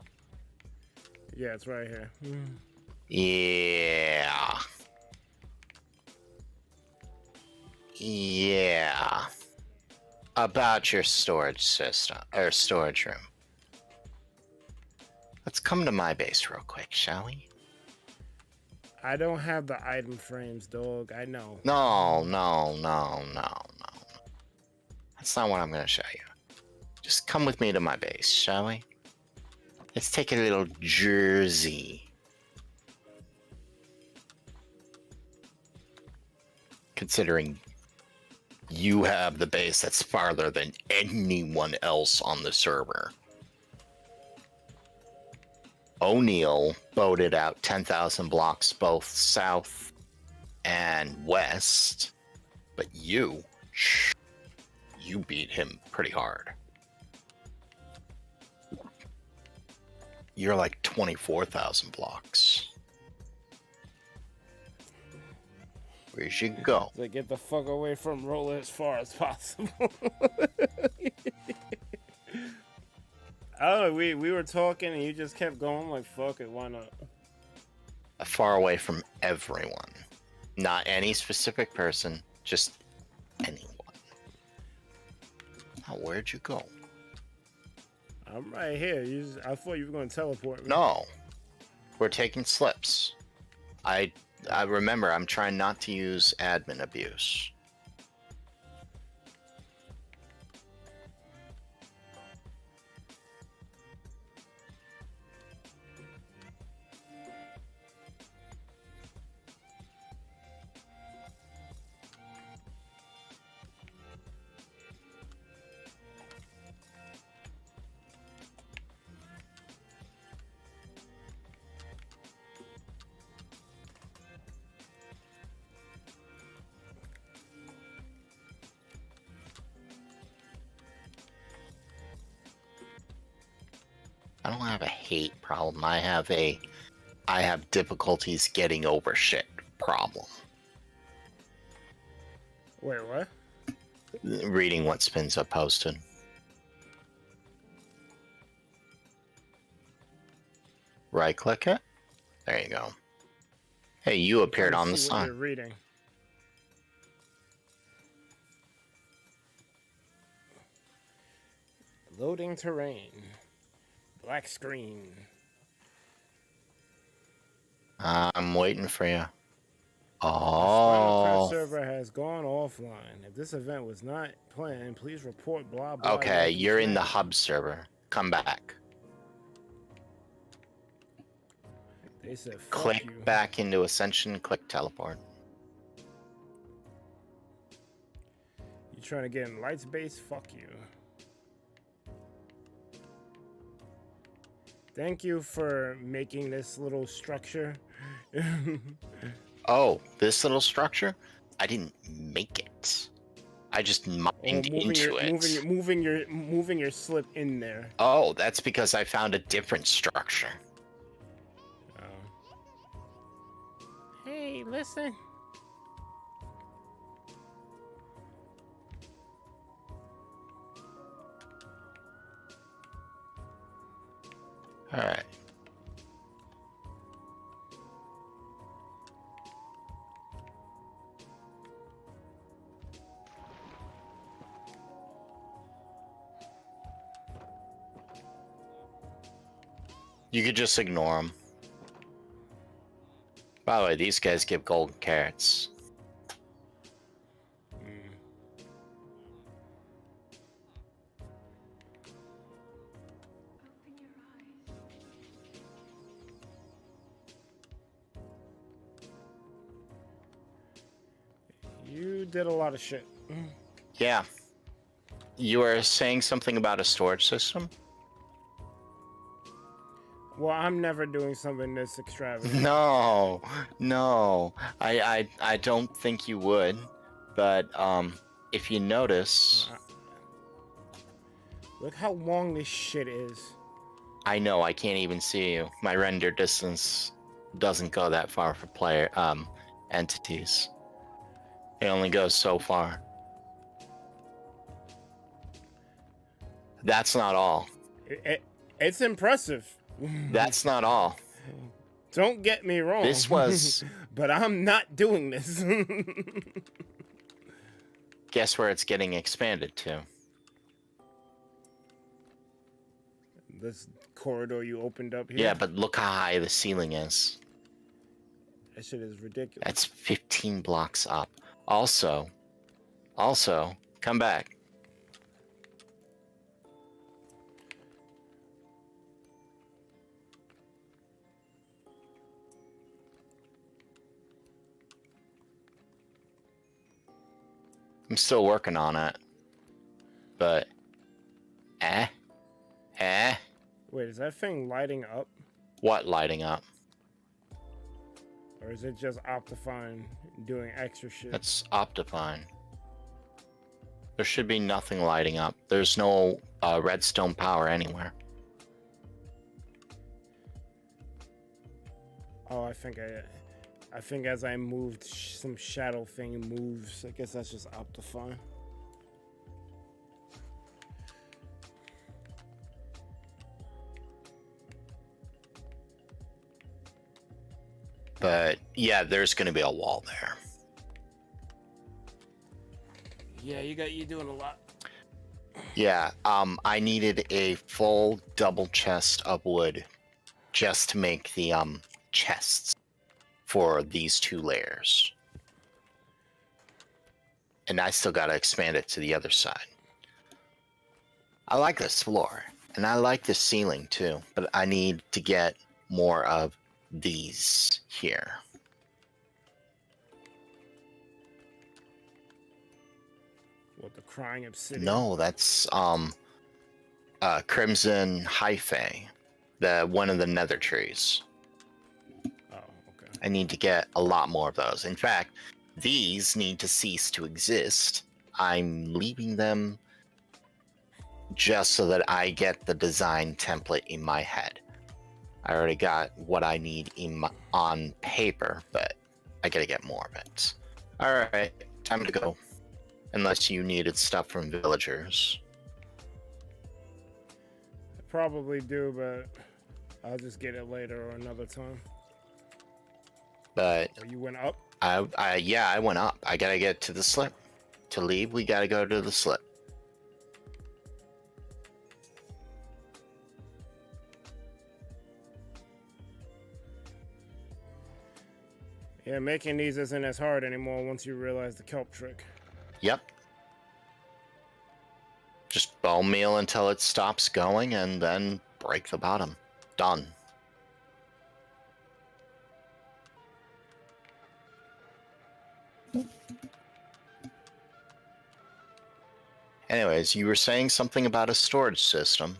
Yeah, it's right here. Yeah. Yeah. About your storage system, or storage room. Let's come to my base real quick, shall we? I don't have the item frames, dog. I know. No. That's not what I'm going to show you. Just come with me to my base, shall we? Let's take a little Jersey. Considering you have the base that's farther than anyone else on the server. O'Neill boated out 10,000 blocks both south and west, but you beat him pretty hard. You're like 24,000 blocks. Where'd you go? So get the fuck away from Roller as far as possible. Oh, we were talking and you just kept going like, fuck it, why not? Far away from everyone. Not any specific person, just anyone. Now, where'd you go? I'm right here. I thought you were going to teleport me. No. We're taking slips. I remember, I'm trying not to use admin abuse. don't have a hate problem. I have difficulties getting over shit problem. Wait, what? Reading what Spins up posted. Right click it. There you go. Hey, you appeared on the See what sign. you're reading. Loading terrain. Black screen. I'm waiting for you. The Spinal Craft Oh. server has gone offline. If this event was not planned, please report blah blah. Okay, like you you're in the can. hub server. Come back. They said fuck Click you. back into Ascension, click teleport. You trying to get in Lights base? Fuck you. Thank you for making this little structure. Oh, this little structure? I didn't make it. I just mined into it. Moving your slip in there. Oh, that's because I found a different structure. Hey, listen. Alright. You could just ignore them. By the way, these guys give golden carrots. You did a lot of shit. Yeah. You were saying something about a storage system? Well, I'm never doing something this extravagant. No, no. I don't think you would. But if you notice, Look how long this shit is. I know I can't even see you. My render distance doesn't go that far for player entities. It only goes so far. That's not all. It's impressive. That's not all. Don't get me wrong. This was... But I'm not doing this. Guess where it's getting expanded to? This corridor you opened up here? Yeah, but look how high the ceiling is. That shit is ridiculous. That's 15 blocks up. Also, come back. I'm still working on it. But, Wait, is that thing lighting up? What lighting up? Or is it just Optifine doing extra shit? That's Optifine. There should be nothing lighting up. There's no redstone power anywhere. Oh, I think as I moved, some shadow thing moves. I guess that's just Optifine. But yeah, there's going to be a wall there. Yeah, you're doing a lot. Yeah, I needed a full double chest of wood just to make the chests for these 2 layers. And I still got to expand it to the other side. I like this floor, and I like the ceiling too, but I need to get more of these here. What, the crying obsidian? No, that's Crimson Hyphae, one of the nether trees. Oh, okay. I need to get a lot more of those. In fact, these need to cease to exist. I'm leaving them just so that I get the design template in my head. I already got what I need on paper, but I gotta get more of it. Alright, time to go. Unless you needed stuff from villagers. I probably do, but I'll just get it later or another time. But Or you went up? yeah, I went up. I gotta get to the slip. To leave, we gotta go to the slip. Yeah, making these isn't as hard anymore once you realize the kelp trick. Yep. Just bone meal until it stops going and then break the bottom. Done. Anyways, you were saying something about a storage system.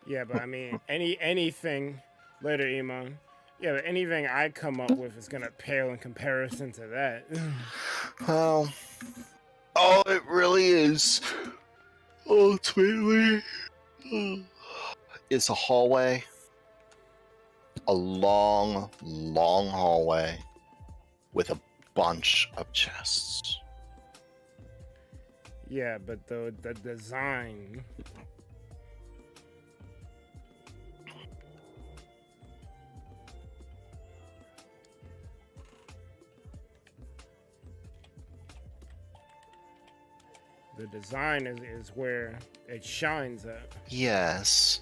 Yeah, but I mean, anything later, Iman. Yeah, but anything I come up with is gonna pale in comparison to that. Well, all it really is, ultimately, is a hallway. A long, long hallway with a bunch of chests. Yeah, but the design. The design is where it shines at. Yes,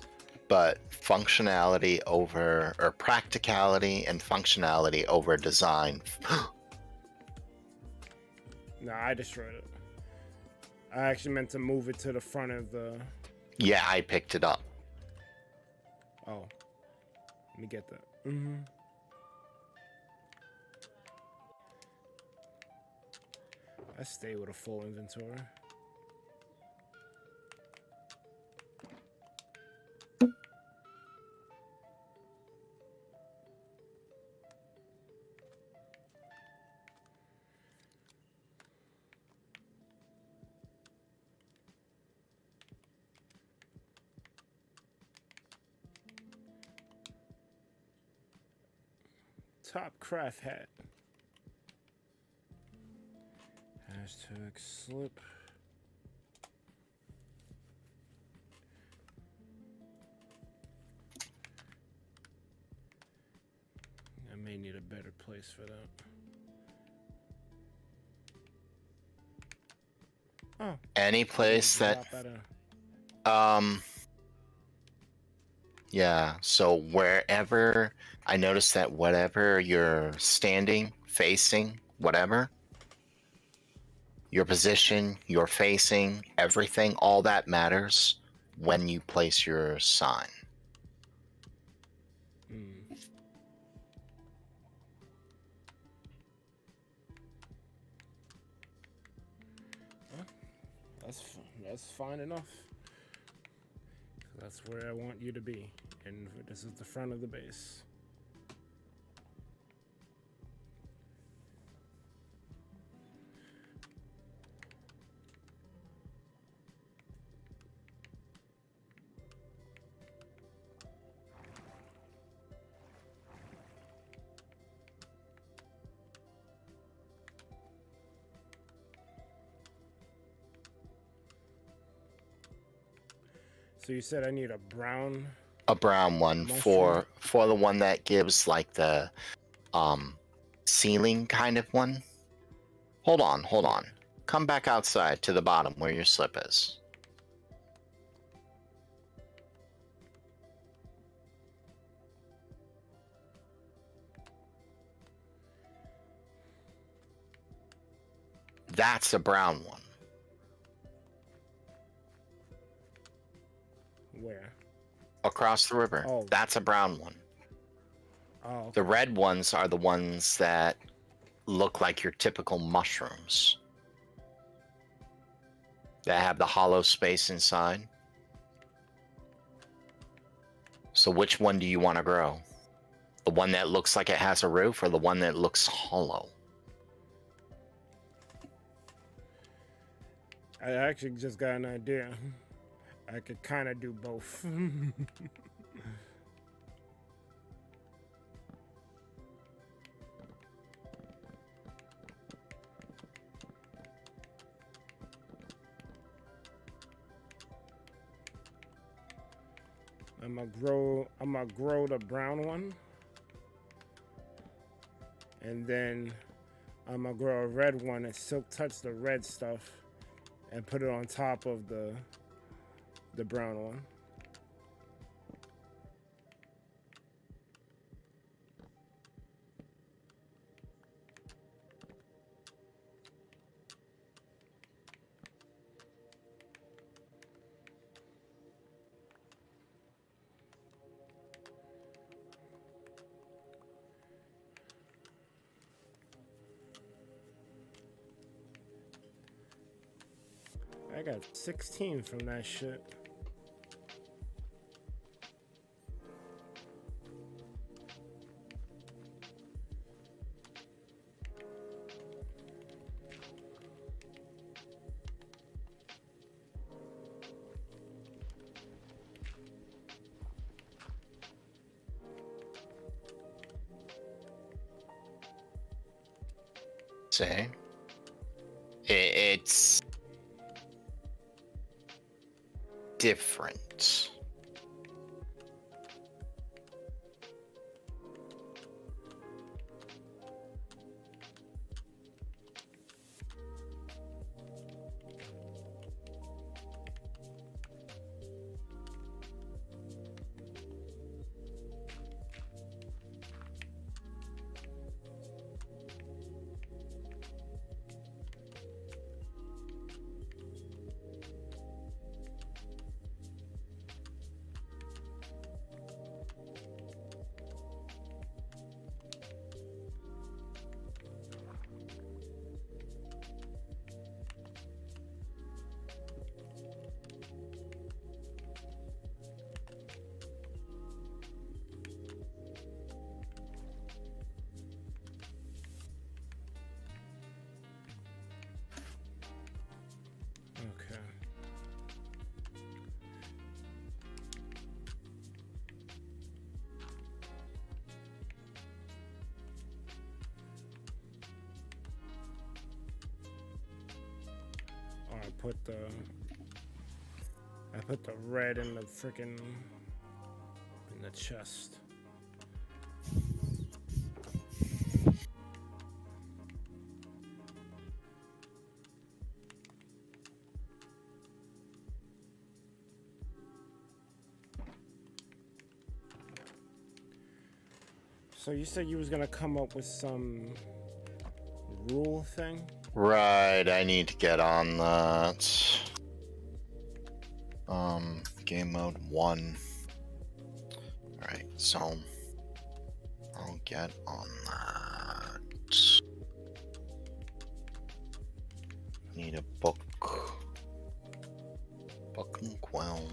but functionality over, or practicality and functionality over design. No, I destroyed it. I actually meant to move it to the front of the... Yeah, I picked it up. Oh. Let me get that. Mm-hmm. I stay with a full inventory. Top craft hat. Hashtag slip. I may need a better place for that. Oh. Any place that... Yeah, so wherever, I noticed that whatever you're standing, facing, whatever, your position, your facing, everything, all that matters when you place your sign. That's fine enough. That's where I want you to be, and this is the front of the base. So you said I need a brown... A brown one mushroom? for the one that gives like the ceiling kind of one. Hold on. Come back outside to the bottom where your slip is. That's a brown one. Where? Across the river. Oh. That's a brown one. Oh, okay. The red ones are the ones that look like your typical mushrooms. That have the hollow space inside. So which one do you want to grow? The one that looks like it has a roof, or the one that looks hollow? I actually just got an idea. I could kind of do both. I'm gonna grow the brown one, and then I'm gonna grow a red one and silk touch the red stuff and put it on top of the brown one. I got 16 from that shit. Say, it's different. Okay. Oh, I put the red in the freaking in the chest. So you said you was gonna come up with some rule thing? Right, I need to get on that. Game mode 1. Alright, so I'll get on that. Need a book. Book and quill.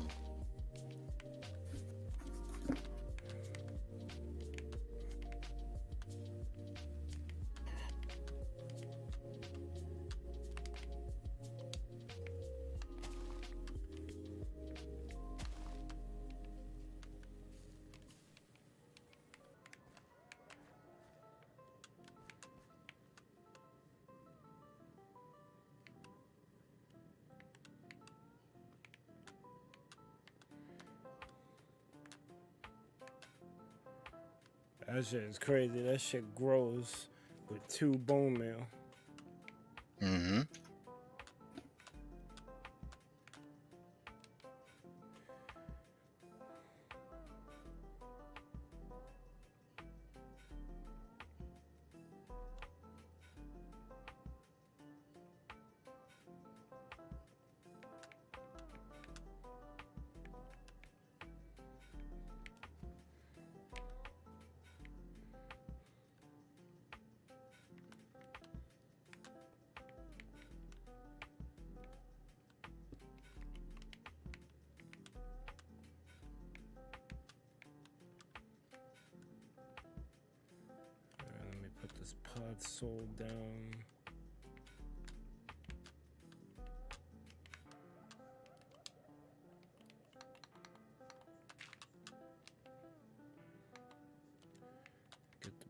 That shit is crazy. That shit grows with 2 bone meal. Mm-hmm. Let me put this pod soul down.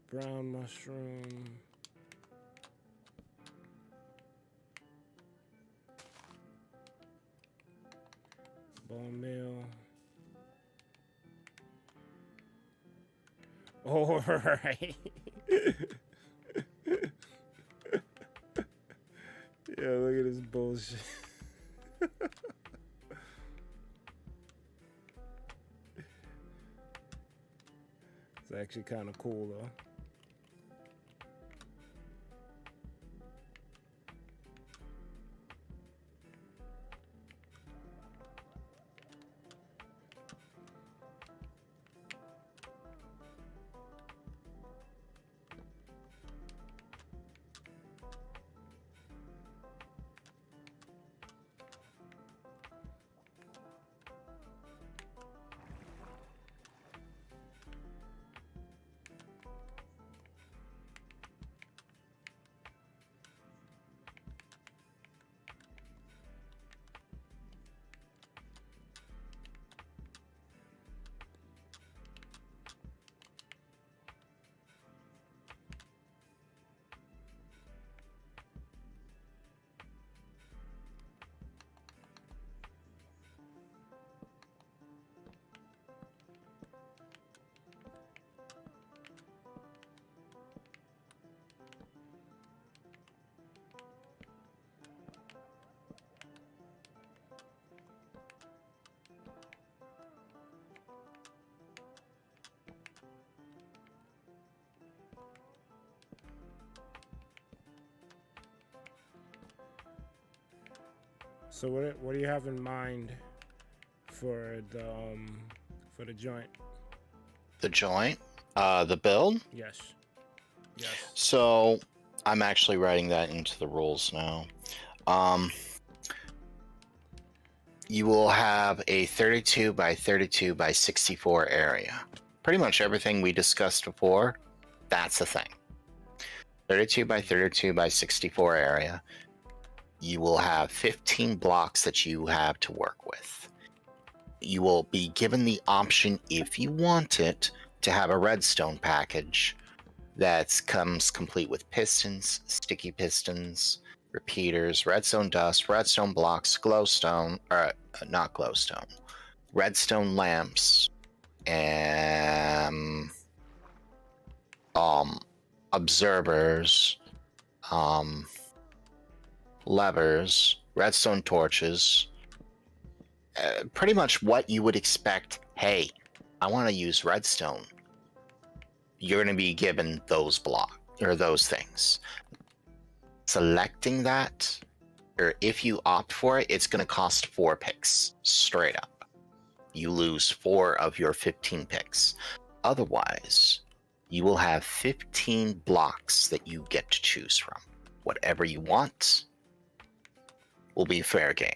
Brown mushroom. Bone meal. All right. Yeah, look at this bullshit. It's actually kind of cool though. So what do you have in mind for the joint? The joint, the build. Yes. Yes. So I'm actually writing that into the rules now. You will have a 32 by 32 by 64 area. Pretty much everything we discussed before, that's the thing. 32 by 32 by 64 area. You will have 15 blocks that you have to work with. You will be given the option, if you want it, to have a redstone package that comes complete with pistons, sticky pistons, repeaters, redstone dust, redstone blocks, glowstone, or not glowstone, redstone lamps, and observers, levers, redstone torches, pretty much what you would expect. Hey, I want to use redstone. You're going to be given those blocks or those things. Selecting that, or if you opt for it, it's going to cost 4 picks straight up. You lose 4 of your 15 picks. Otherwise, you will have 15 blocks that you get to choose from. Whatever you want will be fair game.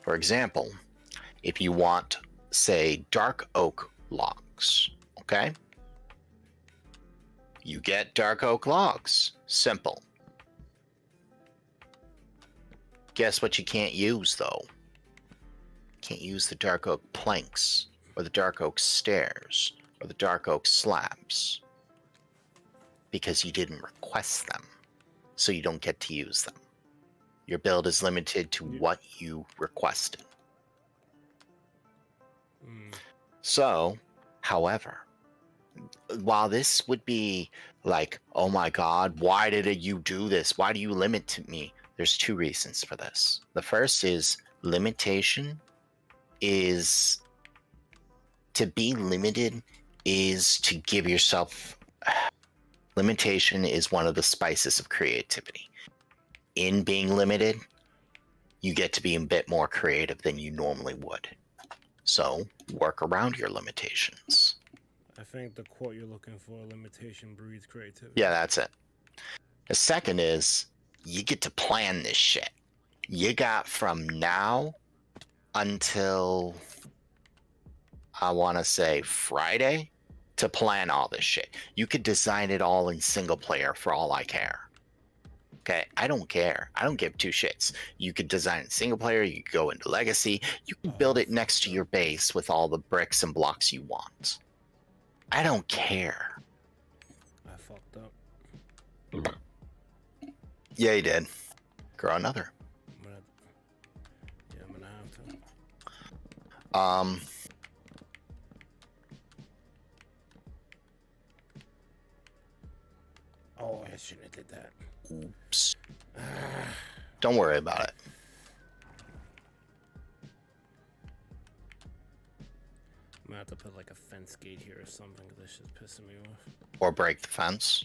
For example, if you want, say, dark oak logs, okay? You get dark oak logs. Simple. Guess what you can't use, though? Can't use the dark oak planks, or the dark oak stairs, or the dark oak slabs, because you didn't request them, so you don't get to use them. Your build is limited to what you requested. So, however, while this would be like, oh my god, why did you do this? Why do you limit me? There's 2 reasons for this. The first is limitation is to be limited is to give yourself limitation is one of the spices of creativity. In being limited, you get to be a bit more creative than you normally would. So work around your limitations. I think the quote you're looking for, limitation breeds creativity. Yeah, that's it. The second is you get to plan this shit. You got from now until, I want to say, Friday to plan all this shit. You could design it all in single player for all I care. Okay, I don't care. I don't give 2 shits. You could design it single player, you could go into legacy, you can build it next to your base with all the bricks and blocks you want. I don't care. I fucked Yeah, you did. Grow another. Yeah, I'm gonna have to. Oh, I shouldn't have did that. Oops. Don't worry about it. I'm gonna have to put like a fence gate here or something because this shit's pissing me off. Or break the fence.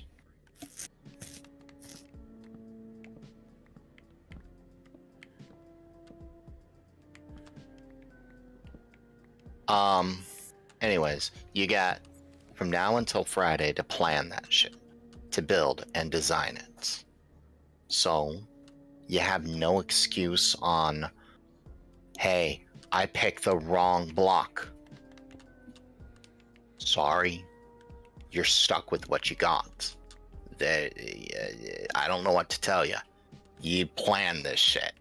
Anyways, you got from now until Friday to plan that shit, to build and design it. So you have no excuse on, hey, I picked the wrong block. Sorry, you're stuck with what you got. I don't know what to tell you. You planned this shit.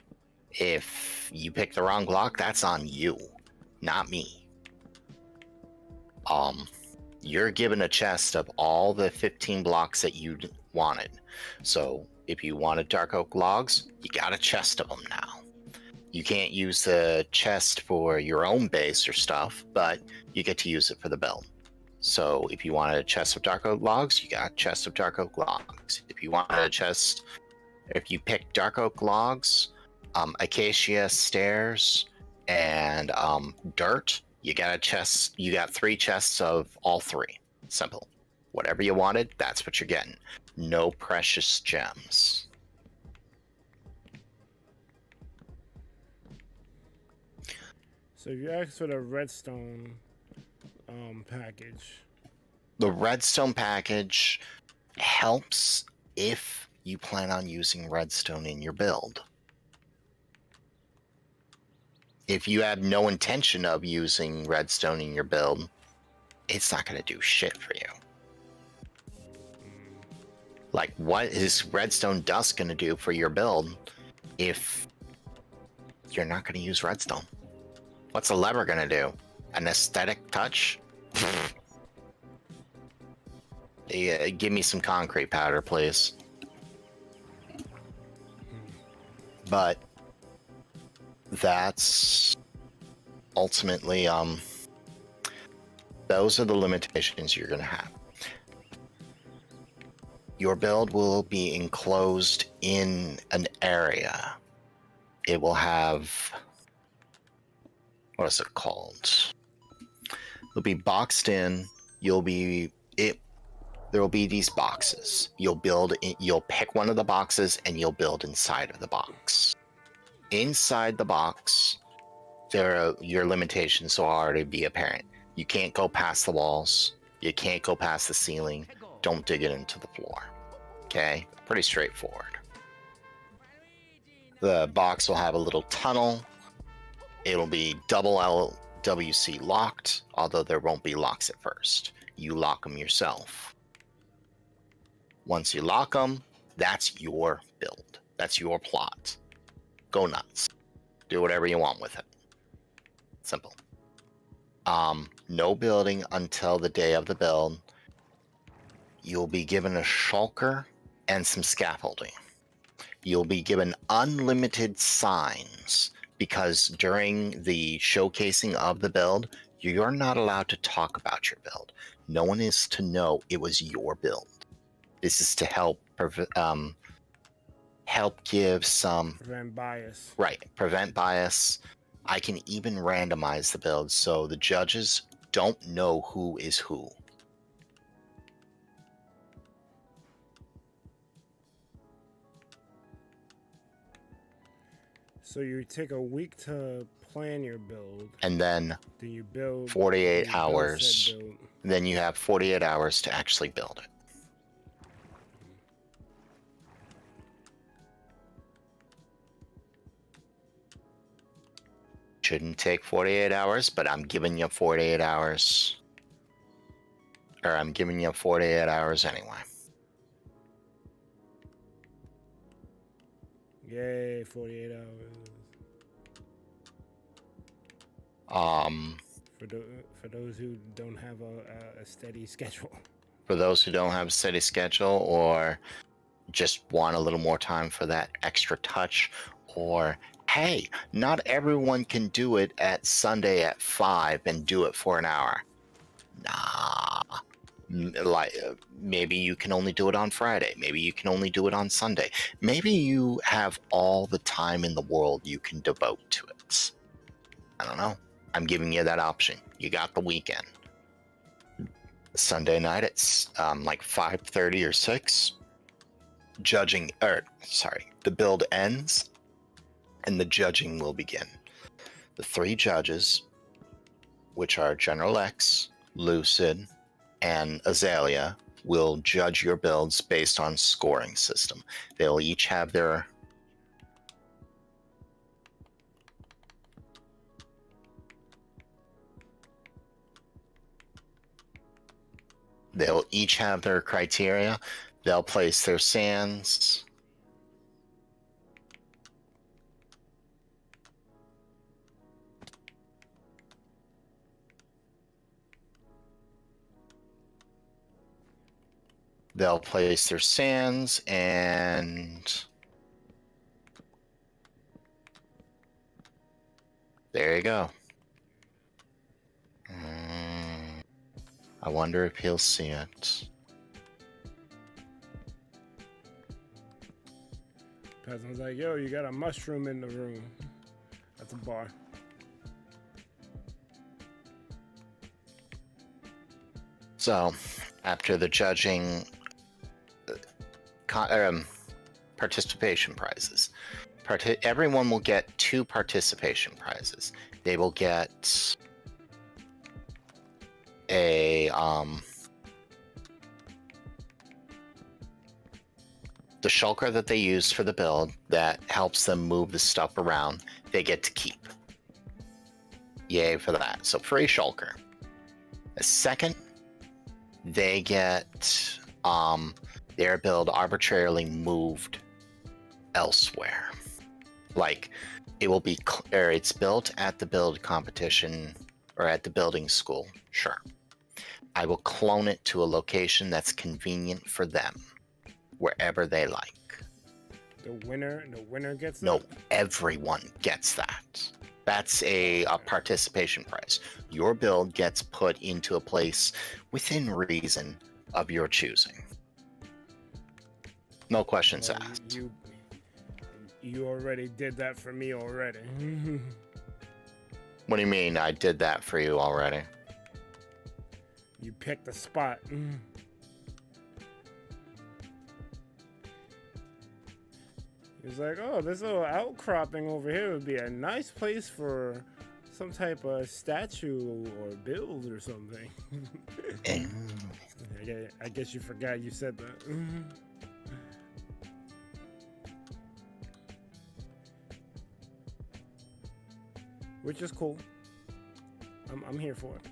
If you pick the wrong block, that's on you, not me. You're given a chest of all the 15 blocks that you wanted. So if you wanted dark oak logs, you got a chest of them now. You can't use the chest for your own base or stuff, but you get to use it for the build. So if you wanted a chest of dark oak logs, you got a chest of dark oak logs. If you wanted a chest, if you pick dark oak logs, acacia stairs, and dirt, you got a chest. You got 3 chests of all 3. Simple. Whatever you wanted, that's what you're getting. No precious gems. So you asked for the redstone package. The redstone package helps if you plan on using redstone in your build. If you have no intention of using redstone in your build, it's not going to do shit for you. Like, what is redstone dust going to do for your build if you're not going to use redstone? What's a lever going to do? An aesthetic touch? Yeah, give me some concrete powder, please. But that's ultimately those are the limitations you're going to have. Your build will be enclosed in an area. It will have, what is it called? It'll be boxed in. There will be these boxes. You'll pick one of the boxes and you'll build inside of the box. Inside the box, your limitations will already be apparent. You can't go past the walls. You can't go past the ceiling. Don't dig it into the floor. Okay? Pretty straightforward. The box will have a little tunnel. It'll be double LWC locked, although there won't be locks at first. You lock them yourself. Once you lock them, that's your build. That's your plot. Go nuts. Do whatever you want with it. Simple. No building until the day of the build. You'll be given a shulker and some scaffolding. You'll be given unlimited signs because during the showcasing of the build, you're not allowed to talk about your build. No one is to know it was your build. This is to help give some... Prevent bias. Right, prevent bias. I can even randomize the build so the judges don't know who is who. So you take a week to plan your build. And then you build 48 hours. Then you have 48 hours to actually build it. Shouldn't take 48 hours, but I'm giving you 48 hours. Or I'm giving you 48 hours anyway. Yay, 48 hours. For those who don't have a steady schedule. For those who don't have a steady schedule, or just want a little more time for that extra touch, or hey, not everyone can do it at Sunday at 5 and do it for an hour. Nah. Maybe you can only do it on Friday. Maybe you can only do it on Sunday. Maybe you have all the time in the world you can devote to it. I don't know. I'm giving you that option. You got the weekend. Sunday night it's like 5:30 or 6. The build ends and the judging will begin. The 3 judges, which are General X, Lucid, and Azalea, will judge your builds based on scoring system. They'll each have their criteria. They'll place their sands. They'll place their sands, and there you go. I wonder if he'll see it. Peasant's like, yo, you got a mushroom in the room. That's a bar. So, after the judging, participation prizes. Everyone will get 2 participation prizes. They will get a the shulker that they use for the build that helps them move the stuff around. They get to keep. Yay for that! So free shulker. A second, they get their build arbitrarily moved elsewhere. Like it will be, or it's built at the build competition or at the building school. Sure. I will clone it to a location that's convenient for them, wherever they like. The winner gets No, that? everyone gets that. That's a participation prize. Your build gets put into a place within reason of your choosing. No questions Well, asked. You already did that for me already. What do you mean I did that for you already? You picked a spot. He's like, oh, this little outcropping over here would be a nice place for some type of statue or build or something. I guess you forgot you said that. Which is cool. I'm here for it.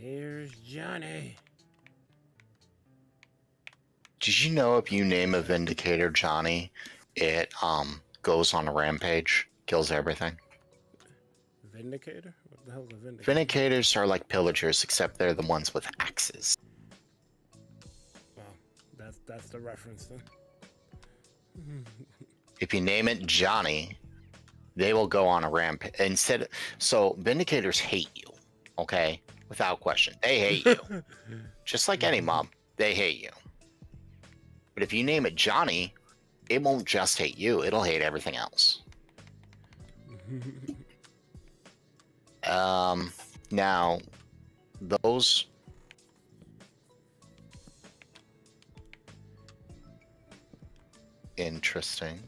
Here's Johnny. Did you know if you name a Vindicator Johnny, it goes on a rampage, kills everything? Vindicator? What the hell's a Vindicator? Vindicators are like pillagers, except they're the ones with axes. Well, that's the reference then. If you name it Johnny, they will go on a rampage. So Vindicators hate you, okay? Without question. They hate you. Just like any mob, they hate you. But if you name it Johnny, it won't just hate you, it'll hate everything else. Now, those... Interesting.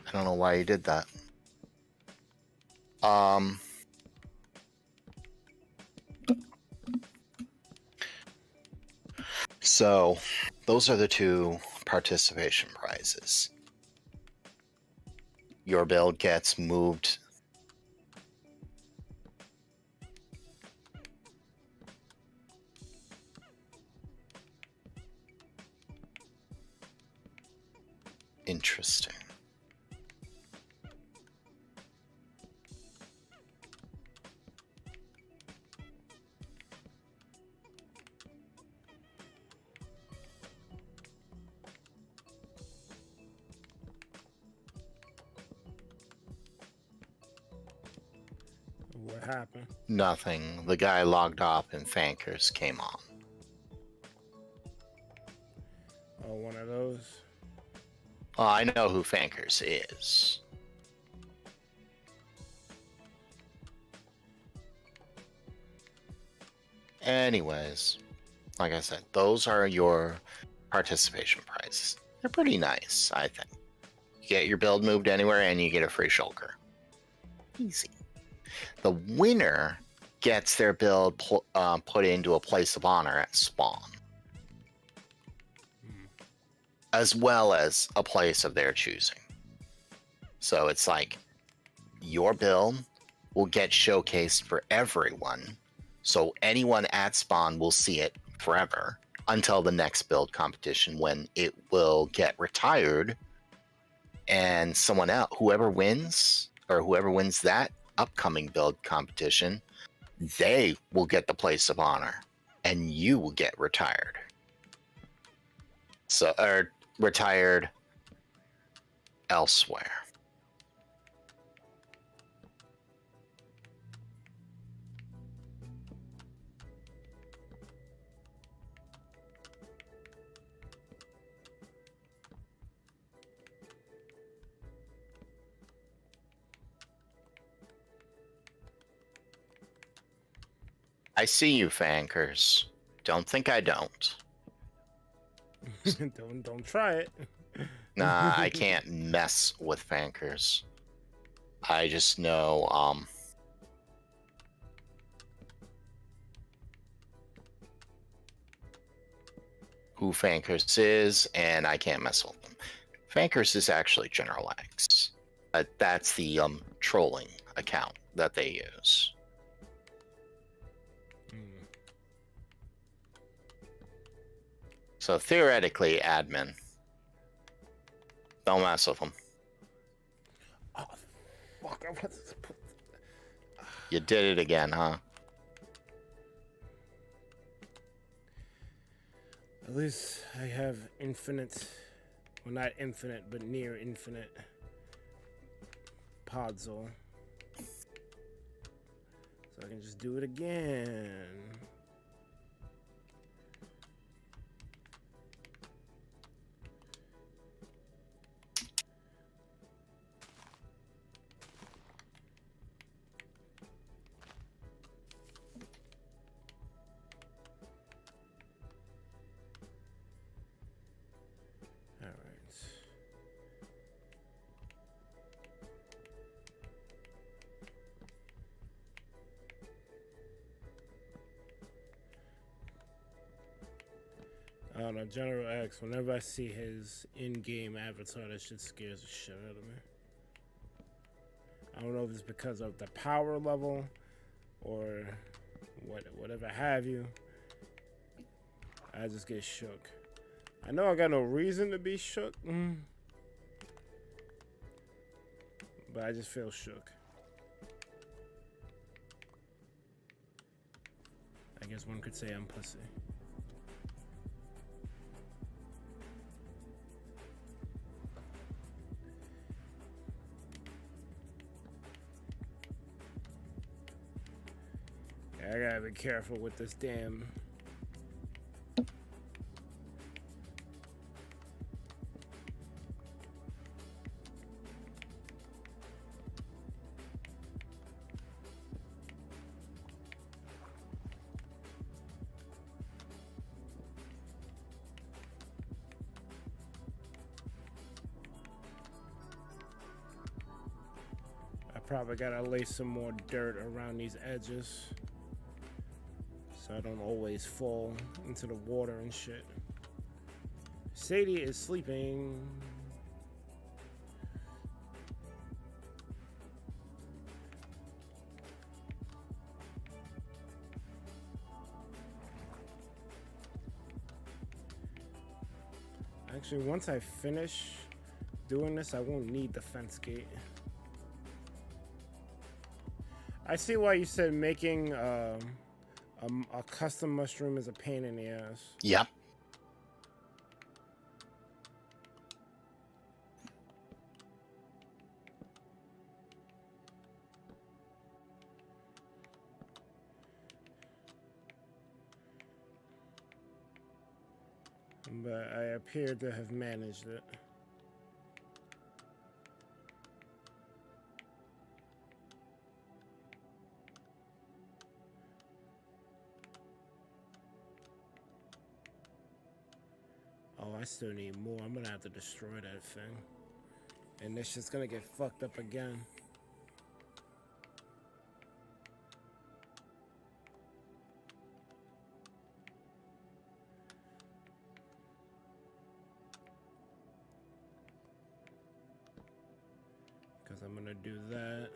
I don't know why you did that. So, those are the 2 participation prizes. Your build gets moved. Interesting. What happened? Nothing. The guy logged off and Fankers came on. Oh, one of those. Well, I know who Fankers is. Anyways, like I said, those are your participation prizes. They're pretty nice, I think. You get your build moved anywhere and you get a free shulker. Easy. The winner gets their build put into a place of honor at spawn, as well as a place of their choosing. So it's like your build will get showcased for everyone, so anyone at spawn will see it forever until the next build competition, when it will get retired, and someone else, whoever wins that upcoming build competition, they will get the place of honor and you will get retired. So, or retired elsewhere. I see you, Fankers. Don't think I don't. don't try it. Nah, I can't mess with Fankers. I just know, who Fankers is, and I can't mess with them. Fankers is actually General X. That's the trolling account that they use. So theoretically, admin. Don't mess with them. Oh, fuck! I want to put... You did it again, huh? At least I have infinite, well, not infinite, but near infinite podzol. So I can just do it again. I don't know, General X, whenever I see his in-game avatar, that shit scares the shit out of me. I don't know if it's because of the power level or whatever have you. I just get shook. I know I got no reason to be shook, but I just feel shook. I guess one could say I'm pussy. I gotta be careful with this damn... I probably gotta lay some more dirt around these edges, so I don't always fall into the water and shit. Sadie is sleeping. Actually, once I finish doing this, I won't need the fence gate. I see why you said making a custom mushroom is a pain in the ass. Yep. but I appear to have managed it. Oh, I still need more. I'm gonna have to destroy that thing. And this shit's gonna get fucked up again. Because I'm gonna do that.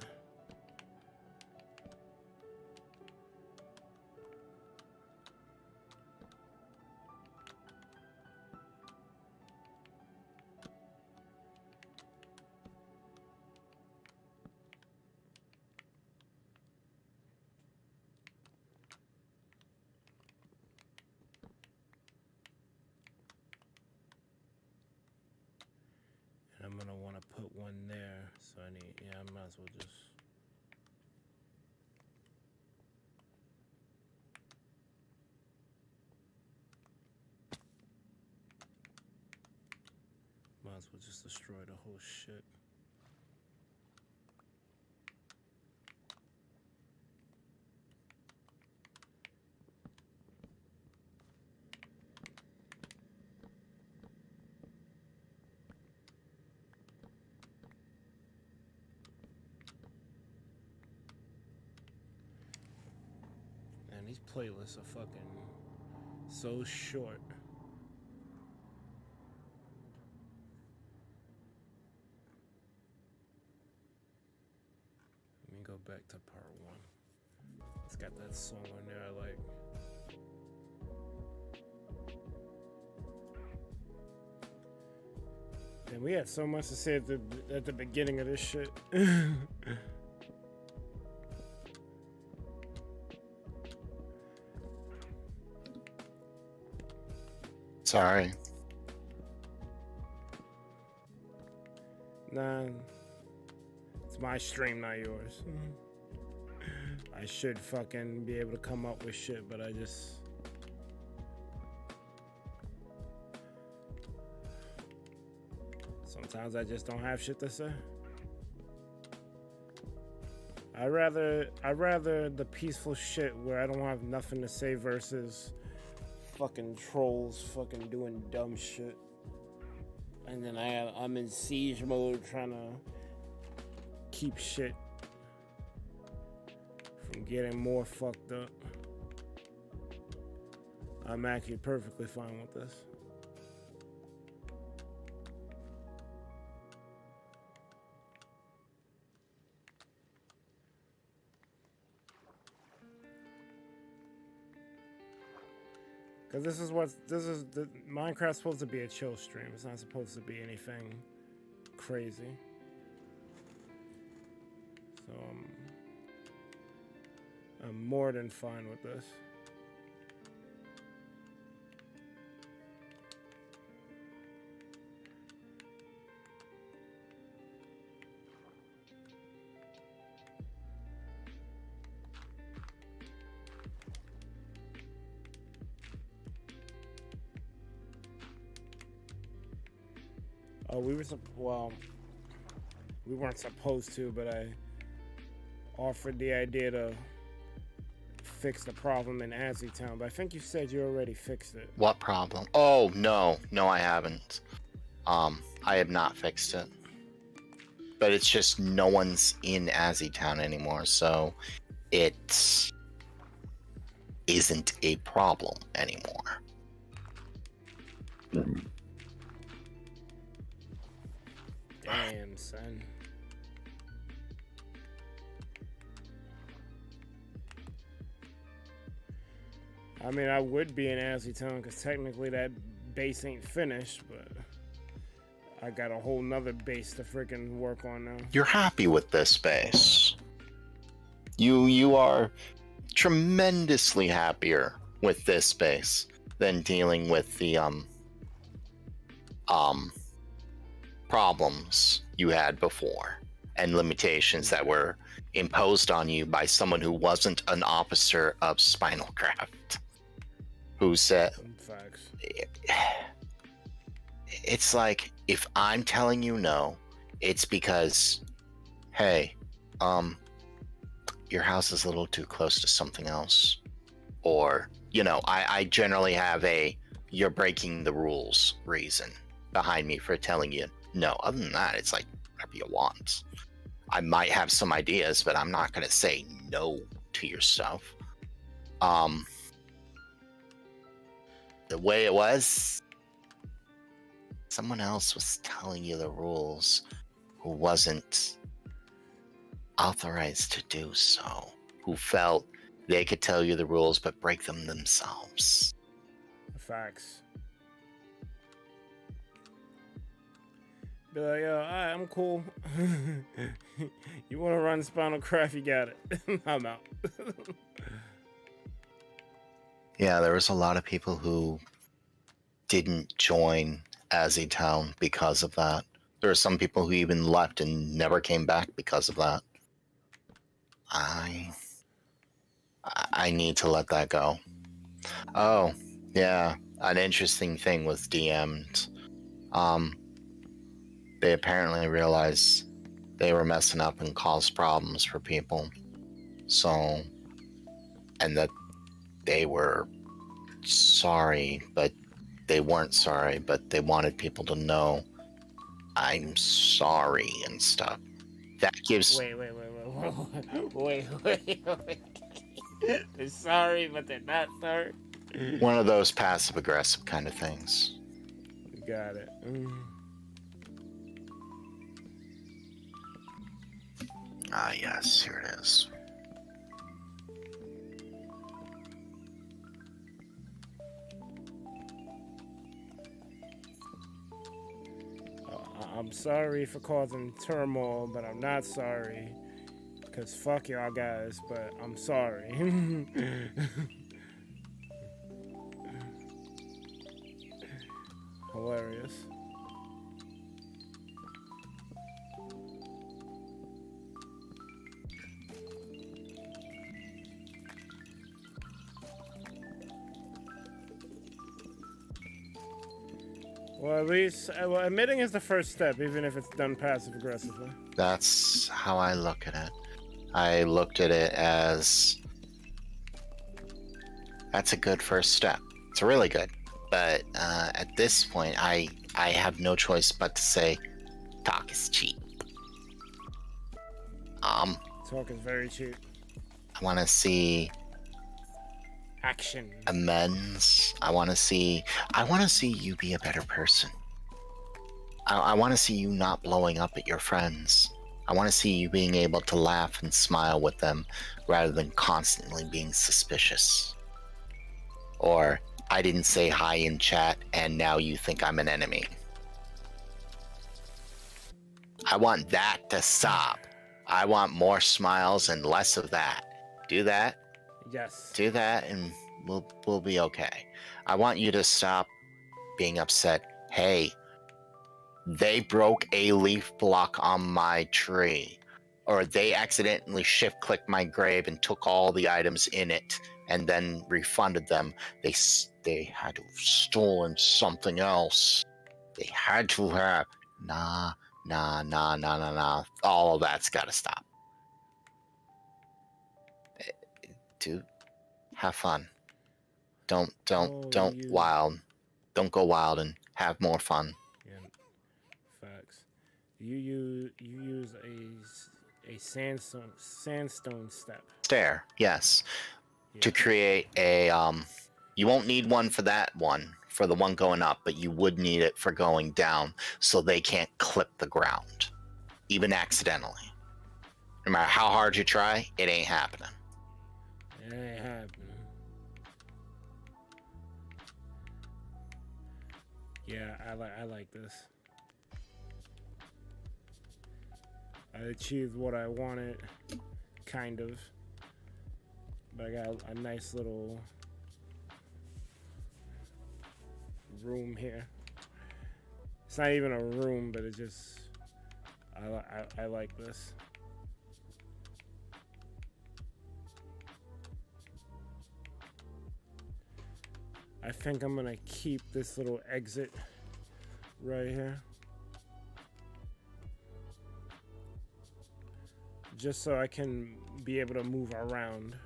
I'm gonna want to put one there, so I need, yeah, I might as well just. Might as well just destroy the whole shit. Man, these playlists are fucking so short. Let me go back to part one. It's got that song on there I like. And we had so much to say at the beginning of this shit. Sorry. Nah, it's my stream, not yours. I should fucking be able to come up with shit, but I just... Sometimes I just don't have shit to say. I rather the peaceful shit where I don't have nothing to say versus fucking trolls fucking doing dumb shit. And then I'm in siege mode trying to keep shit from getting more fucked up. I'm actually perfectly fine with this. Because Minecraft's supposed to be a chill stream. It's not supposed to be anything crazy. So I'm more than fine with this. Oh, we weren't supposed to, but I offered the idea to fix the problem in Town. But I think you said you already fixed it. What problem? Oh, no, I haven't. I have not fixed it. But it's just no one's in Town anymore, so it isn't a problem anymore. Damn, son. I mean, I would be in Town because technically that base ain't finished, but I got a whole nother base to freaking work on now. You're happy with this base. You are tremendously happier with this base than dealing with the problems you had before and limitations that were imposed on you by someone who wasn't an officer of Spinal Craft, who said Facts. it's like, if I'm telling you no, it's because, hey, your house is a little too close to something else. Or, you know, I generally have a you're breaking the rules reason behind me for telling you no. Other than that, it's like whatever you want. I might have some ideas, but I'm not going to say no to your stuff. The way it was, someone else was telling you the rules who wasn't authorized to do so, who felt they could tell you the rules but break them themselves. Facts. Be like, yo, alright, I'm cool. You want to run Spinal Craft? You got it. I'm out. Yeah, there was a lot of people who didn't join Azzy Town because of that. There are some people who even left and never came back because of that. I need to let that go. Oh, yeah, an interesting thing was DM'd. They apparently realized they were messing up and caused problems for people. So, and that they were sorry, but they weren't sorry, but they wanted people to know I'm sorry and stuff. That gives... Wait. They're sorry, but they're not sorry. One of those passive-aggressive kind of things. You got it. Ah, yes, here it is. I'm sorry for causing turmoil, but I'm not sorry. Because fuck y'all guys, but I'm sorry. Hilarious. Well, at least admitting is the first step, even if it's done passive aggressively. That's how I look at it. I looked at it as that's a good first step. It's really good. But at this point, I have no choice but to say, talk is cheap. Talk is very cheap. I want to see Action. amends. I want to see you be a better person. I want to see you not blowing up at your friends. I want to see you being able to laugh and smile with them rather than constantly being suspicious. Or, I didn't say hi in chat and now you think I'm an enemy. I want that to stop. I want more smiles and less of that. Do that. Yes. Do that and we'll be okay. I want you to stop being upset. Hey, they broke a leaf block on my tree, or they accidentally shift clicked my grave and took all the items in it and then refunded them. They had to have stolen something else. They had to have. Nah. All of that's got to stop. Dude, have fun. Don't wild. Don't go wild and have more fun. Yeah. Facts. You use a sandstone step. Stair, yes. Yeah. To create a you won't need one for that one, for the one going up, but you would need it for going down so they can't clip the ground, even accidentally. No matter how hard you try, it ain't happening. It ain't happening. Yeah, I like this. I achieved what I wanted, kind of. But I got a nice little room here. It's not even a room, but it's just I like this. I think I'm gonna keep this little exit right here. Just so I can be able to move around.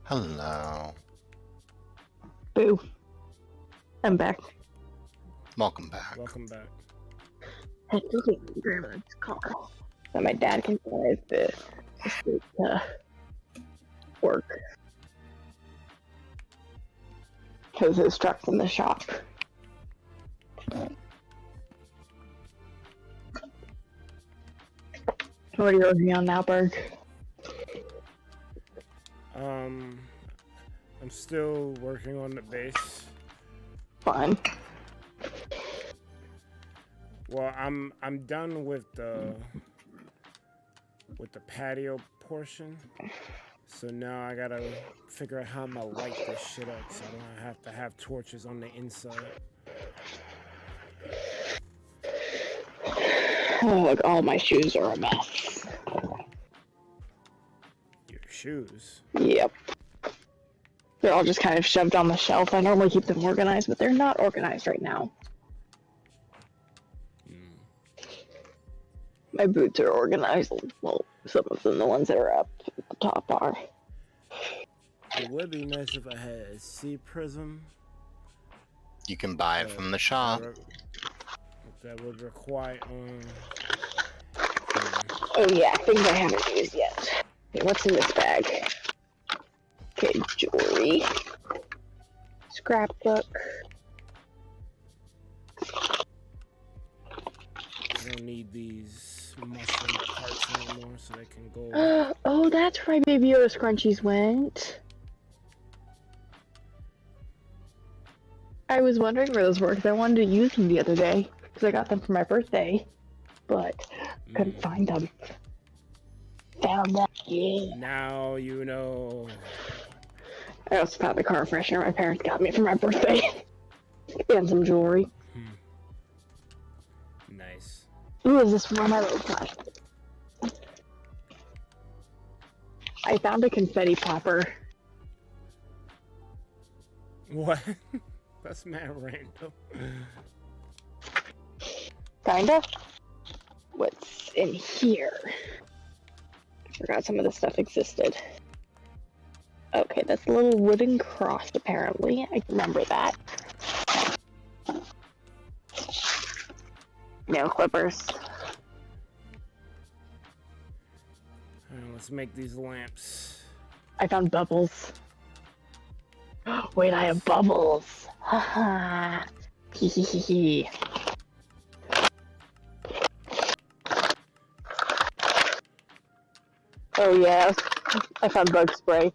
Hello. Boo. I'm back. Welcome back. Welcome back. I took it in Grandma's car so my dad can drive the street to work. Because his truck's in the shop. What are you working on now, Berg? I'm still working on the base. Fine. Well, I'm done with the patio portion. So now I gotta figure out how I'm gonna light this shit up so I don't have to have torches on the inside. Oh, look, all my shoes are a mess. Your shoes? Yep. They're all just kind of shoved on the shelf. I normally keep them organized, but they're not organized right now. My boots are organized. Well, some of them, the ones that are up at the top are. It would be nice if I had a sea prism. You can buy it from the shop. That would require, Oh yeah, things I haven't used yet. Okay, what's in this bag? Okay, jewelry. Scrapbook. I don't need these mushroom parts anymore, so they can go. Oh, that's where my Baby Yoda scrunchies went. I was wondering where those were because I wanted to use them the other day because I got them for my birthday, but couldn't find them. Found them. Yeah. Now you know. I also found the car freshener my parents got me for my birthday and some jewelry. Nice. Ooh, is this for my road flash? I found a confetti popper. What? That's mad random. Kinda. What's in here? I forgot some of this stuff existed. Okay, that's a little wooden cross, apparently. I remember that. Nail clippers. Alright, let's make these lamps. I found bubbles. Wait, I have bubbles. Haha. Hee hee hee hee. Oh yeah, I found bug spray.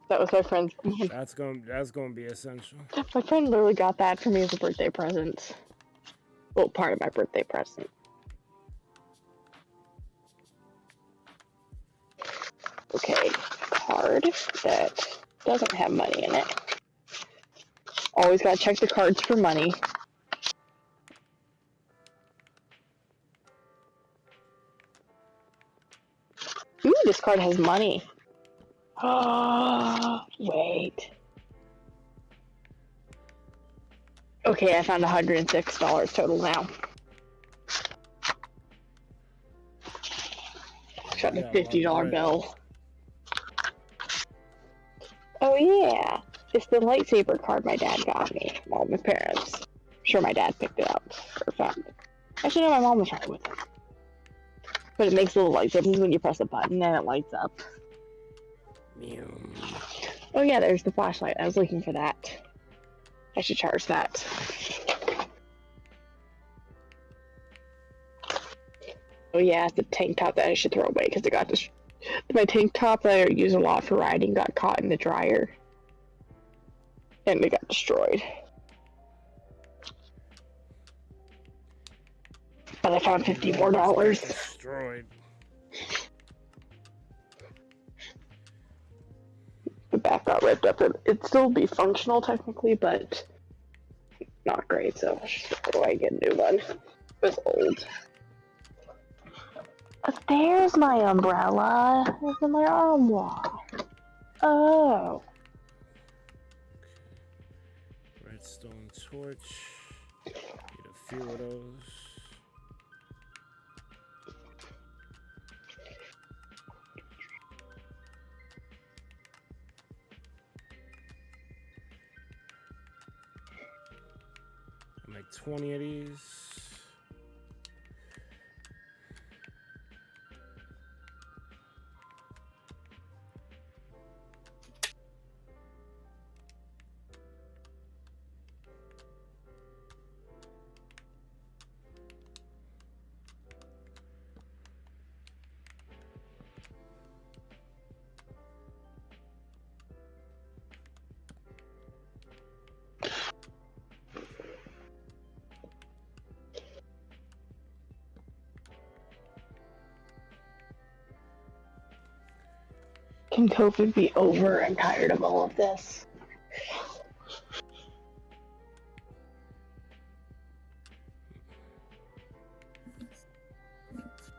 That was my friend's. That's gonna be essential. My friend literally got that for me as a birthday present. Well, part of my birthday present. Okay, card that doesn't have money in it. Always gotta check the cards for money. Ooh, this card has money. Oh, wait. Okay, I found $106 total now. Found a $50 bill. Oh yeah, it's the lightsaber card my dad got me from all my parents. I'm sure my dad picked it up or found it. Actually, no, my mom was trying with it. But it makes little lightsabers when you press a button and it lights up. Oh yeah, there's the flashlight. I was looking for that. I should charge that. Oh yeah, it's the tank top that I should throw away because it got this. My tank top that I use a lot for riding got caught in the dryer. And it got destroyed. But I found $50 more. Destroyed. The back got ripped up. It'd still be functional technically, but not great, so how do I get a new one? It was old. But there's my umbrella. It's in my armoire. Oh. Redstone torch. Need a few of those. I'll make 20 of these. Can COVID be over? I'm tired of all of this.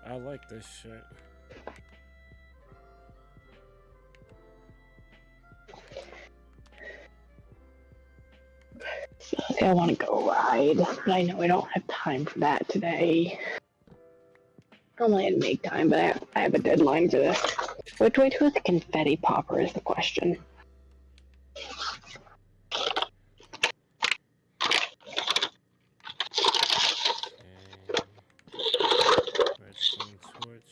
I like this shit. Okay, I want to go ride, but I know I don't have time for that today. Normally I'd make time, but I have a deadline for this. Which way to the confetti popper is the question. Redstone torch.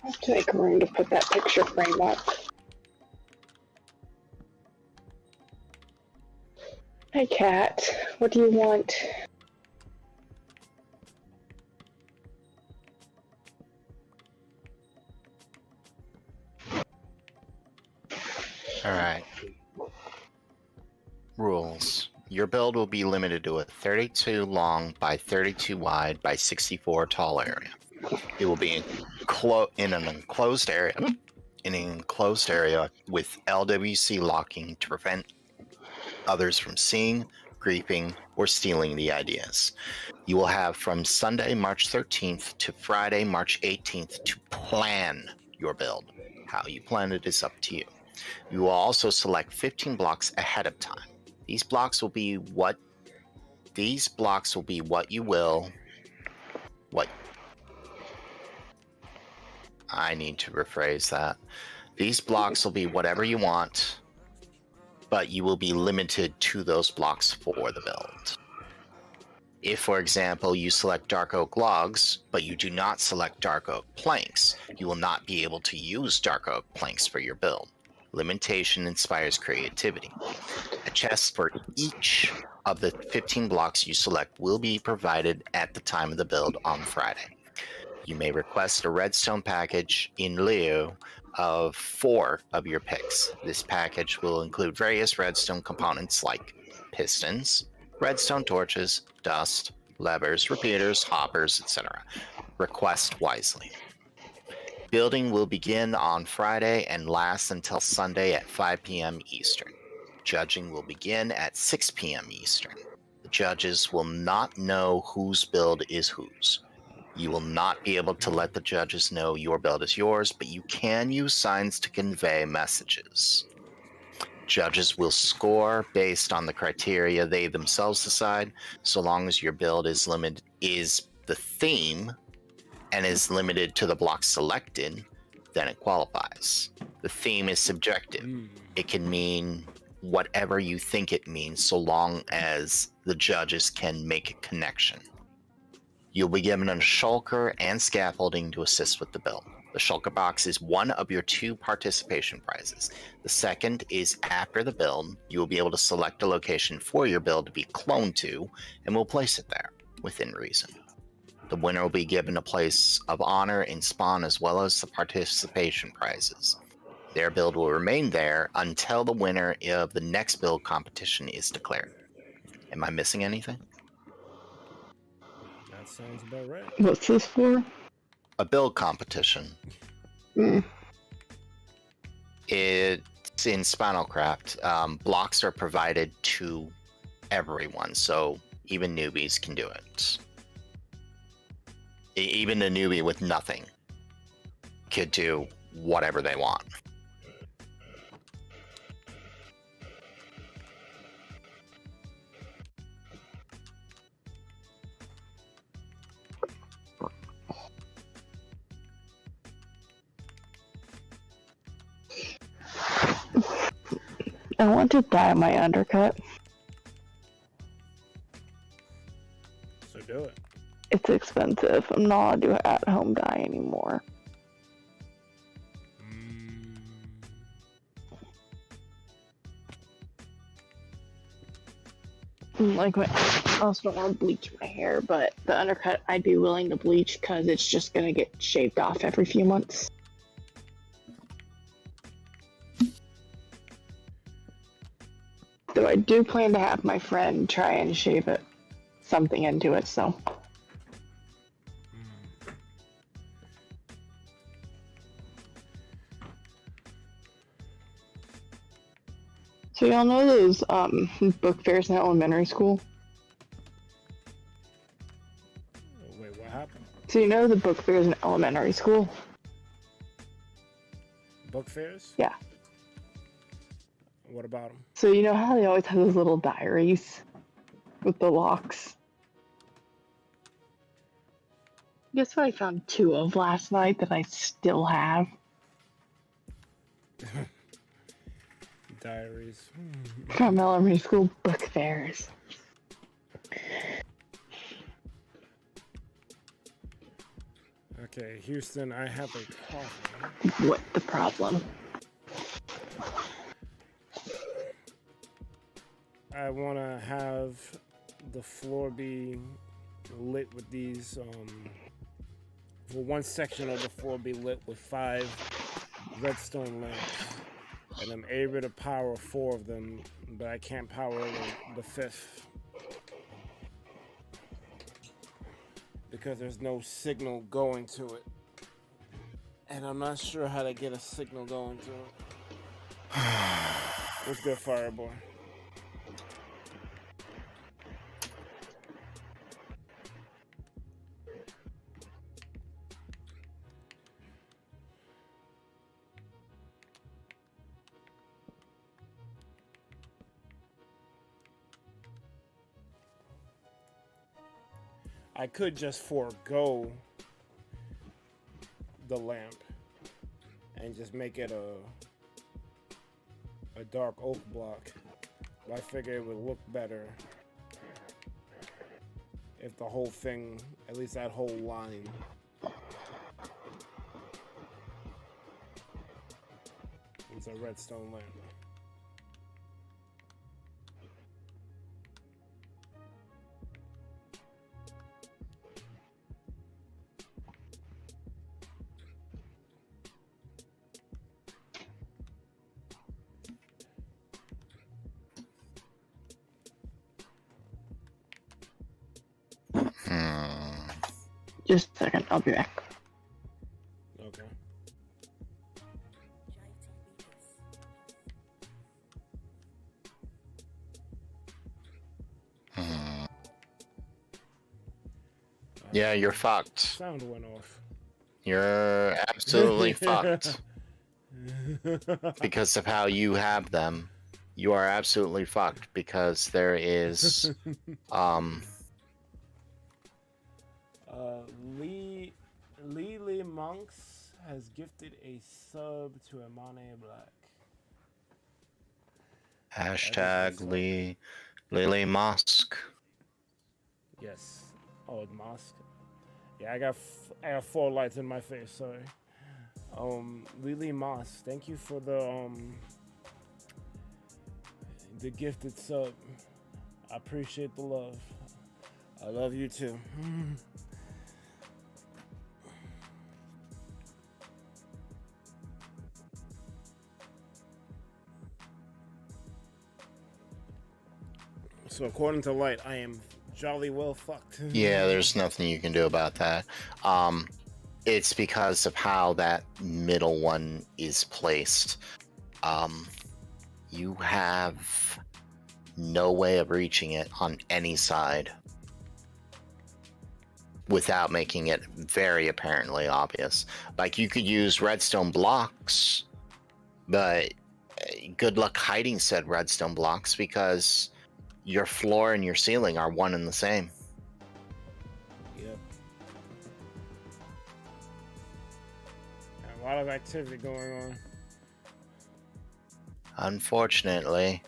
I have to make room to put that picture frame up. Hey cat, what do you want? Alright. Rules. Your build will be limited to a 32 long by 32 wide by 64 tall area. It will be in an enclosed area. In an enclosed area with LWC locking to prevent others from seeing, creeping, or stealing the ideas. You will have from Sunday, March 13th to Friday, March 18th to plan your build. How you plan it is up to you. You will also select 15 blocks ahead of time. These blocks will be what you will. I need to rephrase that. These blocks will be whatever you want, but you will be limited to those blocks for the build. If, for example, you select dark oak logs, but you do not select dark oak planks, you will not be able to use dark oak planks for your build. Limitation inspires creativity. A chest for each of the 15 blocks you select will be provided at the time of the build on Friday. You may request a redstone package in lieu of 4 of your picks. This package will include various redstone components like pistons, redstone torches, dust, levers, repeaters, hoppers, etc. Request wisely. Building will begin on Friday and last until Sunday at 5 p.m. Eastern. Judging will begin at 6 p.m. Eastern. The judges will not know whose build is whose. You will not be able to let the judges know your build is yours, but you can use signs to convey messages. Judges will score based on the criteria they themselves decide, so long as your build is the theme and is limited to the block selected, then it qualifies. The theme is subjective. It can mean whatever you think it means, so long as the judges can make a connection. You'll be given a shulker and scaffolding to assist with the build. The shulker box is one of your 2 participation prizes. The second is after the build, you will be able to select a location for your build to be cloned to, and we'll place it there, within reason. The winner will be given a place of honor in spawn as well as the participation prizes. Their build will remain there until the winner of the next build competition is declared. Am I missing anything? That sounds about right. What's this for? a build competition. Mm. It's in Spinalcraft. Blocks are provided to everyone, so even newbies can do it. Even a newbie with nothing could do whatever they want. I want to dye my undercut. So do it. It's expensive. I'm not allowed to do at-home dye anymore. Like, I also don't want to bleach my hair, but the undercut I'd be willing to bleach because it's just gonna get shaved off every few months. So I do plan to have my friend try and shave it, something into it, so. So y'all know those book fairs in elementary school? Wait, what happened? So you know the book fairs in elementary school? Book fairs? Yeah. What about them? So you know how they always have those little diaries with the locks? Guess what I found 2 of last night that I still have? Diaries. From elementary school book fairs. Okay, Houston, I have a problem. What the problem? I want to have the floor be lit with these, for one section of the floor be lit with 5 redstone lamps. And I'm able to power 4 of them, but I can't power the 5th. Because there's no signal going to it. And I'm not sure how to get a signal going to it. What's good, Fireboy? I could just forego the lamp and just make it a dark oak block. But I figure it would look better if the whole thing, at least that whole line, is a redstone lamp. Just a second, I'll be back. Okay. Yeah, you're fucked. Sound went off. You're absolutely fucked. Because of how you have them. You are absolutely fucked because there is Lily Monks has gifted a sub to AmaneBlack. hashtag Lily Mosk. Yes. Oh, it's Mosk. Yeah, I got 4 lights in my face. Sorry. Lily Moss, thank you for the gifted sub. I appreciate the love. I love you too. So according to Light, I am jolly well fucked. Yeah, there's nothing you can do about that. It's because of how that middle one is placed. You have no way of reaching it on any side without making it very apparently obvious. Like, you could use redstone blocks, but good luck hiding said redstone blocks because your floor and your ceiling are one and the same. Yep. Got a lot of activity going on. Unfortunately,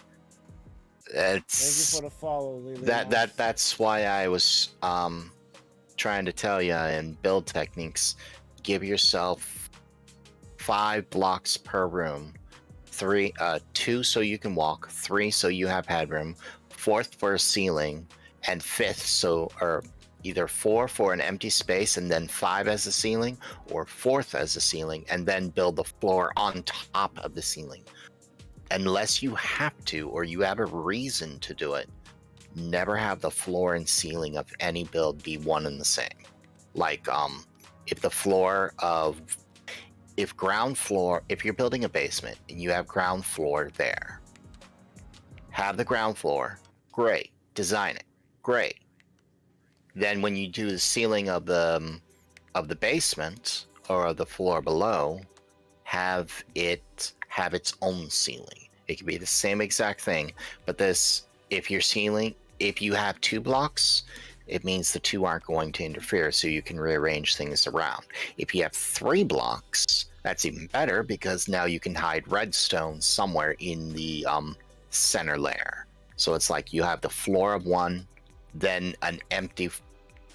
it's Thank you for the follow, Lily. that's why I was trying to tell you in build techniques, give yourself 5 blocks per room. 2 so you can walk, 3 so you have headroom, 4th for a ceiling, and 5th or either 4 for an empty space and then 5 as a ceiling, or 4th as a ceiling and then build the floor on top of the ceiling. Unless you have to or you have a reason to do it, never have the floor and ceiling of any build be one and the same. Like, if you're building a basement and you have ground floor there, have the ground floor, great, design it, great. Then when you do the ceiling of the basement or the floor below, have its own ceiling. It can be the same exact thing, but if you have 2 blocks, it means the 2 aren't going to interfere, so you can rearrange things around. If you have 3 blocks, that's even better because now you can hide redstone somewhere in the center layer. So it's like you have the floor of one, then an empty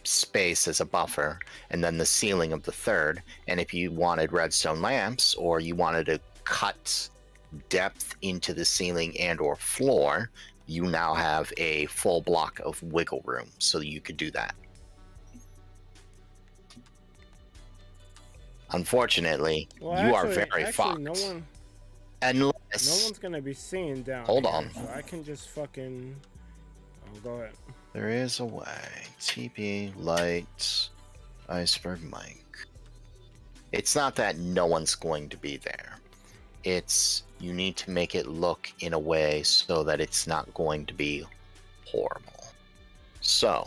space as a buffer, and then the ceiling of the third. And if you wanted redstone lamps, or you wanted to cut depth into the ceiling and or floor, you now have a full block of wiggle room, so you could do that. Unfortunately, you are very fucked. No one's gonna be seeing down. Hold on. So I can just fucking. Oh, go ahead. There is a way. TP, light, IcebergMike. It's not that no one's going to be there. It's you need to make it look in a way so that it's not going to be horrible. So,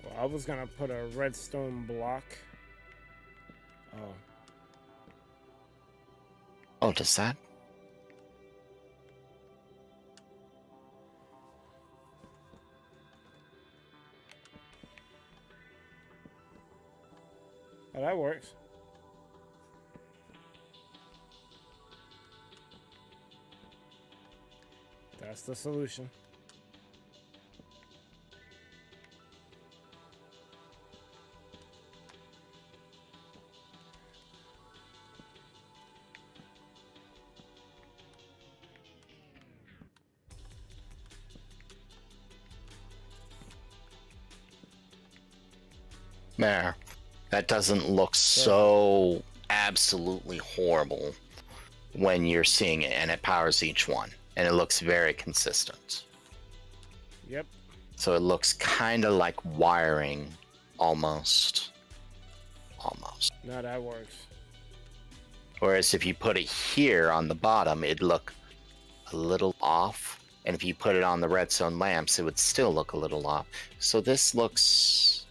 Well, I was gonna put a redstone block. oh, does that? Oh, that works. That's the solution. There. That doesn't look so absolutely horrible when you're seeing it, and it powers each one, and it looks very consistent. Yep. So it looks kind of like wiring, almost. No, that works. Whereas if you put it here on the bottom, it'd look a little off, and if you put it on the redstone lamps, it would still look a little off. So this looks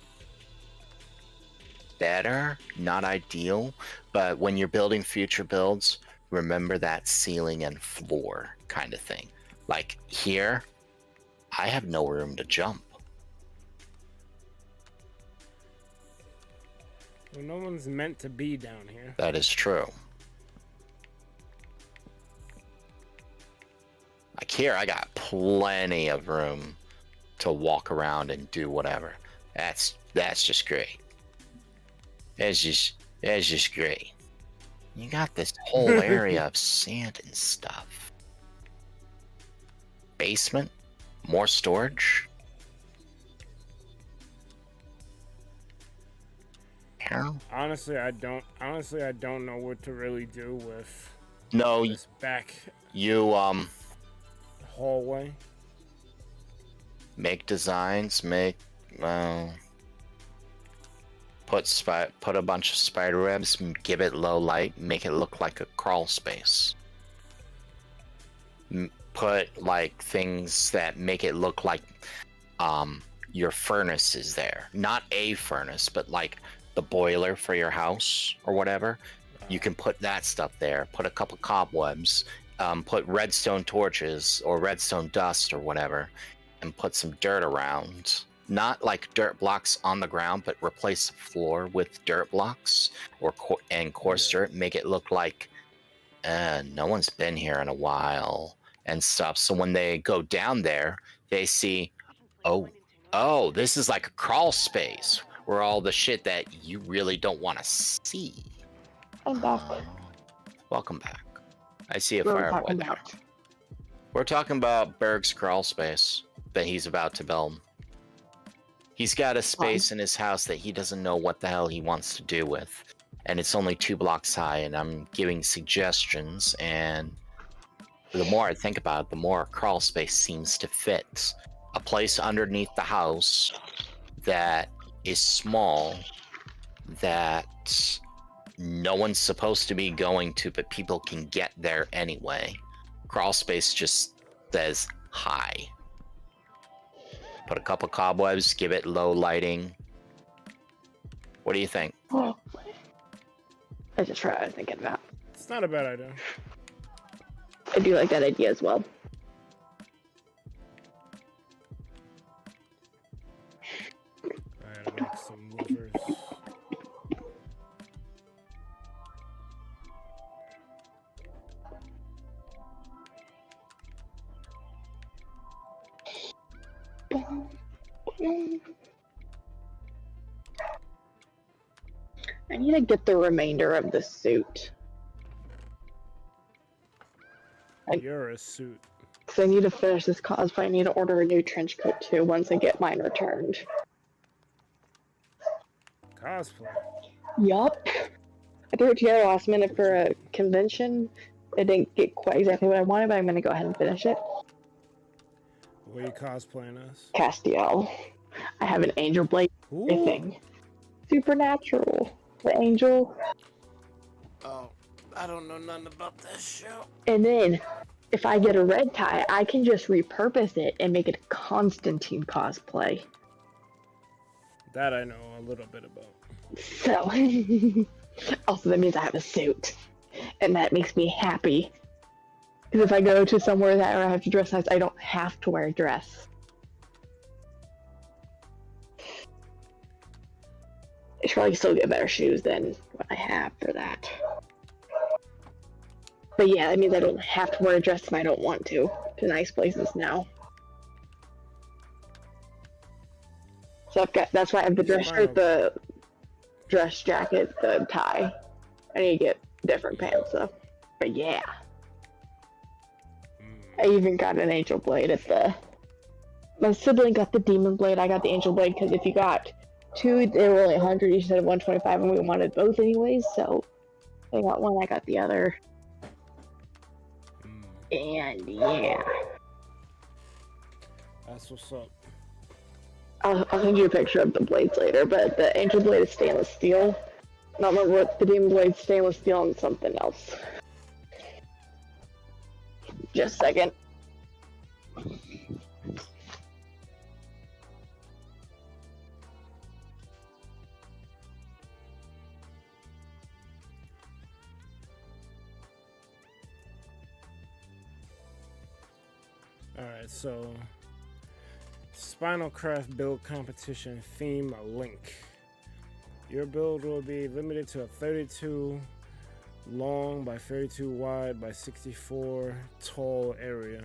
better, not ideal, but when you're building future builds, remember that ceiling and floor kind of thing. Like here, I have no room to jump. Well, no one's meant to be down here. That is true. Like here, I got plenty of room to walk around and do whatever. That's just great. That's just great. You got this whole area of sand and stuff. Basement, more storage. Yeah. here? Honestly, I don't. Honestly, I don't know what to really do with No, this back you hallway. make designs. Make put a bunch of spider webs. Give it low light. Make it look like a crawl space. Put like things that make it look like your furnace is there. Not a furnace, but like the boiler for your house or whatever. You can put that stuff there. Put a couple cobwebs. Put redstone torches or redstone dust or whatever, and put some dirt around. Not like dirt blocks on the ground, but replace the floor with dirt blocks or coarse dirt. Make it look like no one's been here in a while and stuff. So when they go down there, they see, oh, this is like a crawl space where all the shit that you really don't want to see. I'm back. Welcome back. I see a What are we fireboy talking there. about? We're talking about Berg's crawl space that he's about to build. He's got a space in his house that he doesn't know what the hell he wants to do with. And it's only 2 blocks high, and I'm giving suggestions, and the more I think about it, the more a crawl space seems to fit. A place underneath the house that is small, that no one's supposed to be going to, but people can get there anyway. Crawl space just says hi. Put a couple cobwebs, give it low lighting. What do you think? Oh, I just tried thinking about. It's not a bad idea. I do like that idea as well. I gotta make some movers. I need to get the remainder of the suit. You're a suit. Because I need to finish this cosplay. I need to order a new trench coat too once I get mine returned. Cosplay. Yup. I threw it together last minute for a convention. It didn't get quite exactly what I wanted, but I'm going to go ahead and finish it. What are you cosplaying as? Castiel. I have an angel blade thing. Supernatural. The angel. Oh, I don't know nothing about this show. And then, if I get a red tie, I can just repurpose it and make it a Constantine cosplay. That I know a little bit about. So, also that means I have a suit. And that makes me happy. Because if I go to somewhere that I have to dress nice, I don't have to wear a dress. I should probably still get better shoes than what I have for that. But yeah, that means I don't have to wear a dress if I don't want to nice places now. So that's why I have the dress shirt, the dress jacket, the tie. I need to get different pants though. But yeah. I even got an angel blade at the... My sibling got the demon blade, I got the angel blade, because if you got 2, they were only 100 each instead of 125, and we wanted both anyways, so they got one, I got the other. And yeah. That's what's up. I'll send you a picture of the blades later, but the angel blade is stainless steel. I don't remember what the demon blade's stainless steel and something else. Just a second. Alright, so Spinal Craft build competition theme link. Your build will be limited to a 32 long by 32 wide by 64 tall area.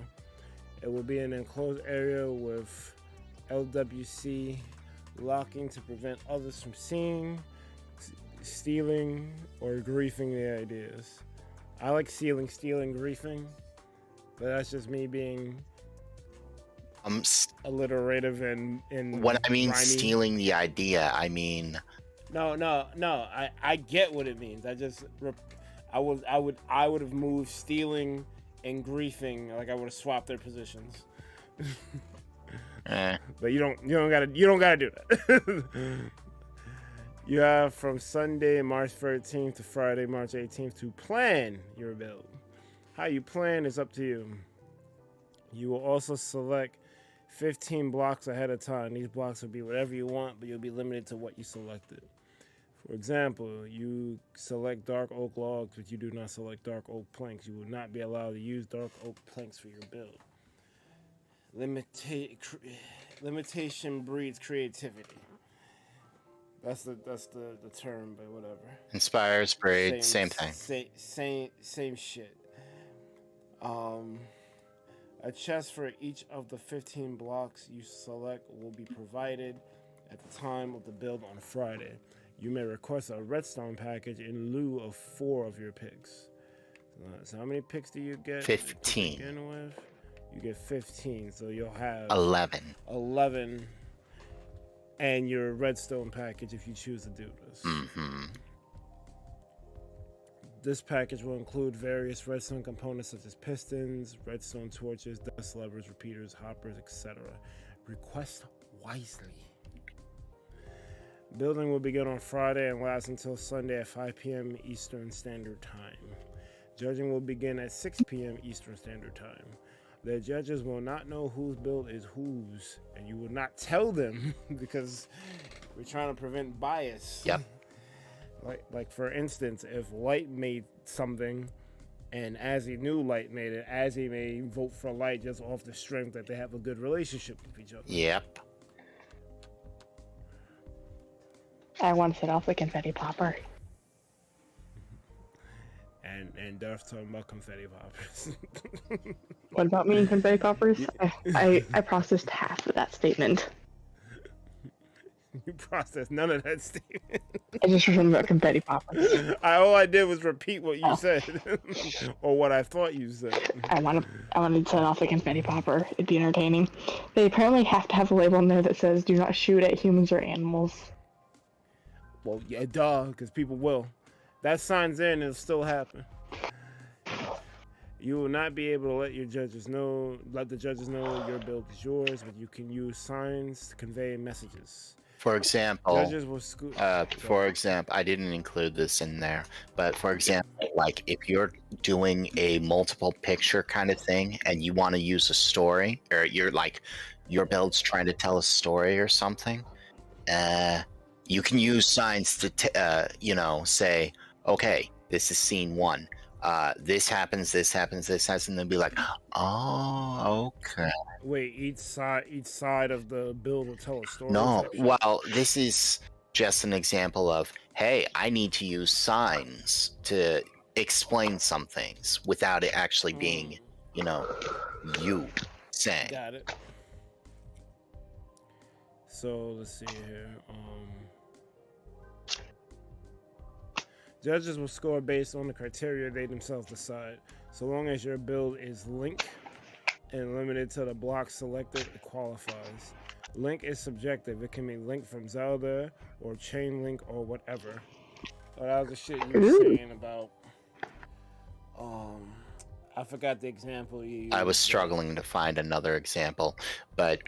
It will be an enclosed area with LWC locking to prevent others from seeing, stealing, or griefing the ideas. I like stealing, griefing, but that's just me being alliterative and when I mean rhymey. stealing the idea, I mean No. I get what it means. I would have moved stealing and griefing. Like I would have swapped their positions. But you don't gotta do that. You have from Sunday, March 13th to Friday, March 18th to plan your build. How you plan is up to you. You will also select 15 blocks ahead of time. These blocks will be whatever you want, but you'll be limited to what you selected. For example, you select dark oak logs, but you do not select dark oak planks. You will not be allowed to use dark oak planks for your build. Limitation breeds creativity. That's the term, but whatever. Inspires, breed, same thing. Same shit. A chest for each of the 15 blocks you select will be provided at the time of the build on Friday. You may request a redstone package in lieu of 4 of your picks. So how many picks do you get? 15. To begin with? You get 15, so you'll have 11. 11. And your redstone package if you choose to do this. Mm-hmm. This package will include various redstone components such as pistons, redstone torches, dust levers, repeaters, hoppers, etc. Request wisely. Building will begin on Friday and last until Sunday at 5 p.m. Eastern Standard Time. Judging will begin at 6 p.m. Eastern Standard Time. The judges will not know whose build is whose, and you will not tell them because we're trying to prevent bias. Yep. Like for instance, if Light made something, and Azzy knew Light made it, Azzy may vote for Light just off the strength that they have a good relationship with each other. Yep. I want to set off the confetti popper. And Darth talking about confetti poppers. What about me and confetti poppers? I processed half of that statement. You processed none of that statement. I just remember about confetti poppers. All I did was repeat what you said, or what I thought you said. I wanted to set off the confetti popper. It'd be entertaining. They apparently have to have a label in there that says "Do not shoot at humans or animals." Well, yeah, duh, because people will. That sign's in, it'll still happen. You will not be able to let the judges know your build is yours, but you can use signs to convey messages. For example, Judges will I didn't include this in there, but for example, like if you're doing a multiple picture kind of thing and you want to use a story, or your build's trying to tell a story or something, you can use signs to say, okay, this is scene 1. This happens, and then be like, oh, okay. Wait, each side of the build will tell a story? No, well, this is just an example of, hey, I need to use signs to explain some things without it actually being, you saying. Got it. So, let's see here. Judges will score based on the criteria they themselves decide. So long as your build is link and limited to the block selected, it qualifies. Link is subjective. It can be link from Zelda or chain link or whatever. Oh, that was the shit you were saying about. I forgot the example you used. I was struggling to find another example, but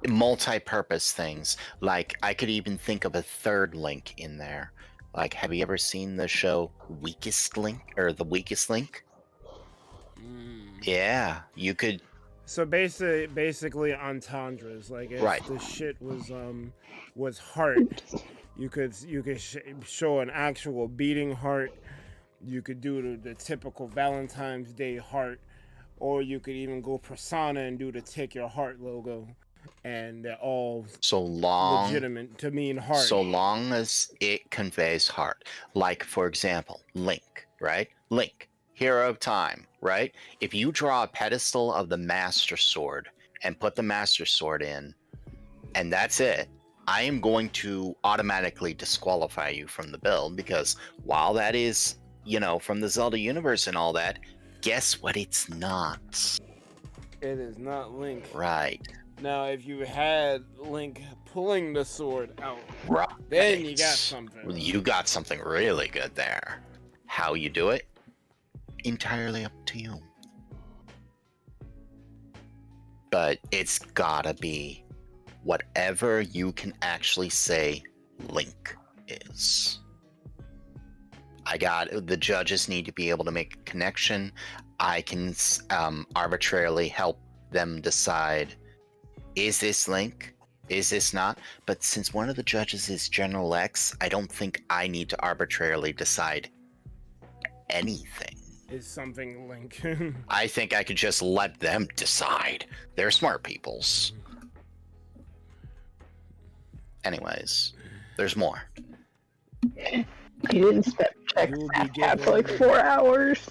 multi-purpose things. Like I could even think of a third link in there. Like, have you ever seen the show Weakest Link or The Weakest Link? Yeah, you could. So basically entendres. Like if the shit was heart, you could show an actual beating heart. You could do the typical Valentine's Day heart, or you could even go persona and do the take your heart logo. And they're all legitimate to mean heart. So long as it conveys heart. Like, for example, Link, right? Link, hero of time, right? If you draw a pedestal of the Master Sword and put the Master Sword in, and that's it, I am going to automatically disqualify you from the build, because while that is, from the Zelda universe and all that, guess what it's not? It is not Link. Right. Now, if you had Link pulling the sword out, Then you base. got something. You got something really good there. How you do it? Entirely up to you. But it's gotta be whatever you can actually say Link is. The judges need to be able to make a connection. I can arbitrarily help them decide, is this Link? Is this not? But since one of the judges is General X, I don't think I need to arbitrarily decide anything. Is something Link. I think I could just let them decide. They're smart peoples. Anyways, there's more. I didn't check Snapchat for like 4 hours.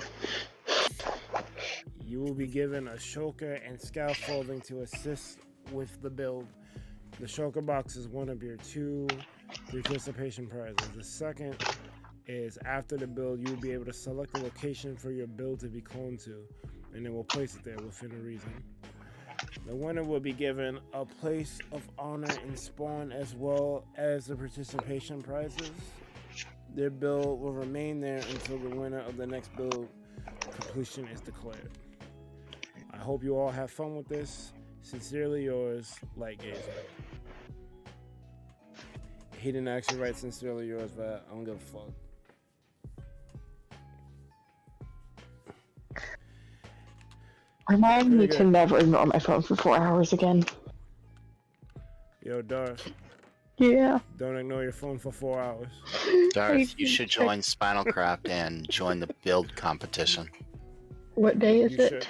You will be given a shulker and scaffolding to assist with the build. The shulker box is one of your 2 participation prizes. The second is after the build, you will be able to select a location for your build to be cloned to, and then we'll place it there within a reason. The winner will be given a place of honor in spawn as well as the participation prizes. Their build will remain there until the winner of the next build completion is declared. I hope you all have fun with this. Sincerely yours, Lightgazer. He didn't actually write sincerely yours, but I don't give a fuck. Remind me to never ignore my phone for 4 hours again. Yo, Darth. Yeah. Don't ignore your phone for 4 hours. Darth, you should join Spinal Craft and join the build competition. What day is You it? should.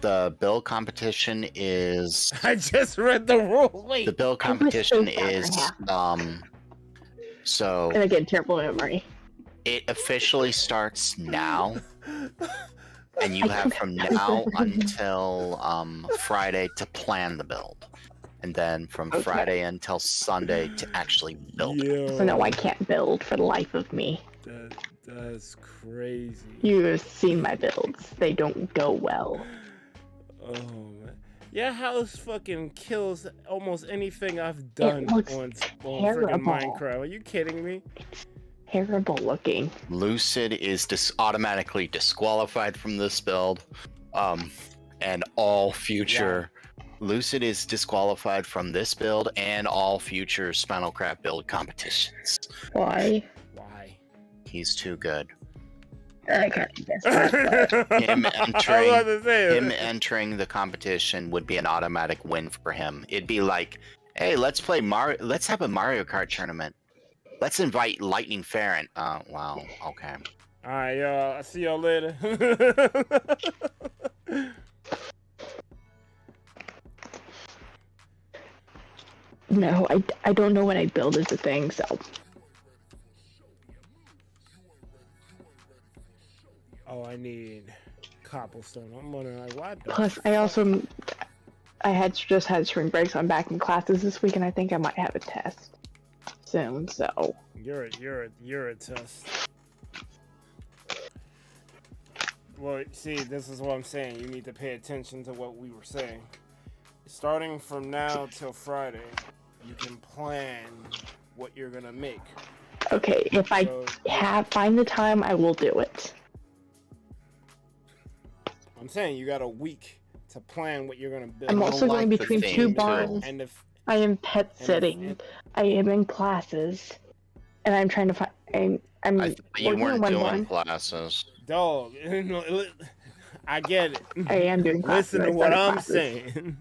The build competition is... I just read the rule. Wait. The build competition so is... So... And I get terrible memory. It officially starts now. And you have from now until Friday to plan the build. And then from Friday until Sunday to actually build it. Yo, So no, I can't build for the life of me. that's crazy. You have seen my builds. They don't go well. Oh, man. Your house fucking kills almost anything I've done on freaking Minecraft. Are you kidding me? It's terrible looking. Lucid is automatically disqualified from this build. And all future... Lucid is disqualified from this build and all future Spinal Craft build competitions. Why? Why? He's too good. I can't guess that. Him I was about to say him entering the competition would be an automatic win for him. It'd be like, hey, let's play Mario. Let's have a Mario Kart tournament. Let's invite Lightning Farron. Wow, okay. All right, y'all. I'll see y'all later. No, I don't know when I build is a thing, so. Oh, I need cobblestone. I'm wondering, like, what? Plus, I just had spring break, so I'm back in classes this week, and I think I might have a test soon, so. You're a test. Well, see, this is what I'm saying. You need to pay attention to what we were saying. Starting from now till Friday, you can plan what you're gonna make. Okay, if I find the time, I will do it. I'm saying you got a week to plan what you're gonna build. I'm also going between 2 barns. And if I am pet sitting. I am in classes, and I'm trying to find. I'm I thought you working weren't on one doing barn. dog, classes. I get it. I am doing classes. Listen to I what started I'm classes. saying.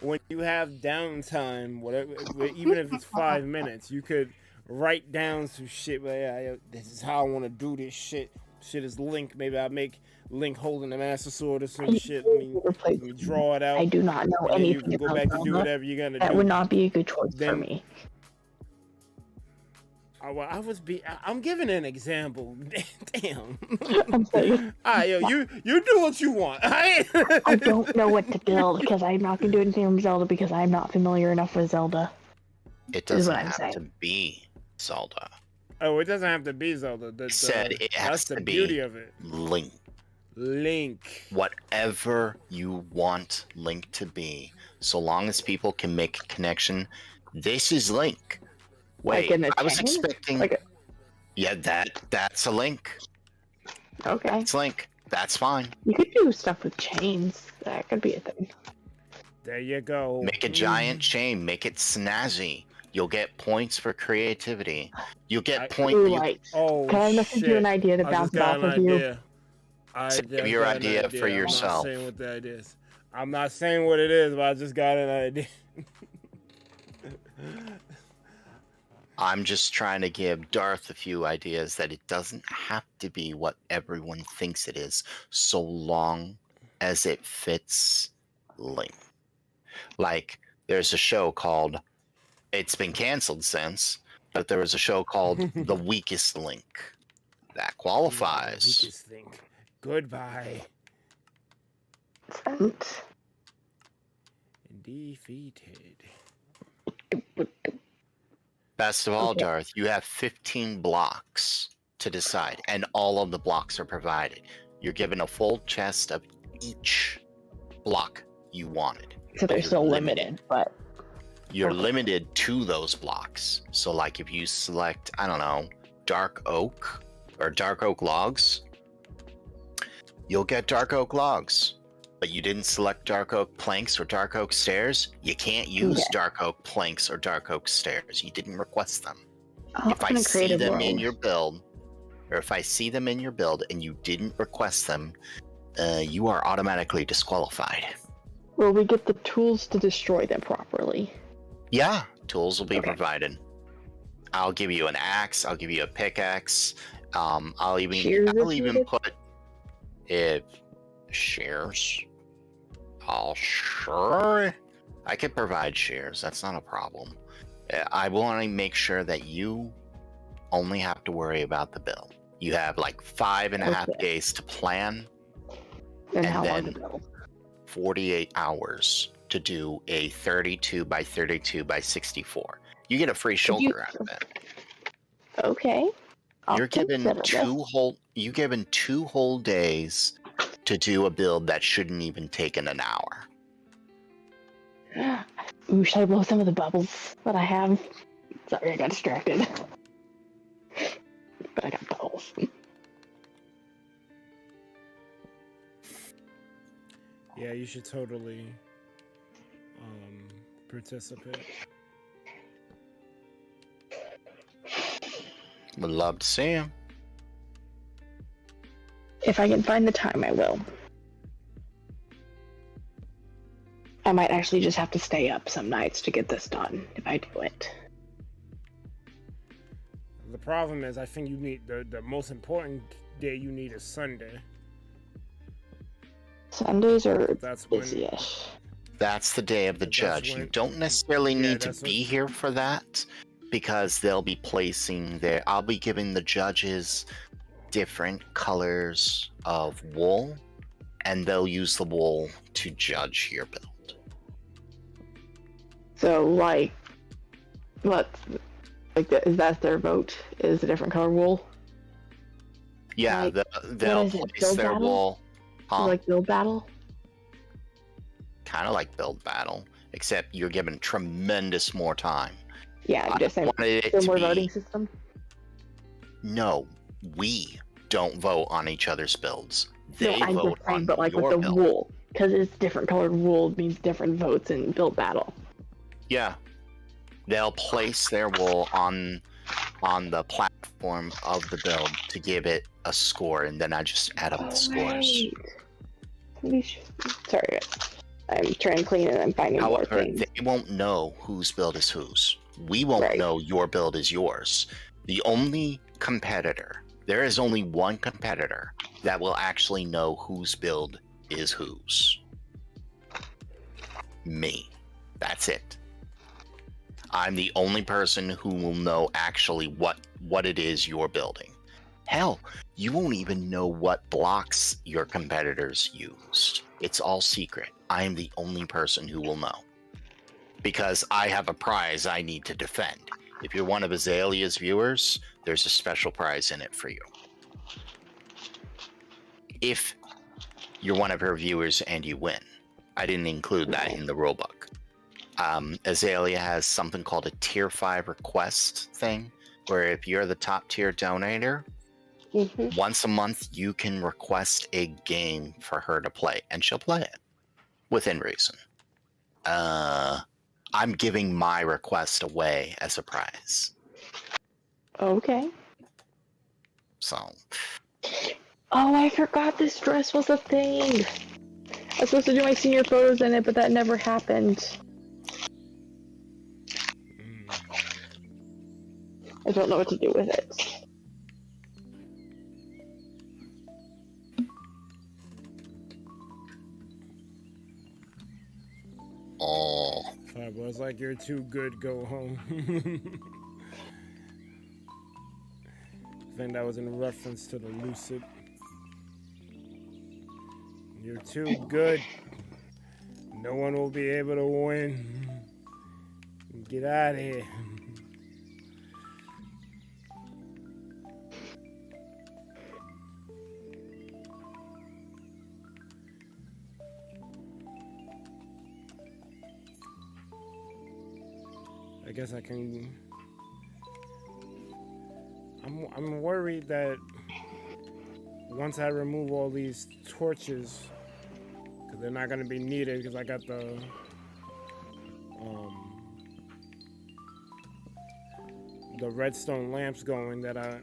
When you have downtime, whatever, even if it's 5 minutes, you could write down some shit. Like, yeah, this is how I want to do this shit. Shit is Link. Maybe I'll make Link holding the Master Sword or some shit. Let me draw it out. I do not know And then you anything can go about back to do Zelda. whatever you're gonna That do. would not be a good choice for Then- me. I'm giving an example. Damn. I'm saying Alright, yo, you do what you want. I don't know what to build because I'm not going to do anything from Zelda because I'm not familiar enough with Zelda. It Is doesn't what I'm have saying. to be Zelda. Oh, it doesn't have to be Zelda. Said it has That's the to be beauty of it. Link. Link. Whatever you want Link to be, so long as people can make a connection. This is Link. Wait, in a I was chain? expecting. Like Yeah, that's a link. okay. It's link. That's fine. You could do stuff with chains. That could be a thing. There you go. Make a giant chain. Make it snazzy. You'll get points for creativity. You'll get point. Ooh, You, lights. Oh, Can I message you an shit. idea to I bounce just it got off an of you? idea. I Save just your got an idea for yourself. I'm not saying what the idea is. I'm not saying what it is, but I just got an idea. I'm just trying to give Darth a few ideas that it doesn't have to be what everyone thinks it is, so long as it fits Link. Like, there's a show called, it's been canceled since, but there was a show called The Weakest Link. That qualifies. Weakest thing. Goodbye. Sent. Defeated. Best of all, Okay. Darth, you have 15 blocks to decide, and all of the blocks are provided. You're given a full chest of each block you wanted. So they're still limited, but You're Okay. limited to those blocks. So, like, if you select, I don't know, dark oak or dark oak logs, you'll get dark oak logs. But you didn't select dark oak planks or dark oak stairs, you can't use Okay. dark oak planks or dark oak stairs. You didn't request them. oh, If I in a see creative them world. in your build, or if I see them in your build and you didn't request them, you are automatically disqualified. Will we get the tools to destroy them properly? Yeah, tools will be Okay. provided. I'll give you an axe. I'll give you a pickaxe. I'll Shears even if needed? put if shears. I'll sure I could provide shears. That's not a problem. I want to make sure that you only have to worry about the build. You have like 5.5 Okay. days to plan, And, And how long then- to build? 48 hours to do a 32 by 32 by 64. You get a free Could you- shoulder out of it. Okay. I'll You're given consider two whole days to do a build that shouldn't even take an hour. this. Ooh, should I blow some of the bubbles that I have? Sorry, I got distracted. But I got bubbles. Yeah, you should totally participate. Would love to see him. If I can find the time, I will. I might actually just have to stay up some nights to get this done if I do it. The problem is, I think you need the most important day you need is Sunday. Sundays are That's when busy-ish. That's the day of the That's judge. You when- don't necessarily Yeah, need to that's be what- here for that because they'll be placing their. I'll be giving the judges different colors of wool, and they'll use the wool to judge your build. So, like, is that their vote? Is a different color wool? Yeah, Like, they'll is it, place build their battle? wool. Huh? Like build battle? Kind of like build battle, except you're given tremendous more time. Yeah, I'm just I saying. wanted it to Similar be- voting system? No, we don't vote on each other's builds. No, They I'm vote just saying, on but like your with the build. wool. Because it's different colored wool means different votes in build battle. Yeah, they'll place their wool on the platform of the build to give it a score, and then I just add up the scores. Sorry, guys. I'm trying to clean and I'm finding more However, things. they won't know whose build is whose. We won't Right. know your build is yours. The only competitor, there is only one competitor that will actually know whose build is whose. Me. That's it. I'm the only person who will know actually what it is you're building. Hell, you won't even know what blocks your competitors used. It's all secret. I am the only person who will know. Because I have a prize I need to defend. If you're one of Azalea's viewers, there's a special prize in it for you. If you're one of her viewers and you win. I didn't include that in the rulebook. Azalea has something called a tier 5 request thing, where if you're the top tier donator, once a month you can request a game for her to play, and she'll play it within reason. I'm giving my request away as a prize. Okay. So. Oh, I forgot this dress was a thing. I was supposed to do my senior photos in it, but that never happened. I don't know what to do with it. Oh. Fireboy's like, you're too good, go home. I think that was in reference to the Lucid. You're too good. No one will be able to win. Get out of here. I guess I can. I'm worried that once I remove all these torches, because they're not going to be needed, because I got the redstone lamps going, that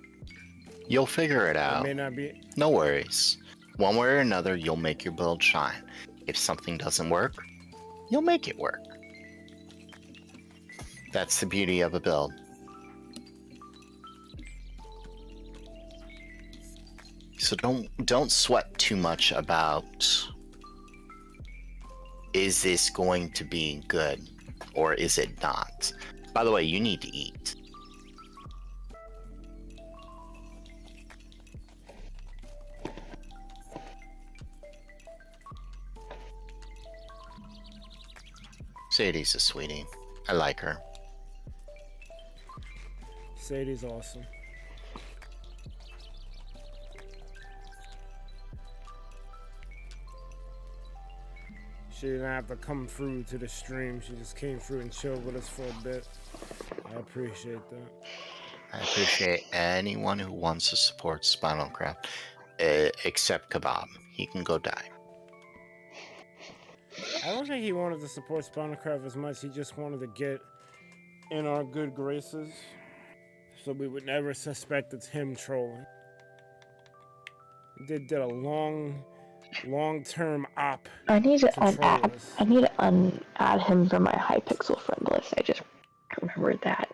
You'll figure it out. may not be. No worries. One way or another, you'll make your build shine. If something doesn't work, you'll make it work. That's the beauty of a build. So don't sweat too much about, is this going to be good or is it not? By the way, you need to eat. Sadie's a sweetie. I like her. Sadie's awesome. She didn't have to come through to the stream. She just came through and chilled with us for a bit. I appreciate that. I appreciate anyone who wants to support Spinal Craft, except Kebab. He can go die. I don't think he wanted to support Spawncraft as much. He just wanted to get in our good graces, so we would never suspect it's him trolling. He did a long-term op. I need to troll unadd. us. I need to unadd him from my Hypixel friend list. I just remembered that.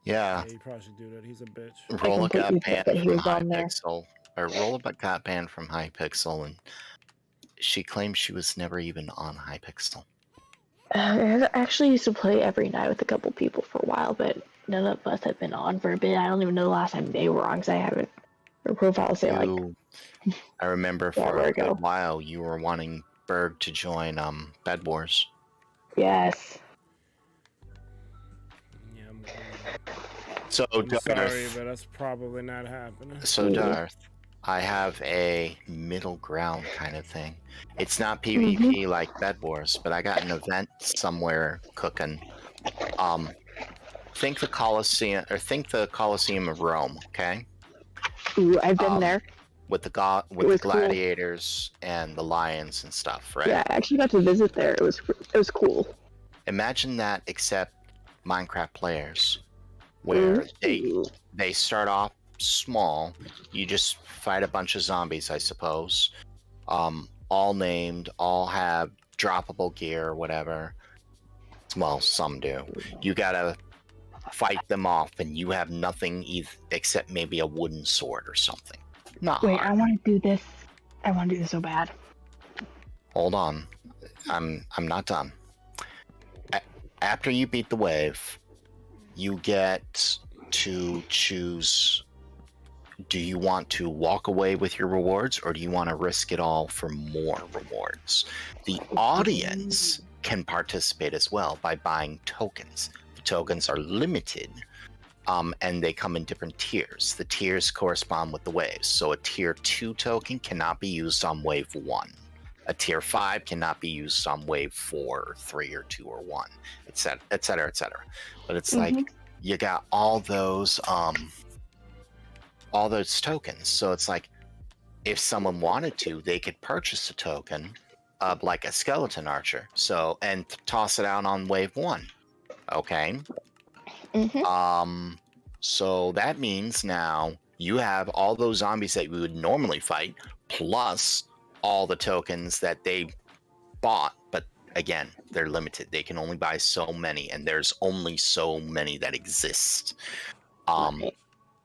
Yeah. Yeah, you probably should do that. He's a bitch. Roll a completely got pan forgot that he from was on there. Hypixel, or roll a got pan from Hypixel, and she claims she was never even on Hypixel. I actually used to play every night with a couple people for a while, but none of us have been on for a bit. I don't even know the last time they were on because I haven't. Their profiles say like. I remember Yeah, for there a we go. good while you were wanting Berg to join Bed Wars. Yes. Yeah, I'm cool. So I'm Darth, sorry, but that's probably not happening. so Darth, I have a middle ground kind of thing. It's not PvP like Bed Wars, but I got an event somewhere cooking. Think the Colosseum, or think the Colosseum of Rome, okay? Ooh, I've been there. With the It was cool. gladiators and the lions and stuff, right? Yeah, I actually got to visit there. It was cool. Imagine that, except Minecraft players, where Ooh. they start off small. You just fight a bunch of zombies, I suppose. All named, all have droppable gear or whatever. Well, some do. You gotta fight them off, and you have nothing except maybe a wooden sword or something. Not Wait, hard. I want to do this. I want to do this so bad. Hold on, I'm not done. After you beat the wave, you get to choose, do you want to walk away with your rewards, or do you want to risk it all for more rewards? The audience can participate as well by buying tokens. The tokens are limited, and they come in different tiers. The tiers correspond with the waves. So a tier 2 token cannot be used on wave 1. A tier 5 cannot be used on wave 4 or 3 or 2 or 1, etc., etc., etc. But it's like you got all those tokens. So it's like if someone wanted to, they could purchase a token of like a skeleton archer. So and toss it out on wave 1. Okay. So that means now you have all those zombies that we would normally fight, plus all the tokens that they bought. But again, they're limited. They can only buy so many, and there's only so many that exist.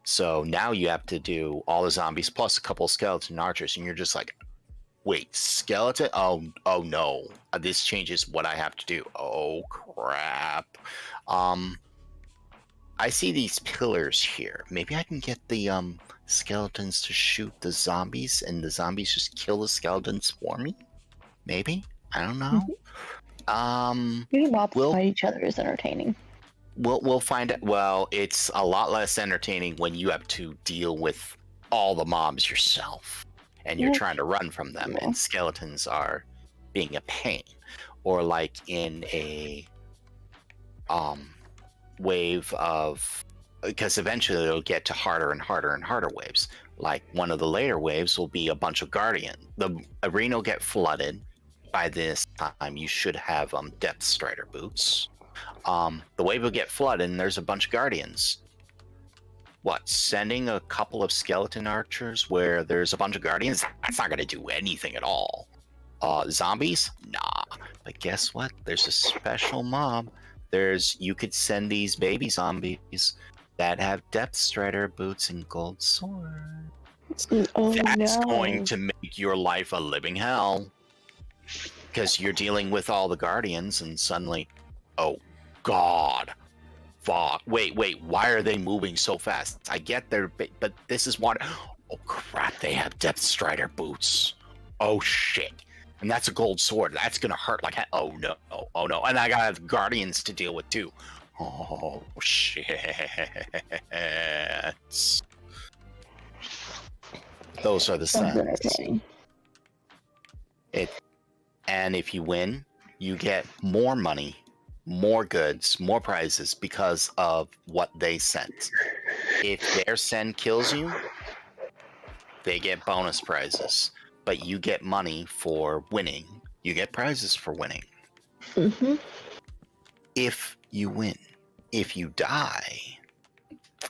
So now you have to do all the zombies plus a couple skeleton archers, and you're just like, wait, skeleton? Oh no. This changes what I have to do. Oh crap. I see these pillars here. Maybe I can get the skeletons to shoot the zombies, and the zombies just kill the skeletons for me? Maybe? I don't know. Getting mobs fight each other is entertaining. We'll find out. Well, it's a lot less entertaining when you have to deal with all the mobs yourself, and you're trying to run from them, and skeletons are being a pain. Or like in a wave of, because eventually it'll get to harder and harder and harder waves. Like one of the later waves will be a bunch of guardian. The arena will get flooded. By this time you should have depth strider boots. The wave will get flooded and there's a bunch of guardians. What, sending a couple of skeleton archers where there's a bunch of guardians? That's not going to do anything at all. Zombies? Nah. But guess what? There's a special mob. You could send these baby zombies that have depth strider boots and gold swords. That's going to make your life a living hell. Because you're dealing with all the guardians and suddenly, oh god. Fuck. Wait, why are they moving so fast? I get their, but this is what, oh crap, they have depth strider boots. Oh shit. And that's a gold sword. That's gonna hurt like hell. Oh no, oh no. And I gotta have guardians to deal with too. Oh shit. Those are the signs. And if you win, you get more money, more goods, more prizes because of what they sent. If their send kills you, they get bonus prizes. But you get money for winning. You get prizes for winning. If you win. If you die,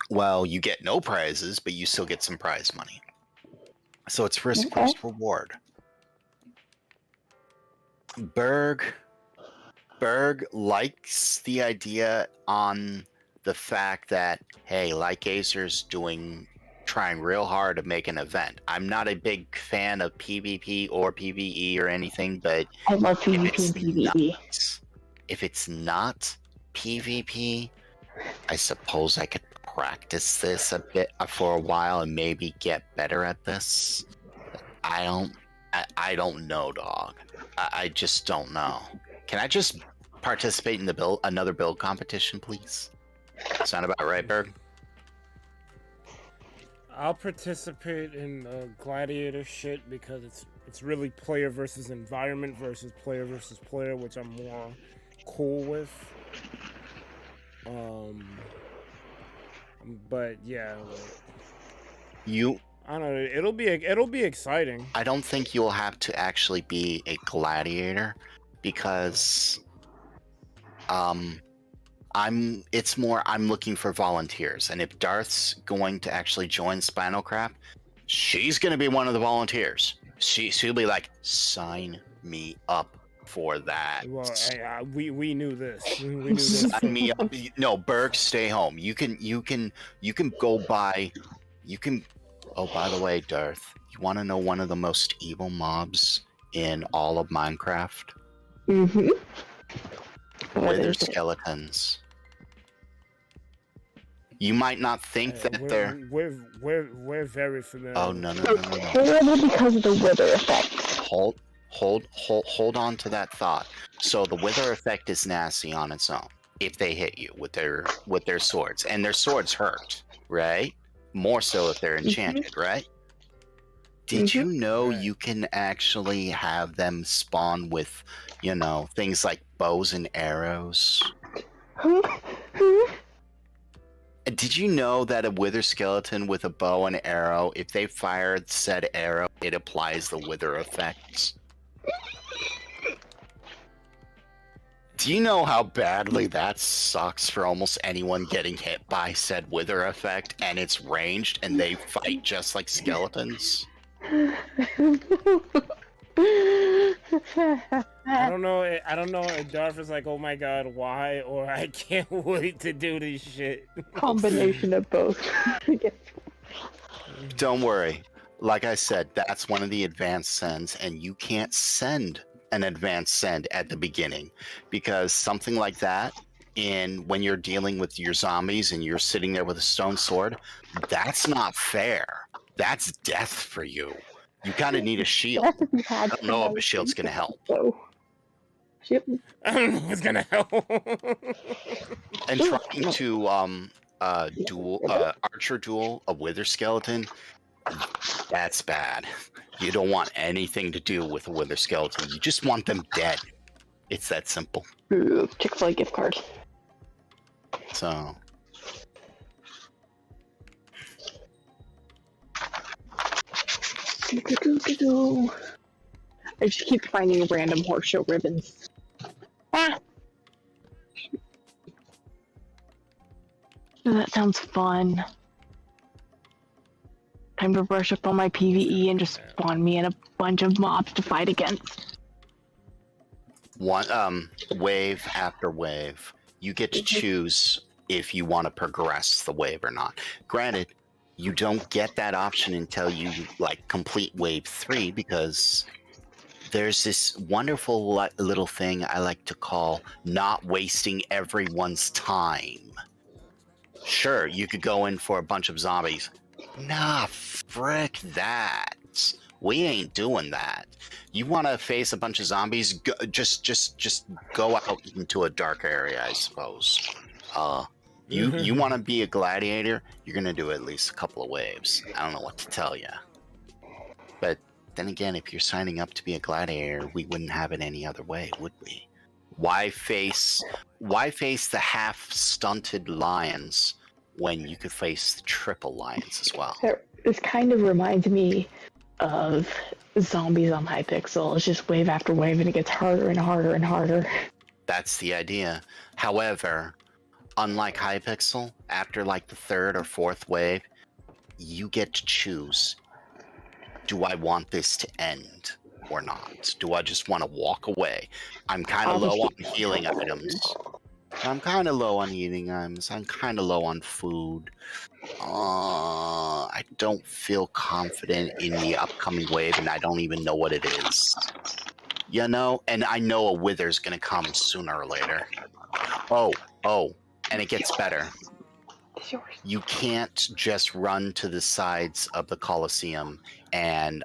well, you get no prizes, but you still get some prize money. So it's risk versus reward. Berg likes the idea on the fact that, hey, like Acer's trying real hard to make an event. I'm not a big fan of PvP or PvE or anything, but I love PvP and PvE. If it's not PvP, I suppose I could practice this a bit for a while and maybe get better at this. I don't know, dog. I just don't know. Can I just participate in another build competition, please? Sound about right, Berg? I'll participate in gladiator shit because it's really player versus environment versus player, which I'm more cool with. But yeah, I don't know. It'll be exciting. I don't think you'll have to actually be a gladiator because I'm looking for volunteers, and if Darth's going to actually join Spinal Crap, she's gonna be one of the volunteers. She'll be like, sign me up for that. Well, we knew this. We knew this. Sign me up. No, Berg, stay home. You can go by. You can. Oh, by the way, Darth, you want to know one of the most evil mobs in all of Minecraft? Wither skeletons. You might not think that they're. We're very familiar. Oh no. Terrible because of the wither effect. Hold on to that thought. So the wither effect is nasty on its own if they hit you with their swords, and their swords hurt, right? More so if they're enchanted, right? Did you know Right. you can actually have them spawn with, you know, things like bows and arrows? Did you know that a wither skeleton with a bow and arrow, if they fired said arrow, it applies the wither effects? Do you know how badly that sucks for almost anyone getting hit by said wither effect, and it's ranged and they fight just like skeletons? I don't know. I don't know if Darth is like, oh my god, why? Or I can't wait to do this shit. Combination of both. Don't worry. Like I said, that's one of the advanced sends, and you can't send an advanced send at the beginning because something like that, when you're dealing with your zombies and you're sitting there with a stone sword, that's not fair. That's death for you. You kind of need a shield. I don't know if a shield's gonna help. Shit. I don't know if it's gonna help. And trying to archer duel a wither skeleton, that's bad. You don't want anything to do with a wither skeleton. You just want them dead. It's that simple. Ooh, Chick-fil-A gift card. So. I just keep finding random horse show ribbons. Ah! Oh, that sounds fun. Time to brush up on my PvE and just spawn me in a bunch of mobs to fight against. Wave after wave. You get to choose if you want to progress the wave or not. Granted, you don't get that option until you complete wave 3 because there's this wonderful little thing I like to call not wasting everyone's time. Sure, you could go in for a bunch of zombies. Nah, frick that. We ain't doing that. You want to face a bunch of zombies? Just go out into a dark area, I suppose. You want to be a gladiator? You're gonna do at least a couple of waves. I don't know what to tell you. But then again, if you're signing up to be a gladiator, we wouldn't have it any other way, would we? Why face the half-stunted lions when you could face the triple lions as well? This kind of reminds me of zombies on Hypixel. It's just wave after wave, and it gets harder and harder and harder. That's the idea. However, unlike Hypixel, after like the 3rd or 4th wave, you get to choose. Do I want this to end or not? Do I just want to walk away? I'm kind of low on healing items. I'm kind of low on eating items. I'm kind of low on food. I don't feel confident in the upcoming wave, and I don't even know what it is. You know? And I know a wither's gonna come sooner or later. Oh, and it gets better. You can't just run to the sides of the Colosseum and,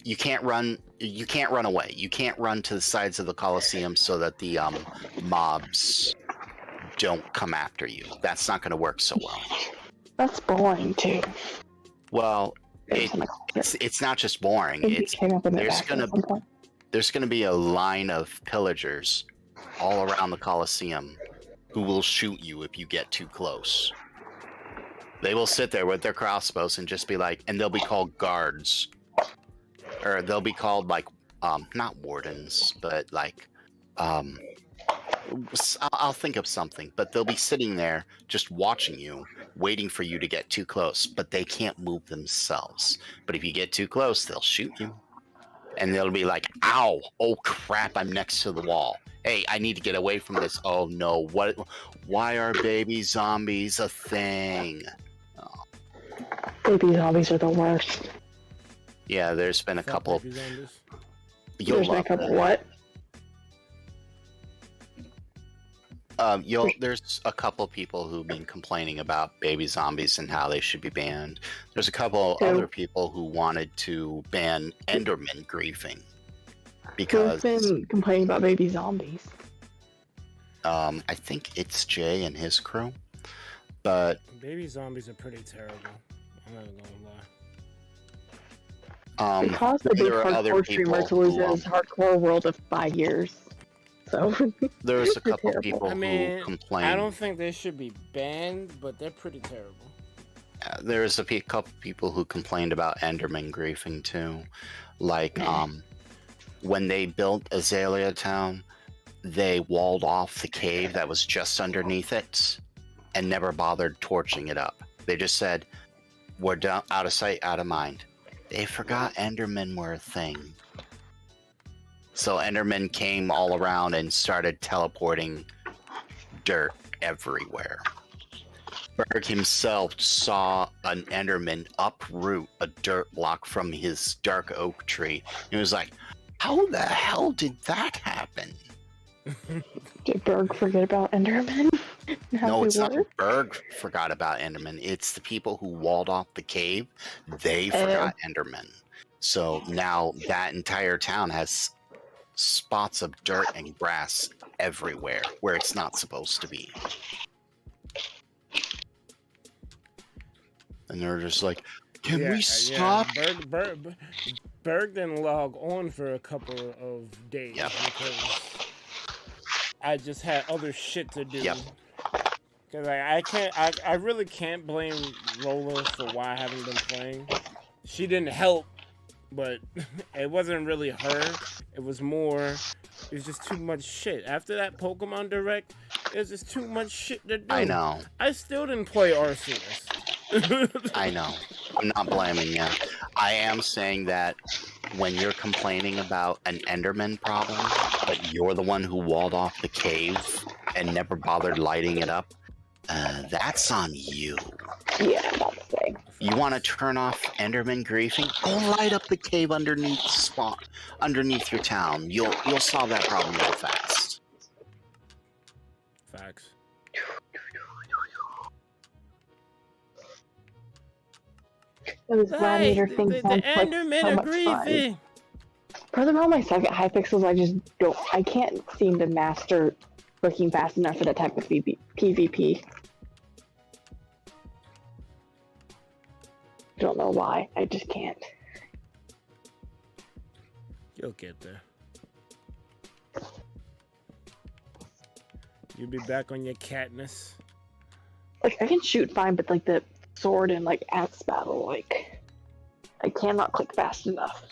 you can't run away. You can't run to the sides of the Colosseum so that the mobs don't come after you. That's not going to work so well. That's boring too. Well, it's not just boring. There's going to be a line of pillagers all around the Colosseum who will shoot you if you get too close. They will sit there with their crossbows and just be like, and they'll be called guards. Or they'll be called not wardens, but I'll think of something, but they'll be sitting there just watching you, waiting for you to get too close, but they can't move themselves. But if you get too close, they'll shoot you. And they'll be like, ow, oh crap, I'm next to the wall. Hey, I need to get away from this. Oh no, why are baby zombies a thing? Oh. Baby zombies are the worst. Yeah, there's been a couple. There's been a couple what? There's a couple people who've been complaining about baby zombies and how they should be banned. There's a couple other people who wanted to ban Enderman griefing because who's been complaining about baby zombies? I think it's Jay and his crew, but baby zombies are pretty terrible. I'm not gonna lie. It caused the big there are other hardcore streamer to people lose who, his hardcore world of 5 years. So there's a they're couple terrible. people I mean, who complain. I don't think they should be banned, but they're pretty terrible. There's a couple people who complained about Enderman griefing too. Like, when they built Azalea Town, they walled off the cave that was just underneath it and never bothered torching it up. They just said, we're done, out of sight, out of mind. They forgot Endermen were a thing. So Endermen came all around and started teleporting dirt everywhere. Berg himself saw an Enderman uproot a dirt block from his dark oak tree. He was like, how the hell did that happen? Did Berg forget about Enderman? No, it's not Berg forgot about Enderman. It's the people who walled off the cave. They forgot Enderman. So now that entire town has spots of dirt and grass everywhere where it's not supposed to be. And they're just like, can we stop? Berg didn't log on for a couple of days because I just had other shit to do. Because I really can't blame Roller for why I haven't been playing. She didn't help, but it wasn't really her. It was just too much shit. After that Pokemon Direct, there's just too much shit to do. I know. I still didn't play Arceus. I know. I'm not blaming you. I am saying that when you're complaining about an Enderman problem, but you're the one who walled off the cave and never bothered lighting it up, that's on you. Yeah, that's the thing. You want to turn off Enderman griefing? Go light up the cave underneath your town. You'll solve that problem real fast. Facts. Those gladiator things the sound like Endermen so are much fun. griefing. Furthermore, my second hypixels, I can't seem to master working fast enough for that type of PvP. Don't know why, I just can't. You'll get there. You'll be back on your Katniss. Like, I can shoot fine, but like the sword and like axe battle, like I cannot click fast enough.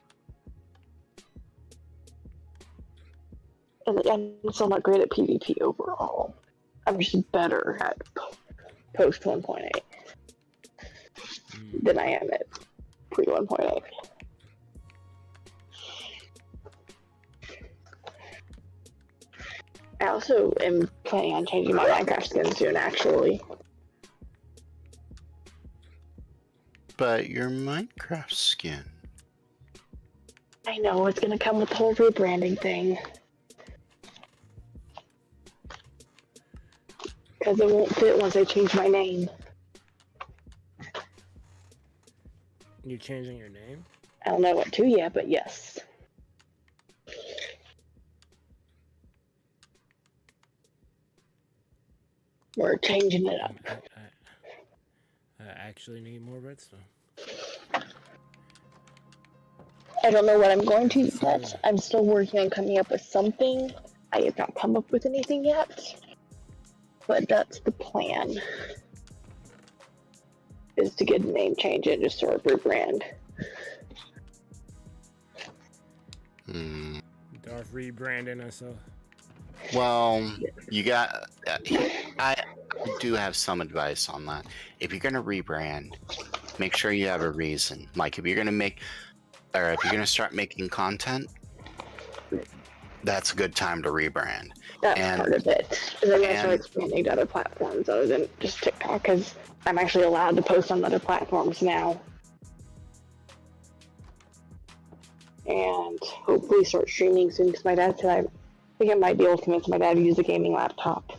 And I'm still not great at PvP overall. I'm just better at post 1.8 than I am at pre 1.8. I also am planning on changing my Minecraft skin soon, actually. But your Minecraft skin. I know, it's gonna come with the whole rebranding thing. Because it won't fit once I change my name. You changing your name? I don't know what to yet, but yes. We're changing it up. I actually need more redstone. I don't know what I'm going to yet. I'm still working on coming up with something. I have not come up with anything yet. But that's the plan. Is to get a name change and just sort of rebrand. Darth rebranding herself. Well, you got. I do have some advice on that. If you're gonna rebrand, make sure you have a reason. Like if you're gonna start making content, that's a good time to rebrand. That's part of it. And then I start expanding to other platforms other than just TikTok, because I'm actually allowed to post on other platforms now. And hopefully start streaming soon, because my dad said I think it might be able to convince my dad to use a gaming laptop.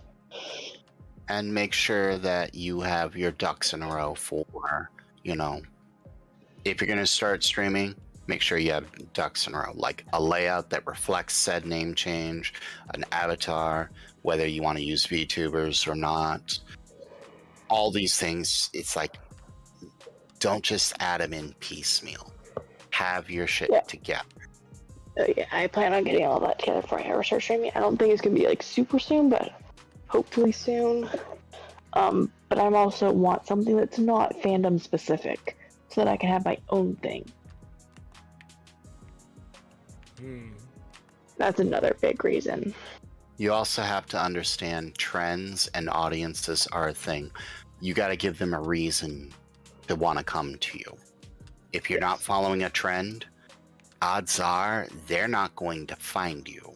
And make sure that you have your ducks in a row for, if you're going to start streaming, make sure you have ducks in a row, like a layout that reflects said name change, an avatar, whether you want to use VTubers or not. All these things, it's like Don't just add them in piecemeal. Have your shit Yeah. together. Yeah, I plan on getting all that together before I ever start streaming. I don't think it's gonna be like super soon, but hopefully soon. But I'm also want something that's not fandom specific, so that I can have my own thing. That's another big reason. You also have to understand trends and audiences are a thing. You got to give them a reason to want to come to you. If you're not following a trend, odds are they're not going to find you.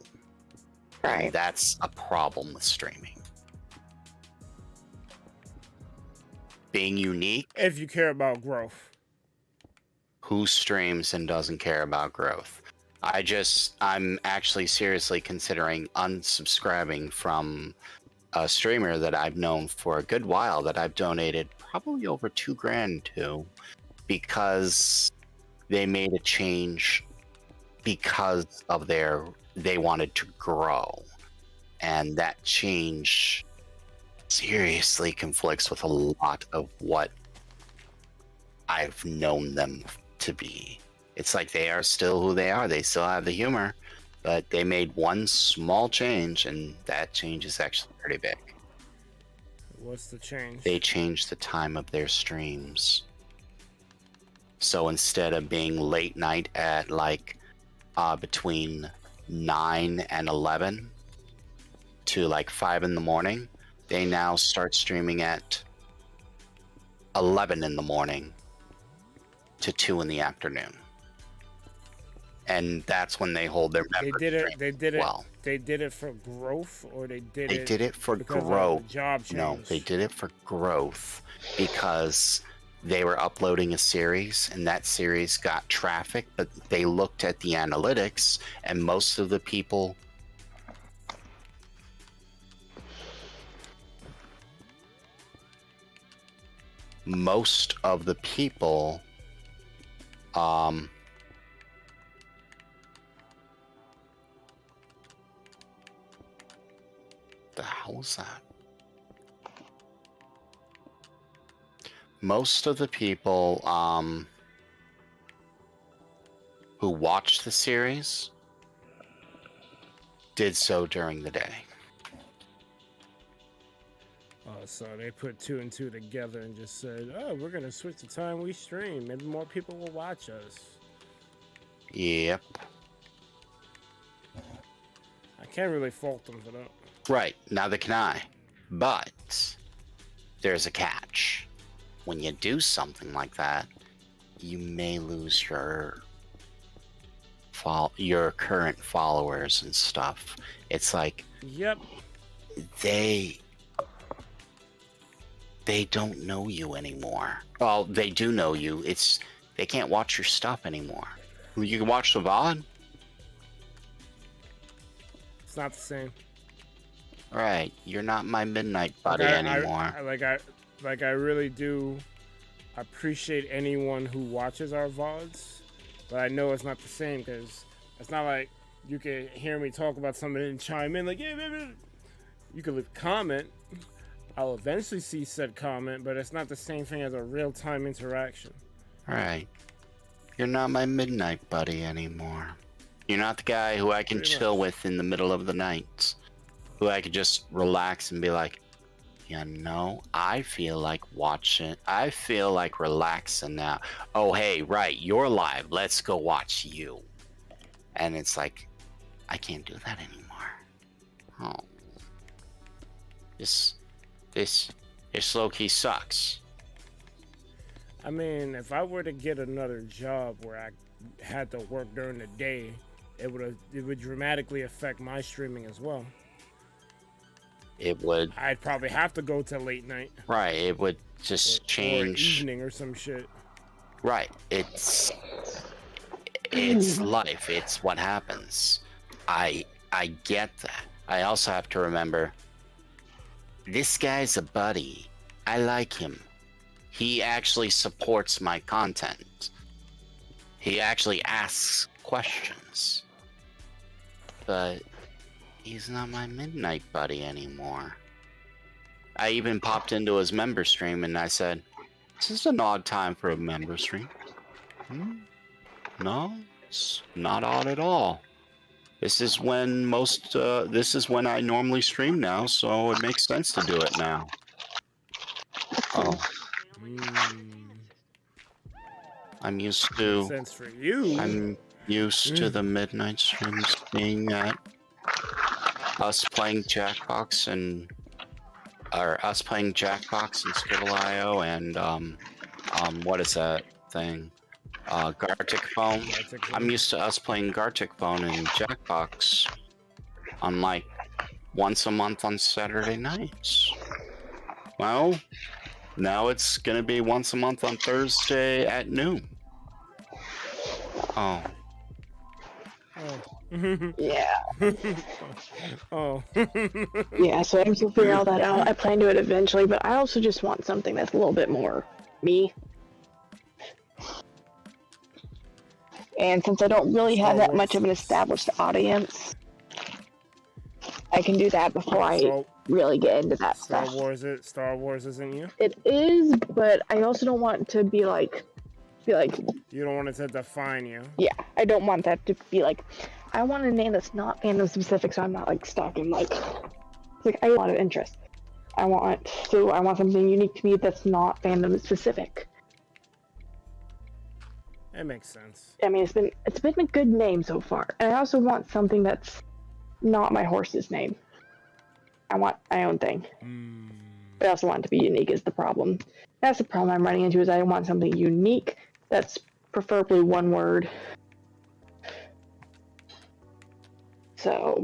Right. And that's a problem with streaming. Being unique. If you care about growth. Who streams and doesn't care about growth? I'm actually seriously considering unsubscribing from a streamer that I've known for a good while that I've donated probably over $2,000 to, because they made a change because of they wanted to grow. And that change seriously conflicts with a lot of what I've known them to be. It's like they are still who they are. They still have the humor, but they made one small change, and that change is actually pretty big. What's the change? They changed the time of their streams. So instead of being late night at like between 9 and 11 to like 5 in the morning, they now start streaming at 11 in the morning to 2 in the afternoon. And that's when they hold their members. They did it for growth, or they did it for because growth. of the job change? No, they did it for growth because they were uploading a series, and that series got traffic, but they looked at the analytics, and most of the people the hell was that? Most of the people who watched the series did so during the day. So they put 2 and 2 together and just said, "Oh, we're gonna switch the time we stream. Maybe more people will watch us." Yep. I can't really fault them for that. Right, neither can I. But there's a catch. When you do something like that, you may lose your current followers and stuff. It's like, yep, they don't know you anymore. Well, they do know you. They can't watch your stuff anymore. You can watch the VOD. it's not the same. Right, you're not my midnight buddy anymore. I really do appreciate anyone who watches our VODs, but I know it's not the same, because it's not like you can hear me talk about something and chime in like, yeah, baby. You can leave a comment. I'll eventually see said comment, but it's not the same thing as a real-time interaction. Right. You're not my midnight buddy anymore. You're not the guy who I can chill with in the middle of the night. Who I could just relax and be like, you know, I feel like watching. I feel like relaxing now. Oh, hey, right, you're live. Let's go watch you. And it's like, I can't do that anymore. Oh. This low-key sucks. I mean, if I were to get another job where I had to work during the day, it would dramatically affect my streaming as well. It would. I'd probably have to go to late night. Right, it would just change. Or evening or some shit. Right, it's life. It's what happens. I get that. I also have to remember, this guy's a buddy. I like him. He actually supports my content. He actually asks questions. But he's not my midnight buddy anymore. I even popped into his member stream and I said, This is an odd time for a member stream. No, it's not odd at all. This is when this is when I normally stream now, so it makes sense to do it now. Oh. I'm used to. Sense for you. I'm used to the midnight streams being at us playing Jackbox and Scribble.io and what is that thing? Gartic Phone. I'm used to us playing Gartic Phone and Jackbox on like once a month on Saturday nights. Well, now it's gonna be once a month on Thursday at noon. Oh. Yeah. Oh. Yeah, so I'm still figuring all that out. I plan to do it eventually, but I also just want something that's a little bit more me. And since I don't really have that much of an established audience, I can do that before I really get into that stuff. Star Wars isn't you? It is, but I also don't want to be like you don't want it to define you. Yeah, I don't want that to be like, I want a name that's not fandom specific, so I'm not like stuck in like I have a lot of interest. I want something unique to me that's not fandom specific. That makes sense. I mean, it's been a good name so far, and I also want something that's not my horse's name. I want my own thing. But I also want it to be unique is the problem. That's the problem I'm running into, is I want something unique that's preferably one word. So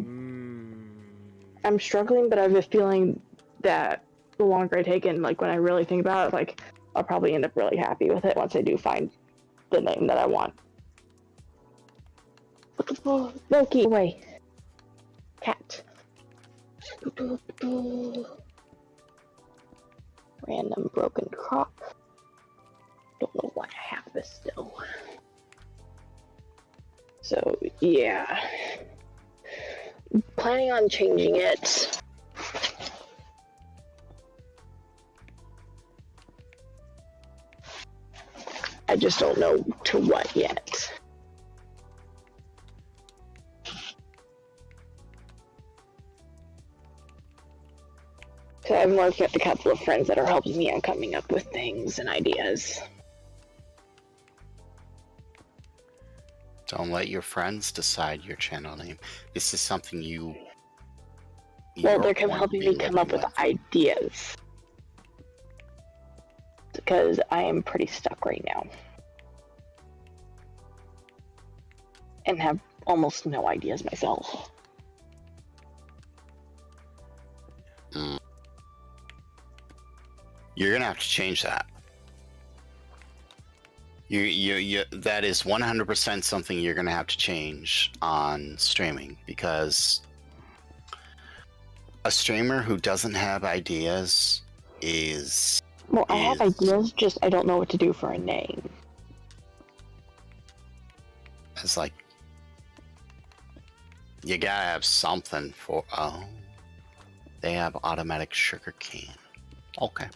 I'm struggling, but I have a feeling that the longer I take it, and like when I really think about it, like I'll probably end up really happy with it once I do find the name that I want. Loki, away. Cat. Random broken crop. Don't know why I have this still. So yeah, planning on changing it. I just don't know to what yet. So I'm working with a couple of friends that are helping me on coming up with things and ideas. Don't let your friends decide your channel name. This is something you. Well, they're helping me come up with ideas. Because I am pretty stuck right now. And have almost no ideas myself. You're gonna have to change that. You that is 100% something you're gonna have to change on streaming, because a streamer who doesn't have ideas is. Well, I have ideas, just I don't know what to do for a name. It's like you gotta have something for. Oh, they have automatic sugar cane. Okay.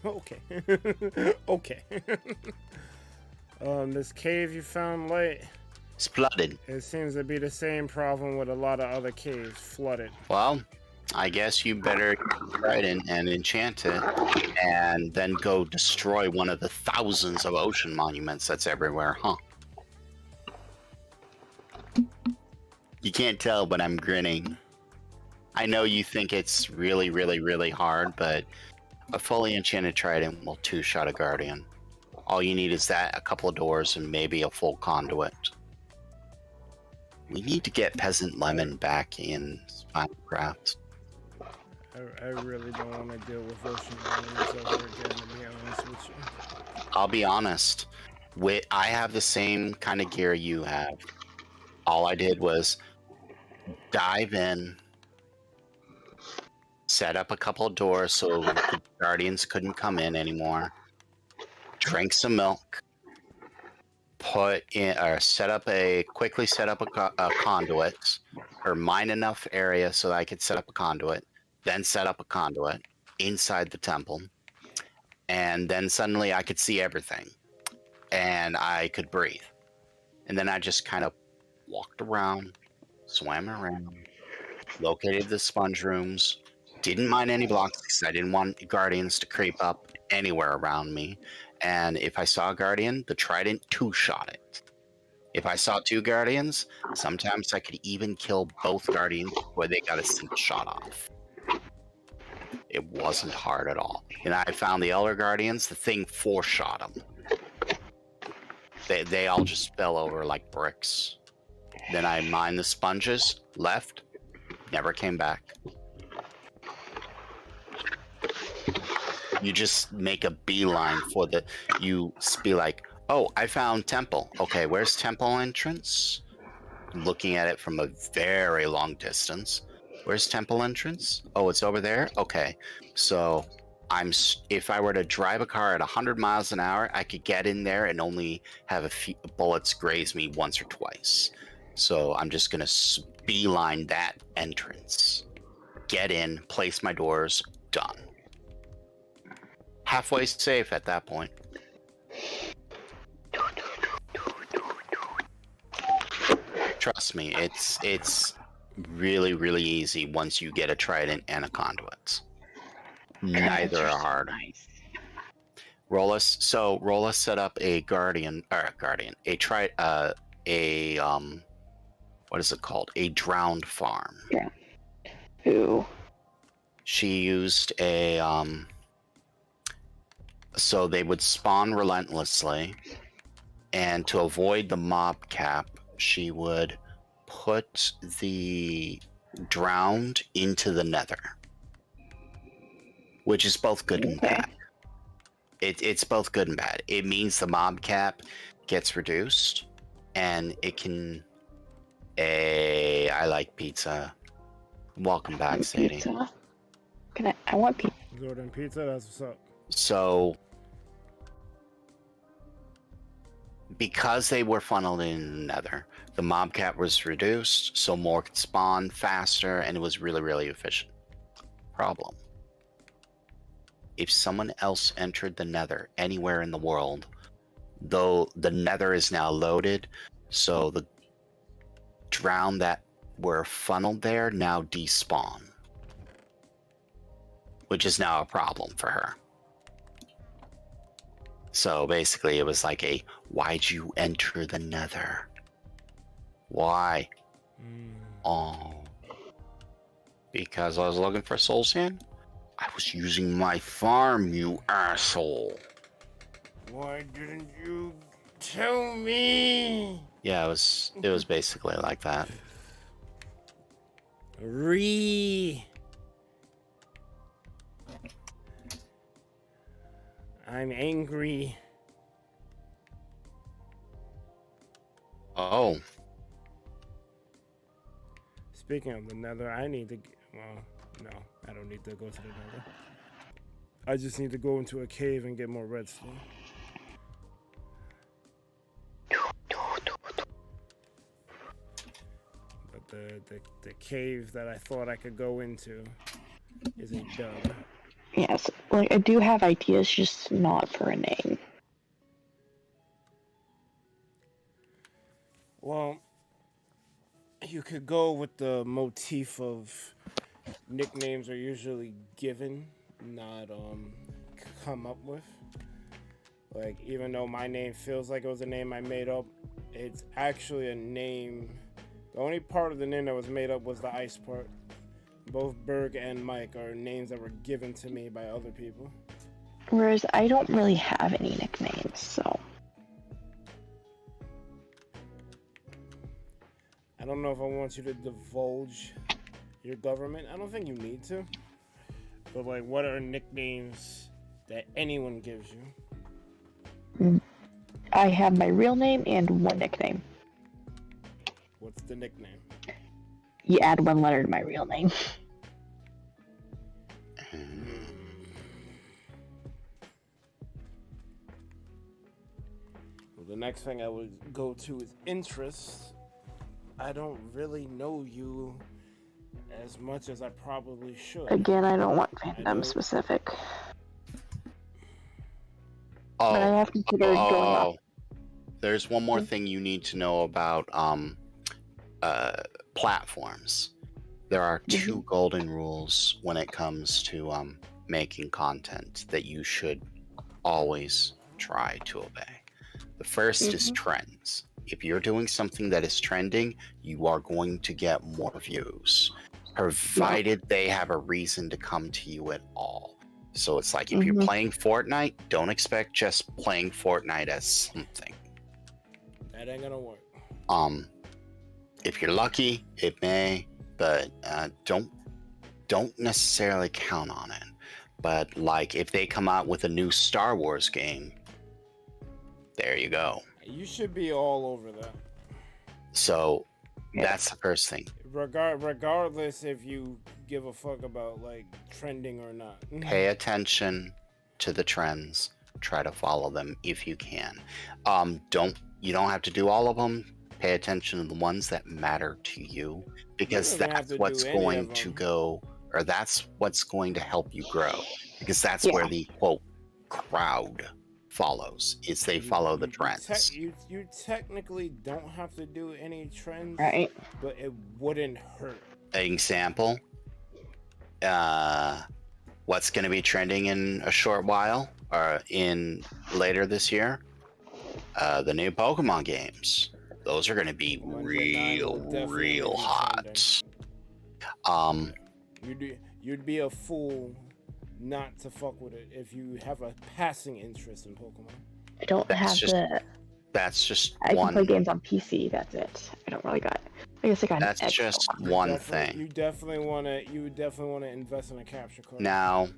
Okay. Okay. This cave you found late. It's flooded. It seems to be the same problem with a lot of other caves, flooded. Well, I guess you better Lighten and enchant it, and then go destroy one of the thousands of ocean monuments that's everywhere, huh? You can't tell, but I'm grinning. I know you think it's really, really, really hard, but a fully enchanted trident will two-shot a guardian. All you need is that, a couple of doors, and maybe a full conduit. We need to get Peasant Lemon back in Minecraft. I really don't want to deal with ocean monuments over again, to be honest with you. I'll be honest. I have the same kind of gear you have. All I did was dive in, set up a couple of doors so the guardians couldn't come in anymore, drink some milk, quickly set up a conduit, or mine enough area so that I could set up a conduit, then set up a conduit inside the temple, and then suddenly I could see everything, and I could breathe. And then I just kind of walked around, swam around, located the sponge rooms, didn't mind any blocks because I didn't want guardians to creep up anywhere around me. And if I saw a guardian, the trident two-shot it. If I saw two guardians, sometimes I could even kill both guardians before they got a single shot off. It wasn't hard at all. And I found the elder guardians, the thing four-shot them. They all just fell over like bricks. Then I mined the sponges, left, never came back. You just make a beeline for the... You be like, oh, I found temple. Okay, where's temple entrance? Looking at it from a very long distance. Where's temple entrance? Oh, it's over there? Okay, so... if I were to drive a car at 100 miles an hour, I could get in there and only have a few bullets graze me once or twice. So I'm just going to beeline that entrance. Get in, place my doors, done. Halfway safe at that point. Trust me, it's really, really easy once you get a trident and a conduit. Neither are hard. Rolla set up a what is it called? A drowned farm. Yeah. Who? She used a so they would spawn relentlessly, and to avoid the mob cap, she would put the drowned into the nether. Which is both good and bad. It's both good and bad. It means the mob cap gets reduced, and it can... I like pizza. Welcome back, Sadie. Pizza? I want pizza. Jordan pizza, that's what's up. So, because they were funneled in the nether, the mob cap was reduced, so more could spawn faster, and it was really, really efficient. Problem. If someone else entered the nether anywhere in the world, though the nether is now loaded, so the drown that were funneled there now despawn, which is now a problem for her. So basically it was like a, why'd you enter the nether? Why? Oh, because I was looking for soul sand? I was using my farm, you asshole. Why didn't you tell me? Yeah, it was basically like that. I'm angry. Oh. Speaking of the nether, I need to... Well, no, I don't need to go to the nether. I just need to go into a cave and get more redstone. But the cave that I thought I could go into is a dub. Yes, like I do have ideas, just not for a name. Well, you could go with the motif of nicknames are usually given, not come up with. Like, even though my name feels like it was a name I made up, it's actually a name. The only part of the name that was made up was the ice part. Both Berg and Mike are names that were given to me by other people. Whereas I don't really have any nicknames, so. I don't know if I want you to divulge your government. I don't think you need to. But, like, what are nicknames that anyone gives you? I have my real name and one nickname. What's the nickname? You add one letter to my real name. Well, the next thing I would go to is interests. I don't really know you as much as I probably should. Again, I don't want fandom specific. considered going up. There's one more thing you need to know about platforms. There are two golden rules when it comes to making content that you should always try to obey. The first is trends. If you're doing something that is trending, you are going to get more views, provided they have a reason to come to you at all. So it's like if you're playing Fortnite, don't expect just playing Fortnite as something. That ain't gonna work. If you're lucky, it may, but don't necessarily count on it. But like if they come out with a new Star Wars game, there you go. You should be all over that. So that's the first thing. Regardless if you give a fuck about like trending or not. Pay attention to the trends. Try to follow them if you can. You don't have to do all of them. Pay attention to the ones that matter to you, because that's what's going to go, or that's what's going to help you grow, because that's where the quote crowd follows, is they follow the trends. You technically don't have to do any trends, Right. But it wouldn't hurt. Example, what's going to be trending in a short while, or in later this year? The new Pokemon games. Those are going to be real hot. You'd be a fool not to fuck with it if you have a passing interest in Pokemon. I don't have the. That's just I one. can play games on PC. That's it. I don't really got. I guess I got. That's just one thing. You definitely want to invest in a capture card. Now,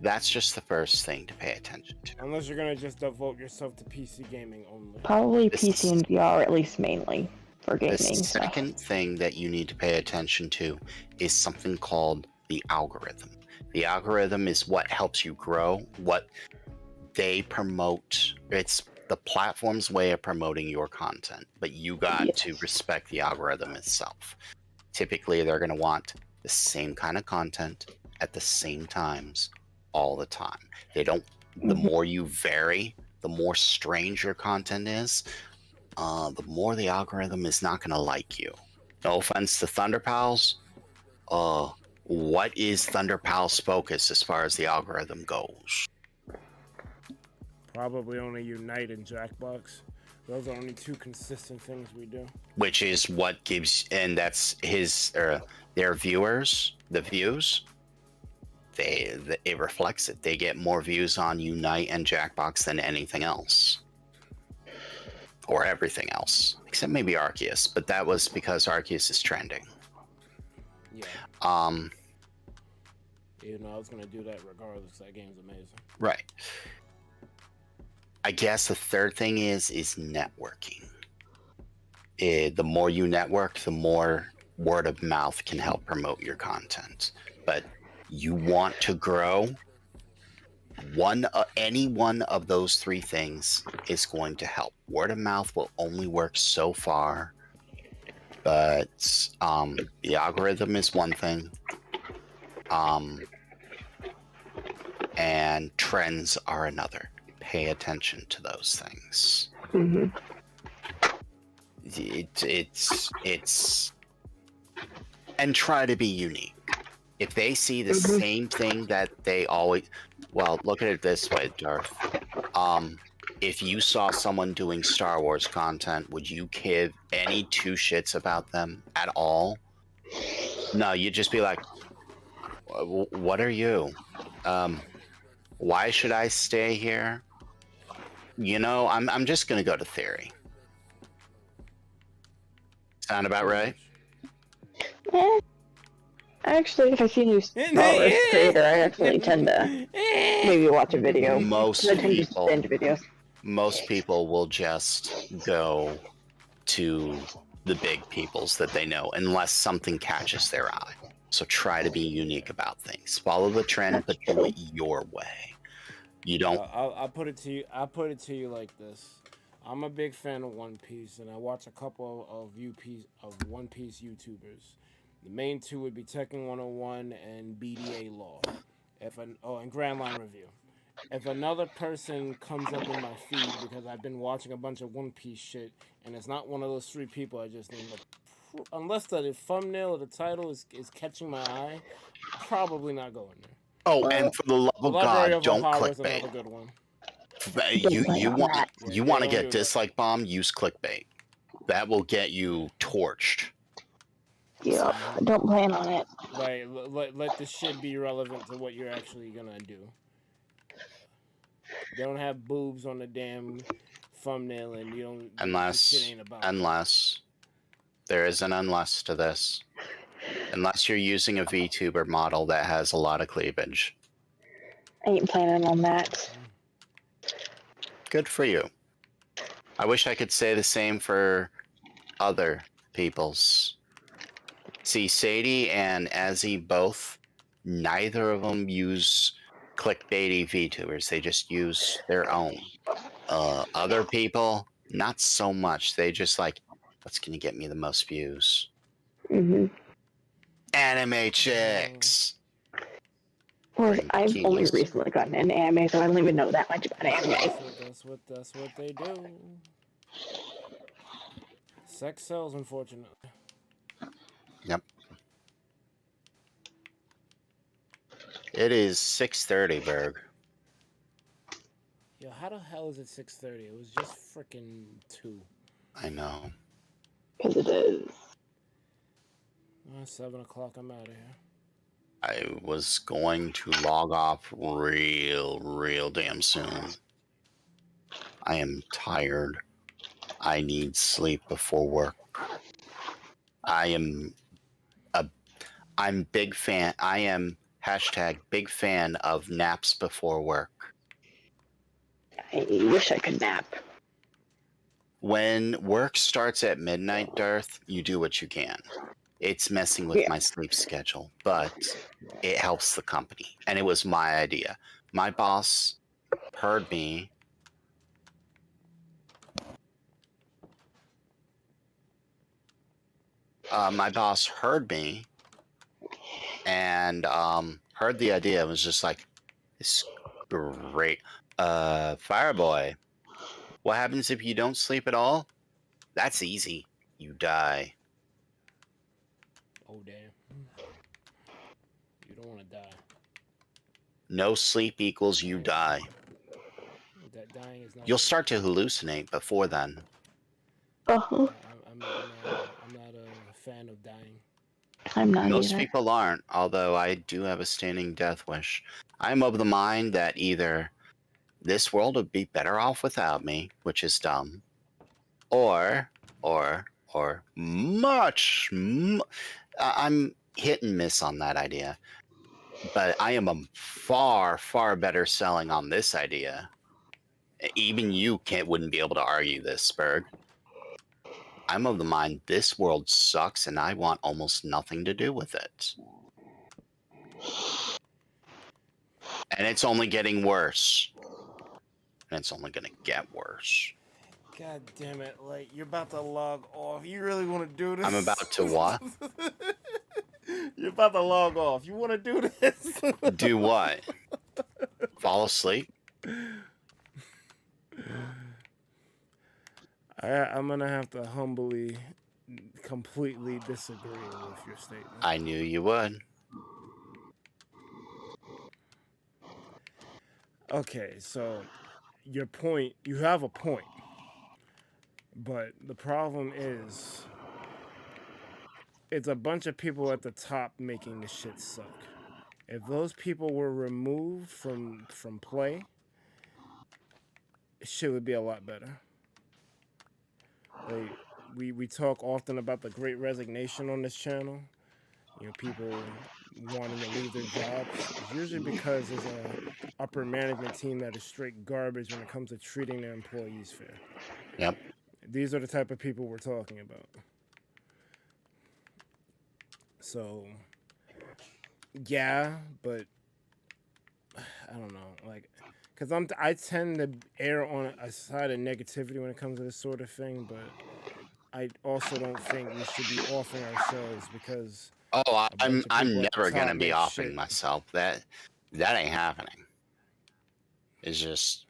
that's just the first thing to pay attention to. Unless you're gonna just devote yourself to PC gaming only. Probably PC and VR, at least mainly for gaming. The second thing that you need to pay attention to is something called the algorithm. The algorithm is what helps you grow, what they promote. It's the platform's way of promoting your content, but you got to respect the algorithm itself. Typically, they're going to want the same kind of content at the same times all the time. They don't. The more you vary, the more strange your content is, the more the algorithm is not going to like you. No offense to ThunderPals. What is ThunderPals' focus as far as the algorithm goes? Probably only Unite and Jackbox. Those are only two consistent things we do. Which is what gives, and that's their viewers, the views. It reflects it. They get more views on Unite and Jackbox than anything else, or everything else, except maybe Arceus. But that was because Arceus is trending. Yeah. Even though I was gonna do that regardless, that game's amazing. Right. I guess the third thing is networking. The more you network, the more word of mouth can help promote your content. But you want to grow, any one of those three things is going to help. Word of mouth will only work so far, but the algorithm is one thing, and trends are another. Pay attention to those things. It's and try to be unique. If they see the same thing that they always, well, look at it this way, Darth. If you saw someone doing Star Wars content, would you give any two shits about them at all? No, you'd just be like, what are you? Why should I stay here? You know, I'm just gonna go to theory. Sound about right? Actually, if I see a new Star Wars creator, I actually tend to maybe watch a video. Most people will just go to the big peoples that they know, unless something catches their eye. So try to be unique about things. Follow the trend, but do it your way. You don't. I'll put it to you. I'll put it to you like this. I'm a big fan of One Piece, and I watch a couple of One Piece YouTubers. The main two would be Tekken 101 and BDA Law, and Grand Line Review. if another person comes up in my feed because I've been watching a bunch of One Piece shit and it's not one of those 3 people I just named, unless the thumbnail or the title is catching my eye, probably not going there. Oh, Well, and for the love The of Library God, of don't Ohara is clickbait. another good one. You plan you on want that. Yeah, you they want to don't get do that. dislike bomb? Use clickbait. That will get you torched. Yeah, don't plan on it. Like, let the shit be relevant to what you're actually gonna do. They don't have boobs on the damn thumbnail, and you don't. The shit ain't about. Unless there is an unless to this. Unless you're using a VTuber model that has a lot of cleavage. I ain't planning on that. Good for you. I wish I could say the same for other people's. See, Sadie and Azzy both, neither of them use clickbaity VTubers. They just use their own. Other people, not so much. They just like, what's going to get me the most views? Mm-hmm. Anime chicks. Or And I've only bikinis. recently gotten into anime, so I don't even know that much about anime. That's what they do. Sex sells, unfortunately. Yep. It is 6:30, Berg. Yo, how the hell is it 6:30? It was just freaking 2. I know. Because it is. 7 o'clock. I'm out of here. I was going to log off real damn soon. I am tired. I need sleep before work. I'm big fan. I am #big fan of naps before work. I wish I could nap. When work starts at midnight, Darth, you do what you can. It's messing with my sleep schedule, but it helps the company. And it was my idea. My boss heard me. My boss heard me and heard the idea and was just like, "It's great. Fireboy, what happens if you don't sleep at all? That's easy. You die." Oh, damn. You don't want to die. No sleep equals you die. That dying is not. You'll start to hallucinate before then. Uh-huh. I'm not a fan of dying. I'm not Most either. people aren't, although I do have a standing death wish. I'm of the mind that either this world would be better off without me, which is dumb, or much. I'm hit and miss on that idea, but I am a far better selling on this idea. Even you wouldn't be able to argue this, Berg. I'm of the mind this world sucks and I want almost nothing to do with it. And it's only getting worse. And it's only gonna get worse. God damn it, like, you're about to log off. You really want to do this? I'm about to what? You're about to log off. You want to do this? Do what? Fall asleep? I'm going to have to humbly, completely disagree with your statement. I knew you would. Okay, so your point, you have a point. But the problem is, it's a bunch of people at the top making the shit suck. If those people were removed from play, shit would be a lot better. Like, we talk often about the Great Resignation on this channel. You know, people wanting to leave their jobs. It's usually because there's an upper management team that is straight garbage when it comes to treating their employees fair. Yep. These are the type of people we're talking about. So, yeah, but I don't know, like, because I tend to err on a side of negativity when it comes to this sort of thing, but I also don't think we should be offing ourselves because. Oh, I'm never gonna be make offing shit. myself. That ain't happening. is just,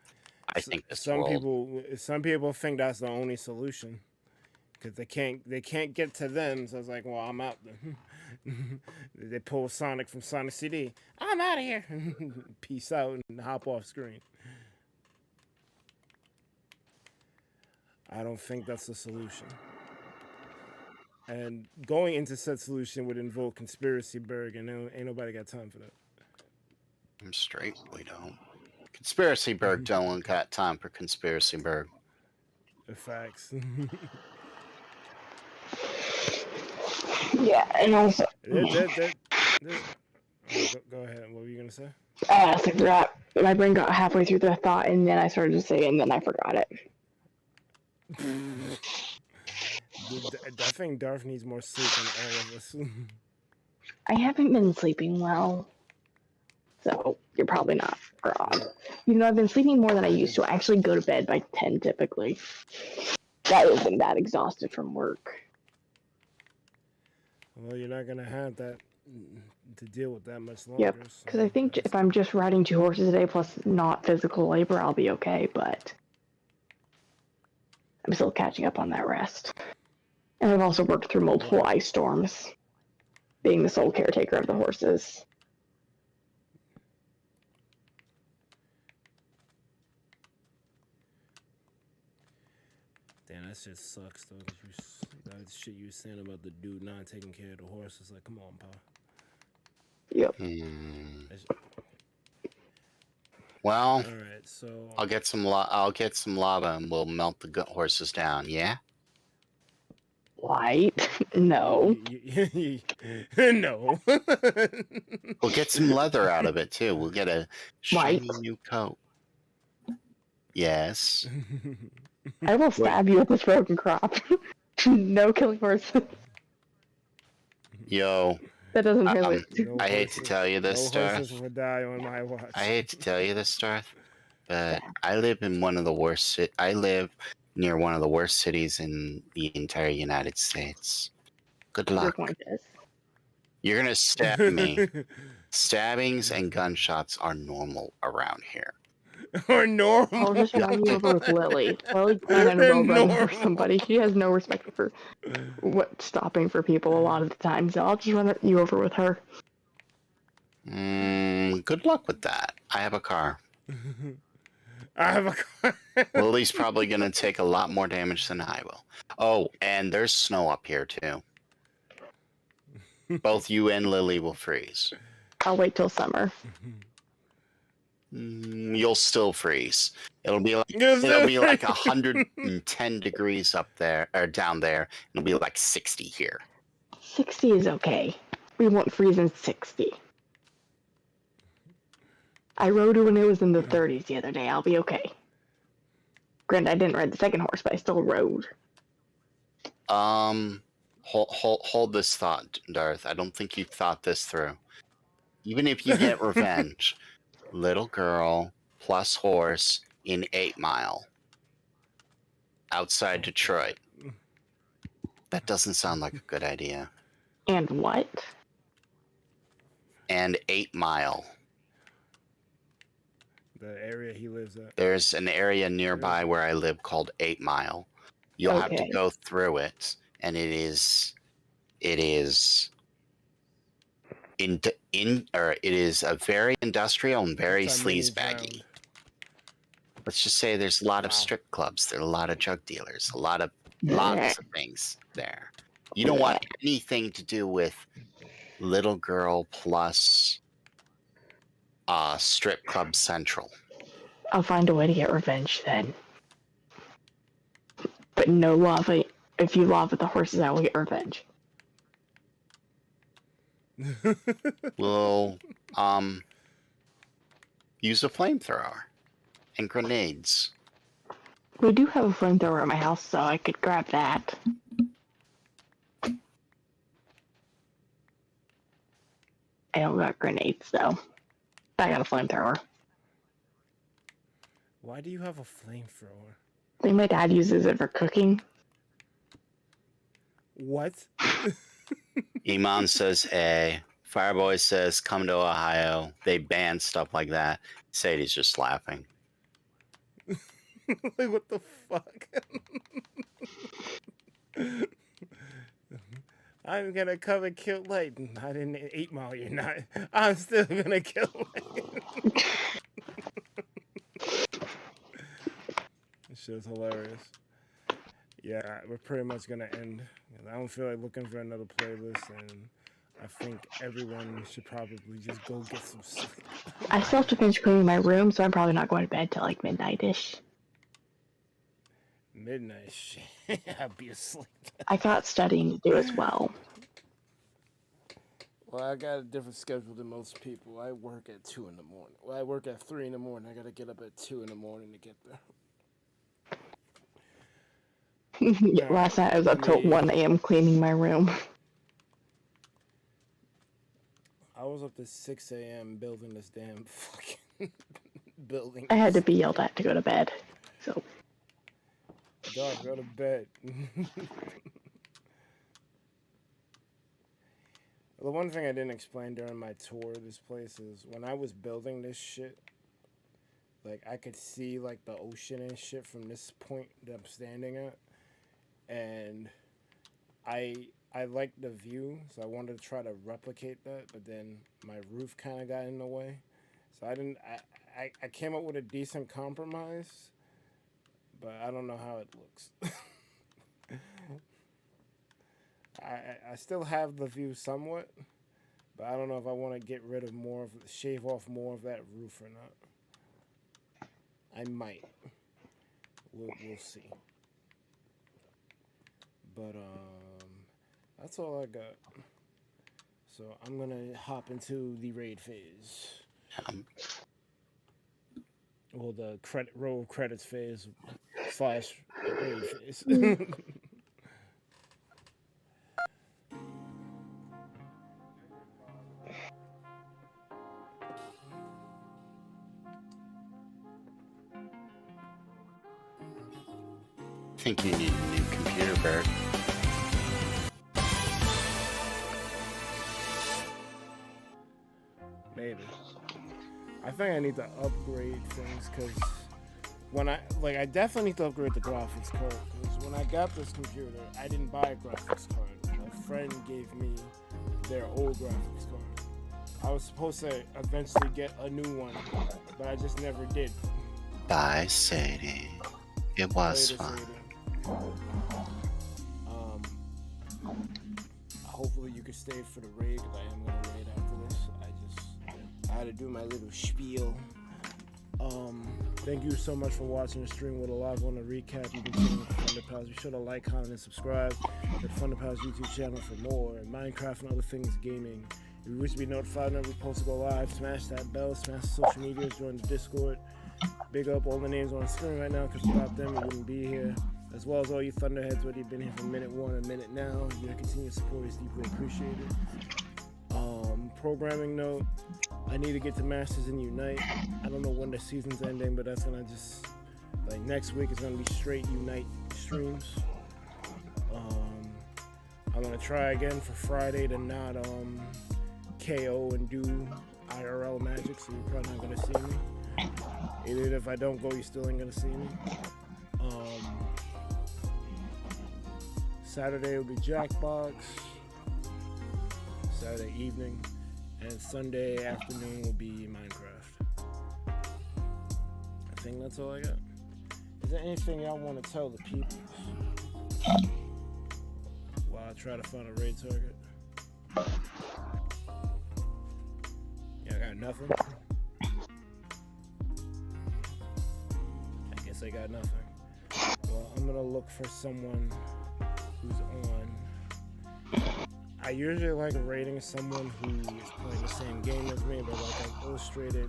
I think this some world. people think that's the only solution because they can't get to them. So it's like, well, I'm out. They pull Sonic from Sonic CD. I'm out of here. Peace out and hop off screen. I don't think that's the solution. And going into said solution would involve conspiracy berg, and ain't nobody got time for that. I'm straight. We don't. Conspiracy Berg don't got time for Conspiracy Berg. The facts. Yeah, and also, Go ahead. What were you gonna say? I forgot. My brain got halfway through the thought, and then I started to say it, and then I forgot it. I think Darth needs more sleep than all of us. I haven't been sleeping well, so you're probably not wrong. You know, I've been sleeping more than I used to. I actually go to bed by 10 typically. That isn't that exhausted from work. Well, you're not gonna have that to deal with that much longer. Yep, because I think if I'm just riding 2 horses a day plus not physical labor, I'll be okay, but I'm still catching up on that rest. And I've also worked through multiple ice storms, being the sole caretaker of the horses. Damn, that shit sucks though. That shit you were saying about the dude not taking care of the horses. Like, come on, pa. Yep. Well, all right, so I'll get some lava and we'll melt the horses down. Yeah. Light? No. No. We'll get some leather out of it too. We'll get a shiny new coat. Yes. I will stab you with this broken crop. No killing horses. Yo. That doesn't really. I hate to tell you this, no Darth. horses will die on my watch. I hate to tell you this, Darth, but I live in one of the worst. I live near one of the worst cities in the entire United States. Good luck. Your point is. You're gonna stab me. Stabbings and gunshots are normal around here. Or normal. I'll just run you over with Lily. Lily cannon will run over somebody. She has no respect for stopping for people a lot of the time, so I'll just run you over with her. Good luck with that. I have a car. I have a car. Lily's probably gonna take a lot more damage than I will. Oh, and there's snow up here too. Both you and Lily will freeze. I'll wait till summer. You'll still freeze. It'll be like 110 degrees up there or down there. It'll be like 60 here. 60 is okay. We won't freeze in 60. I rode when it was in the 30s the other day. I'll be okay. Granted, I didn't ride the second horse, but I still rode. Hold this thought, Darth. I don't think you thought this through. Even if you get revenge, little girl plus horse in 8 Mile outside Detroit. That doesn't sound like a good idea. And what? And 8 Mile. The area he lives at. There's an area nearby where I live called 8 Mile. You'll have to go through it, and it is a very industrial and very sleazebaggy. Let's just say there's a lot of strip clubs, there are a lot of drug dealers, lots of things there. You don't want anything to do with little girl plus strip club central. I'll find a way to get revenge then. But no lava. If you lava the horses, I will get revenge. We'll use a flamethrower and grenades. We do have a flamethrower at my house, so I could grab that. I don't got grenades though. I got a flamethrower. Why do you have a flamethrower? I think my dad uses it for cooking. What? Iman says A. Fireboy says come to Ohio. They ban stuff like that. Sadie's just laughing. Like, what the fuck? I'm gonna come and kill Lighten. I didn't 8 Mile, you're not. I'm still gonna kill Lighten. This shit's hilarious. Yeah, we're pretty much gonna end. I don't feel like looking for another playlist, and I think everyone should probably just go get some sleep. I still have to finish cleaning my room, so I'm probably not going to bed till like midnight-ish. Midnight shit. I'll be asleep. I got studying to do as well. Well, I got a different schedule than most people. I work at 2 in the morning. Well, I work at 3 in the morning. I gotta get up at 2 in the morning to get there. Last night I was up till 1 a.m. cleaning my room. I was up to 6 a.m. building this damn fucking building. I had to be yelled at to go to bed, so. Dog, go to bed. The one thing I didn't explain during my tour of this place is when I was building this shit, like I could see like the ocean and shit from this point that I'm standing at, and I liked the view, so I wanted to try to replicate that, but then my roof kind of got in the way, so I came up with a decent compromise, but I don't know how it looks. I still have the view somewhat, but I don't know if I want to get rid of shave off more of that roof or not. I might. We'll see. But that's all I got. So I'm gonna hop into the raid phase. Well, the roll of credits phase / raid phase. I think you need a new computer, Bird. Maybe. I think I need to upgrade things because I definitely need to upgrade the graphics card because when I got this computer, I didn't buy a graphics card. My friend gave me their old graphics card. I was supposed to eventually get a new one, but I just never did. Bye, Sadie. It was fun. Hopefully you can stay for the raid because I am going to raid after this. I had to do my little spiel. Thank you so much for watching the stream. With a live on the recap, you can see ThunderPals. Be sure to like, comment, and subscribe to the ThunderPals YouTube channel for more Minecraft and other things gaming. If you wish to be notified whenever we post to go live, smash that bell, smash the social media, join the Discord. Big up all the names on the screen right now because without them, you wouldn't be here. As well as all you Thunderheads, whether you've been here from minute 1 or minute now. Your continued support is deeply appreciated. Programming note, I need to get to Masters and Unite. I don't know when the season's ending, but that's gonna just, like next week is gonna be straight Unite streams. I'm gonna try again for Friday to not KO and do IRL magic, so you're probably not gonna see me. Even if I don't go, you still ain't gonna see me. Saturday will be Jackbox, Saturday evening, and Sunday afternoon will be Minecraft. I think that's all I got. Is there anything y'all want to tell the people while I try to find a raid target? Yeah, I got nothing. I guess I got nothing. Well, I'm gonna look for someone who's on. I usually like rating someone who is playing the same game as me, but like I've illustrated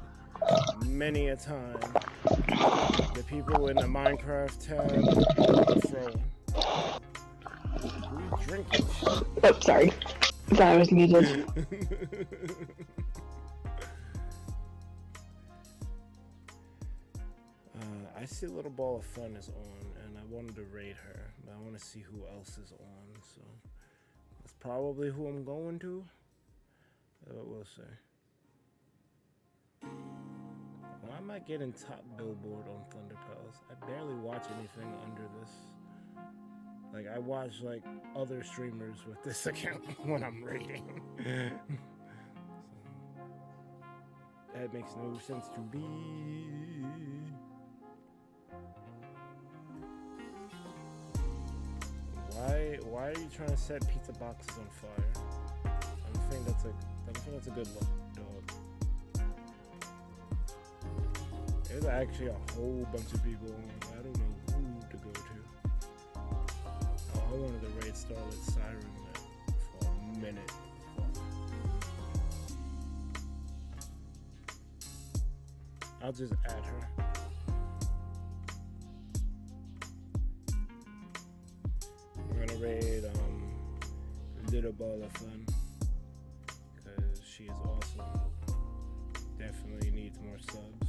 many a time, the people in the Minecraft tab throwing. Who you drinking? Oh, sorry. I thought I was muted. I see a little ball of fun is on, and I wanted to raid her, but I want to see who else is on, so that's probably who I'm going to. We'll see. Why am I getting top billboard on ThunderPals? I barely watch anything under this. Like, I watch, like, other streamers with this account when I'm raiding. So, that makes no sense to me. Why are you trying to set pizza boxes on fire? I don't think that's a good look, dog. There's actually a whole bunch of people on. I don't know who to go to. Oh, I wanted to raid Starlit Siren for a minute. I'll just add her. We're gonna raid Little Ball of Fun because she is awesome. Definitely needs more subs.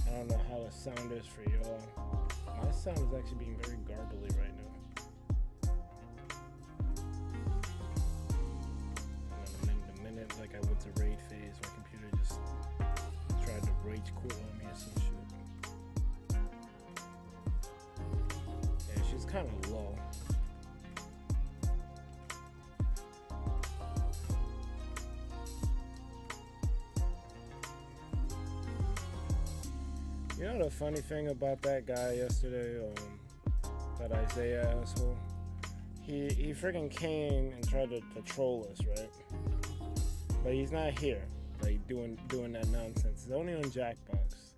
I don't know how the sound is for y'all. My sound is actually being very garbly right now. The minute like I went to raid phase, my computer just tried to rage quit on me or some shit. Yeah, she's kind of low. You know the funny thing about that guy yesterday, that Isaiah asshole? He freaking came and tried to troll us, right? But he's not here, like doing that nonsense. He's only on Jackbox.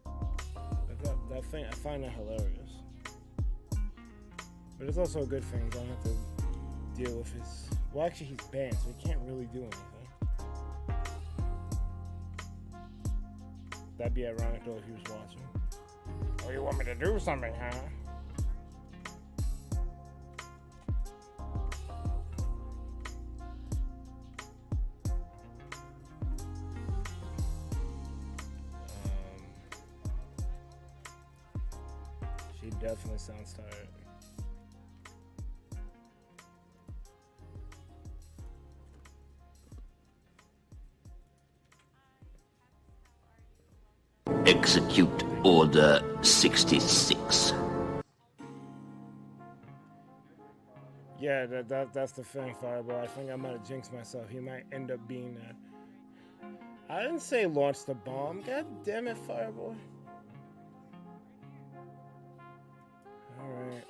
That thing, I find that hilarious. But it's also a good thing. I don't have to deal with his. Well, actually, he's banned, so he can't really do anything. That'd be ironic though if he was watching. Oh, you want me to do something, huh? She definitely sounds tired. Execute Order 66. Yeah, that's the thing, Fireball. I think I might have jinxed myself. He might end up being there. I didn't say launch the bomb. God damn it, Fireball. Alright.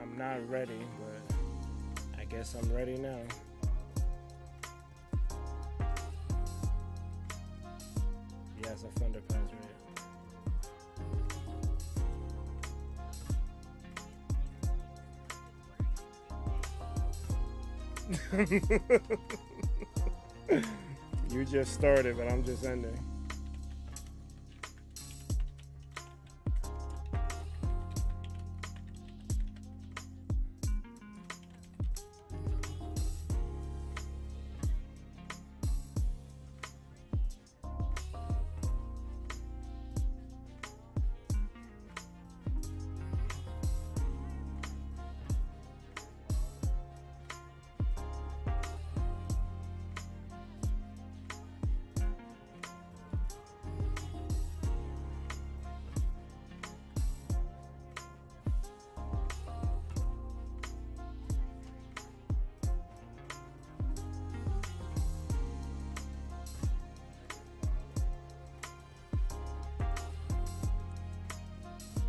I'm not ready, but I guess I'm ready now. Yes, a ThunderPals raid. You just started, but I'm just ending.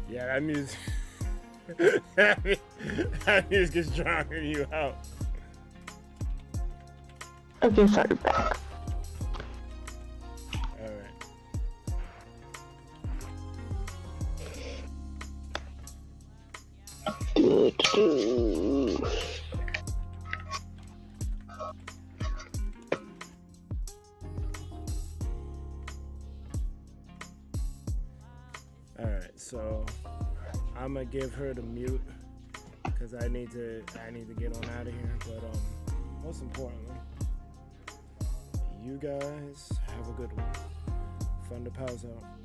Yeah, that music. that music is drowning you out. Okay, sorry, back. Alright, so I'm gonna give her the mute because I need to get on out of here. But most importantly, you guys have a good one. ThunderPals out.